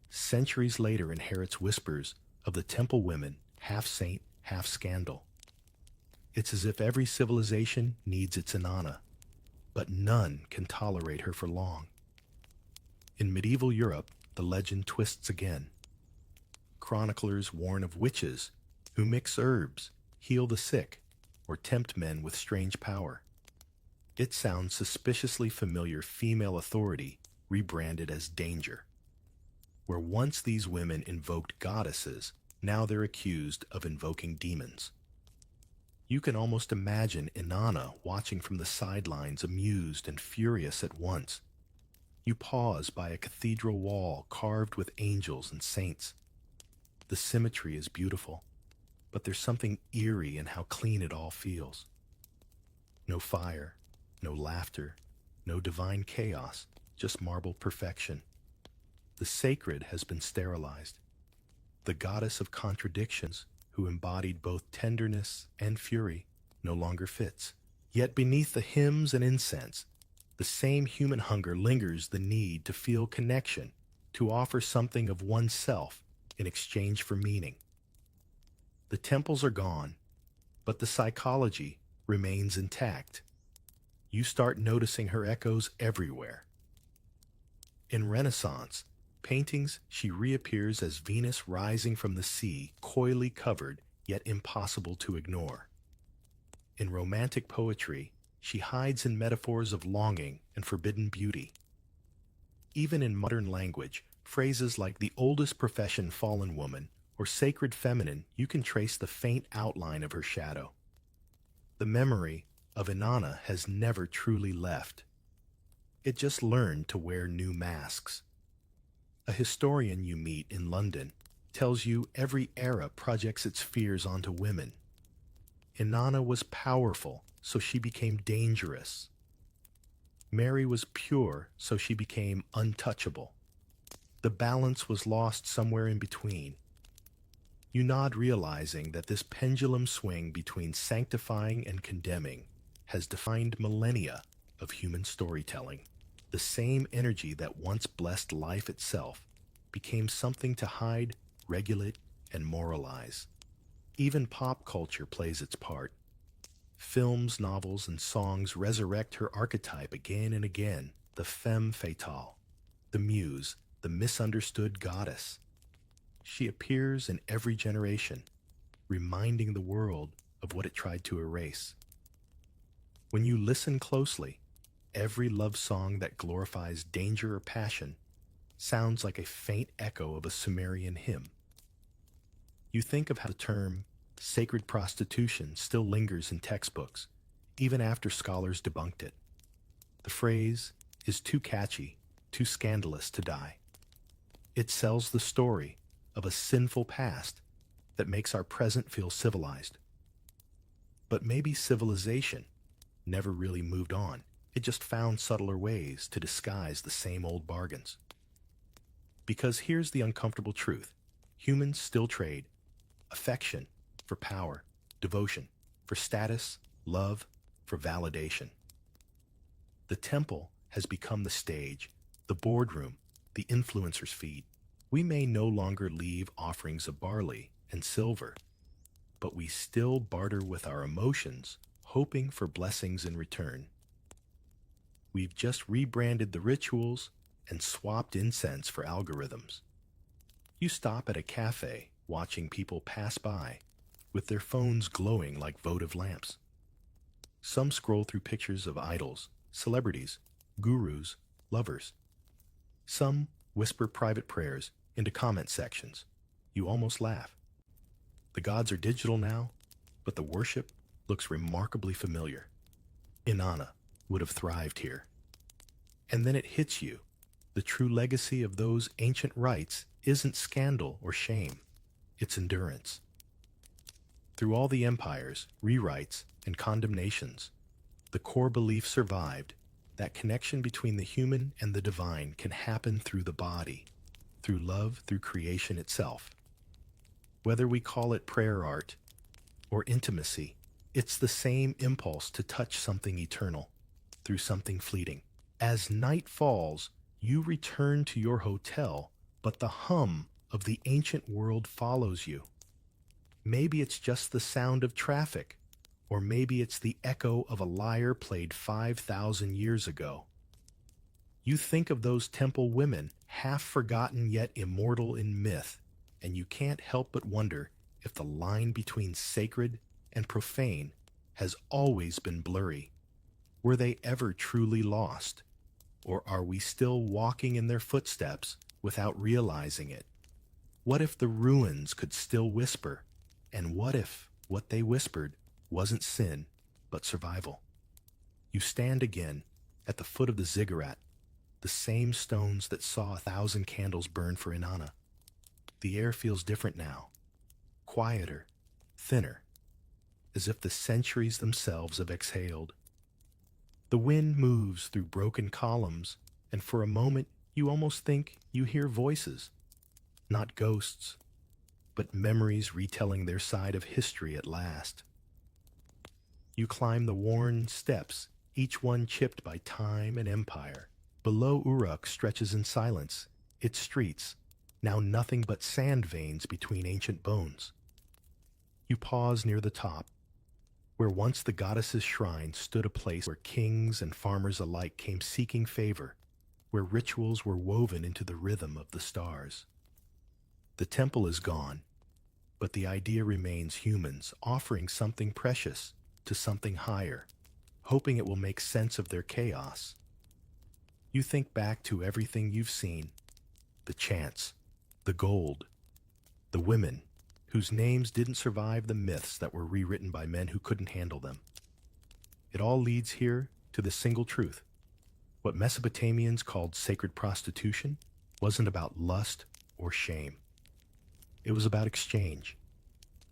centuries later, inherits whispers of the temple women, half saint, half scandal. It's as if every civilization needs its Inanna, but none can tolerate her for long. In medieval Europe, the legend twists again. Chroniclers warn of witches who mix herbs, heal the sick, or tempt men with strange power. It sounds suspiciously familiar. Female authority rebranded as danger. Where once these women invoked goddesses, now they're accused of invoking demons. You can almost imagine Inanna watching from the sidelines, amused and furious at once. You pause by a cathedral wall carved with angels and saints. The symmetry is beautiful, but there's something eerie in how clean it all feels. No fire, no laughter, no divine chaos, just marble perfection. The sacred has been sterilized. The goddess of contradictions, who embodied both tenderness and fury, no longer fits. Yet beneath the hymns and incense, the same human hunger lingers, the need to feel connection, to offer something of oneself in exchange for meaning. The temples are gone, but the psychology remains intact. You start noticing her echoes everywhere. In Renaissance paintings, she reappears as Venus rising from the sea, coyly covered, yet impossible to ignore. In Romantic poetry, she hides in metaphors of longing and forbidden beauty. Even in modern language, phrases like the oldest profession fallen woman or sacred feminine, you can trace the faint outline of her shadow. The memory of Inanna has never truly left. It just learned to wear new masks. A historian you meet in London tells you every era projects its fears onto women. Inanna was powerful, so she became dangerous. Mary was pure, so she became untouchable. The balance was lost somewhere in between. You nod, realizing that this pendulum swing between sanctifying and condemning has defined millennia of human storytelling. The same energy that once blessed life itself became something to hide, regulate, and moralize. Even pop culture plays its part. Films, novels, and songs resurrect her archetype again and again, the femme fatale, the muse, the misunderstood goddess. She appears in every generation, reminding the world of what it tried to erase. When you listen closely, every love song that glorifies danger or passion sounds like a faint echo of a Sumerian hymn. You think of how the term sacred prostitution still lingers in textbooks, even after scholars debunked it. The phrase is too catchy, too scandalous to die. It sells the story of a sinful past that makes our present feel civilized. But maybe civilization never really moved on. It just found subtler ways to disguise the same old bargains. Because here's the uncomfortable truth. Humans still trade affection for power, devotion for status, love for validation. The temple has become the stage, the boardroom, the influencer's feed. We may no longer leave offerings of barley and silver, but we still barter with our emotions, hoping for blessings in return. We've just rebranded the rituals and swapped incense for algorithms. You stop at a cafe watching people pass by with their phones glowing like votive lamps. Some scroll through pictures of idols, celebrities, gurus, lovers. Some whisper private prayers into comment sections. You almost laugh. The gods are digital now, but the worship looks remarkably familiar. Inanna would have thrived here. And then it hits you. The true legacy of those ancient rites isn't scandal or shame. It's endurance. Through all the empires, rewrites, and condemnations, the core belief survived. That connection between the human and the divine can happen through the body, through love, through creation itself. Whether we call it prayer art or intimacy, it's the same impulse to touch something eternal through something fleeting. As night falls, you return to your hotel, but the hum of the ancient world follows you. Maybe it's just the sound of traffic, or maybe it's the echo of a lyre played 5,000 years ago. You think of those temple women, half forgotten yet immortal in myth, and you can't help but wonder if the line between sacred and profane has always been blurry. Were they ever truly lost? Or are we still walking in their footsteps without realizing it? What if the ruins could still whisper? And what if what they whispered wasn't sin, but survival? You stand again at the foot of the ziggurat, the same stones that saw 1,000 candles burn for Inanna. The air feels different now, quieter, thinner, as if the centuries themselves have exhaled. The wind moves through broken columns, and for a moment you almost think you hear voices, not ghosts, but memories retelling their side of history at last. You climb the worn steps, each one chipped by time and empire. Below Uruk stretches in silence, its streets, now nothing but sand veins between ancient bones. You pause near the top, where once the goddess's shrine stood, a place where kings and farmers alike came seeking favor, where rituals were woven into the rhythm of the stars. The temple is gone, but the idea remains: humans offering something precious to something higher, hoping it will make sense of their chaos. You think back to everything you've seen: the chants, the gold, the women whose names didn't survive the myths that were rewritten by men who couldn't handle them. It all leads here to the single truth. What Mesopotamians called sacred prostitution wasn't about lust or shame. It was about exchange,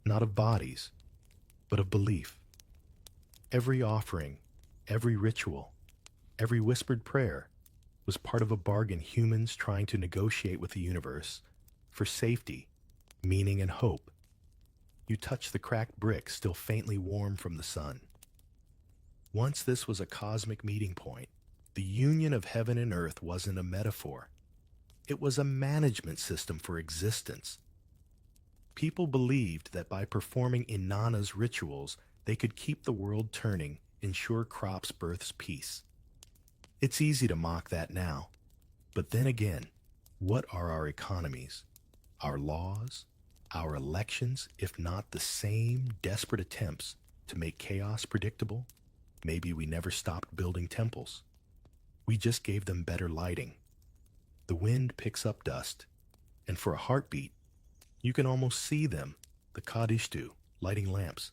not of bodies, but of belief. Every offering, every ritual, every whispered prayer was part of a bargain, humans trying to negotiate with the universe for safety, meaning, and hope. You touch the cracked brick still faintly warm from the sun. Once this was a cosmic meeting point. The union of heaven and earth wasn't a metaphor. It was a management system for existence. People believed that by performing Inanna's rituals, they could keep the world turning, ensure crops, births, peace. It's easy to mock that now. But then again, what are our economies, our laws, our elections, if not the same desperate attempts to make chaos predictable? Maybe we never stopped building temples. We just gave them better lighting. The wind picks up dust, and for a heartbeat, you can almost see them, the Kadishtu, lighting lamps,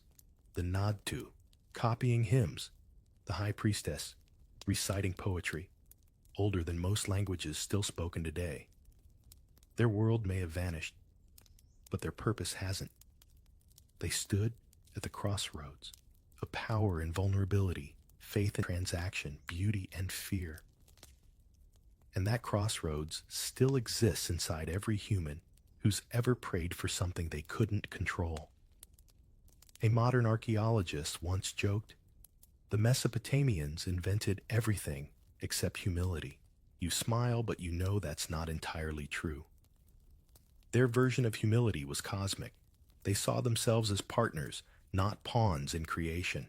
the Nadtu, copying hymns, the high priestess, reciting poetry, older than most languages still spoken today. Their world may have vanished, but their purpose hasn't. They stood at the crossroads of power and vulnerability, faith and transaction, beauty and fear. And that crossroads still exists inside every human who's ever prayed for something they couldn't control. A modern archaeologist once joked, "The Mesopotamians invented everything except humility." You smile, but you know that's not entirely true. Their version of humility was cosmic. They saw themselves as partners, not pawns in creation.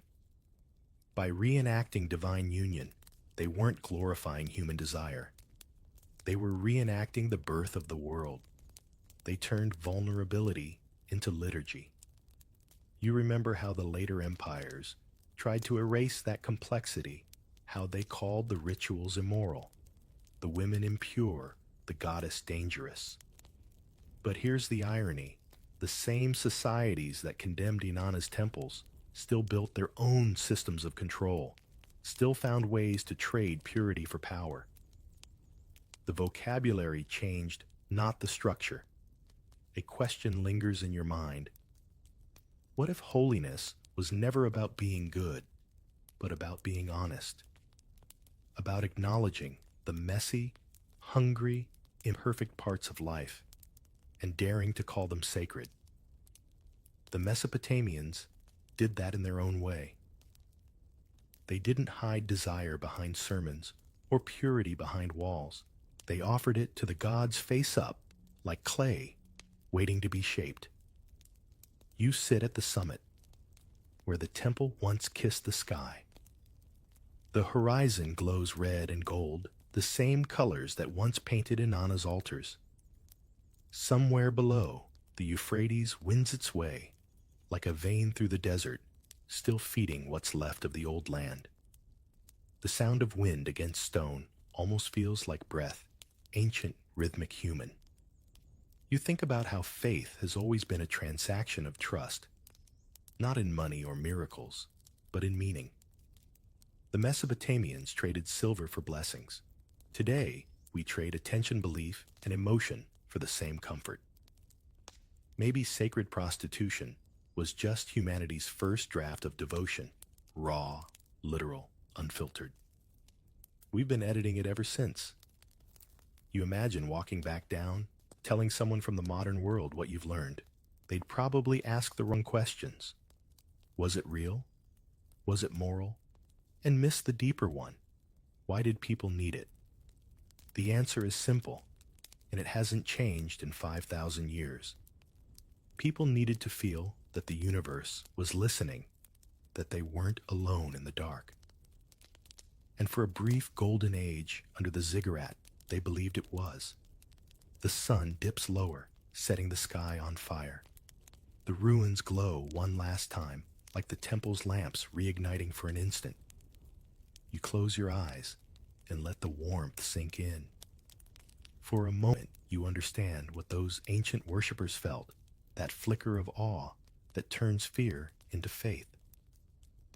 By reenacting divine union, they weren't glorifying human desire. They were reenacting the birth of the world. They turned vulnerability into liturgy. You remember how the later empires tried to erase that complexity, how they called the rituals immoral, the women impure, the goddess dangerous. But here's the irony. The same societies that condemned Inanna's temples still built their own systems of control, still found ways to trade purity for power. The vocabulary changed, not the structure. A question lingers in your mind. What if holiness was never about being good, but about being honest? About acknowledging the messy, hungry, imperfect parts of life, and daring to call them sacred? The Mesopotamians did that in their own way. They didn't hide desire behind sermons or purity behind walls. They offered it to the gods face up, like clay, waiting to be shaped. You sit at the summit, where the temple once kissed the sky. The horizon glows red and gold, the same colors that once painted Inanna's altars. Somewhere below, the Euphrates wins its way, like a vein through the desert, still feeding what's left of the old land. The sound of wind against stone almost feels like breath, ancient, rhythmic human. You think about how faith has always been a transaction of trust, not in money or miracles, but in meaning. The Mesopotamians traded silver for blessings. Today, we trade attention, belief, and emotion for the same comfort. Maybe sacred prostitution was just humanity's first draft of devotion, raw, literal, unfiltered. We've been editing it ever since. You imagine walking back down, telling someone from the modern world what you've learned. They'd probably ask the wrong questions. Was it real? Was it moral? And miss the deeper one. Why did people need it? The answer is simple, and it hasn't changed in 5,000 years. People needed to feel that the universe was listening, that they weren't alone in the dark. And for a brief golden age under the ziggurat, they believed it was. The sun dips lower, setting the sky on fire. The ruins glow one last time, like the temple's lamps reigniting for an instant. You close your eyes and let the warmth sink in. For a moment, you understand what those ancient worshippers felt, that flicker of awe that turns fear into faith.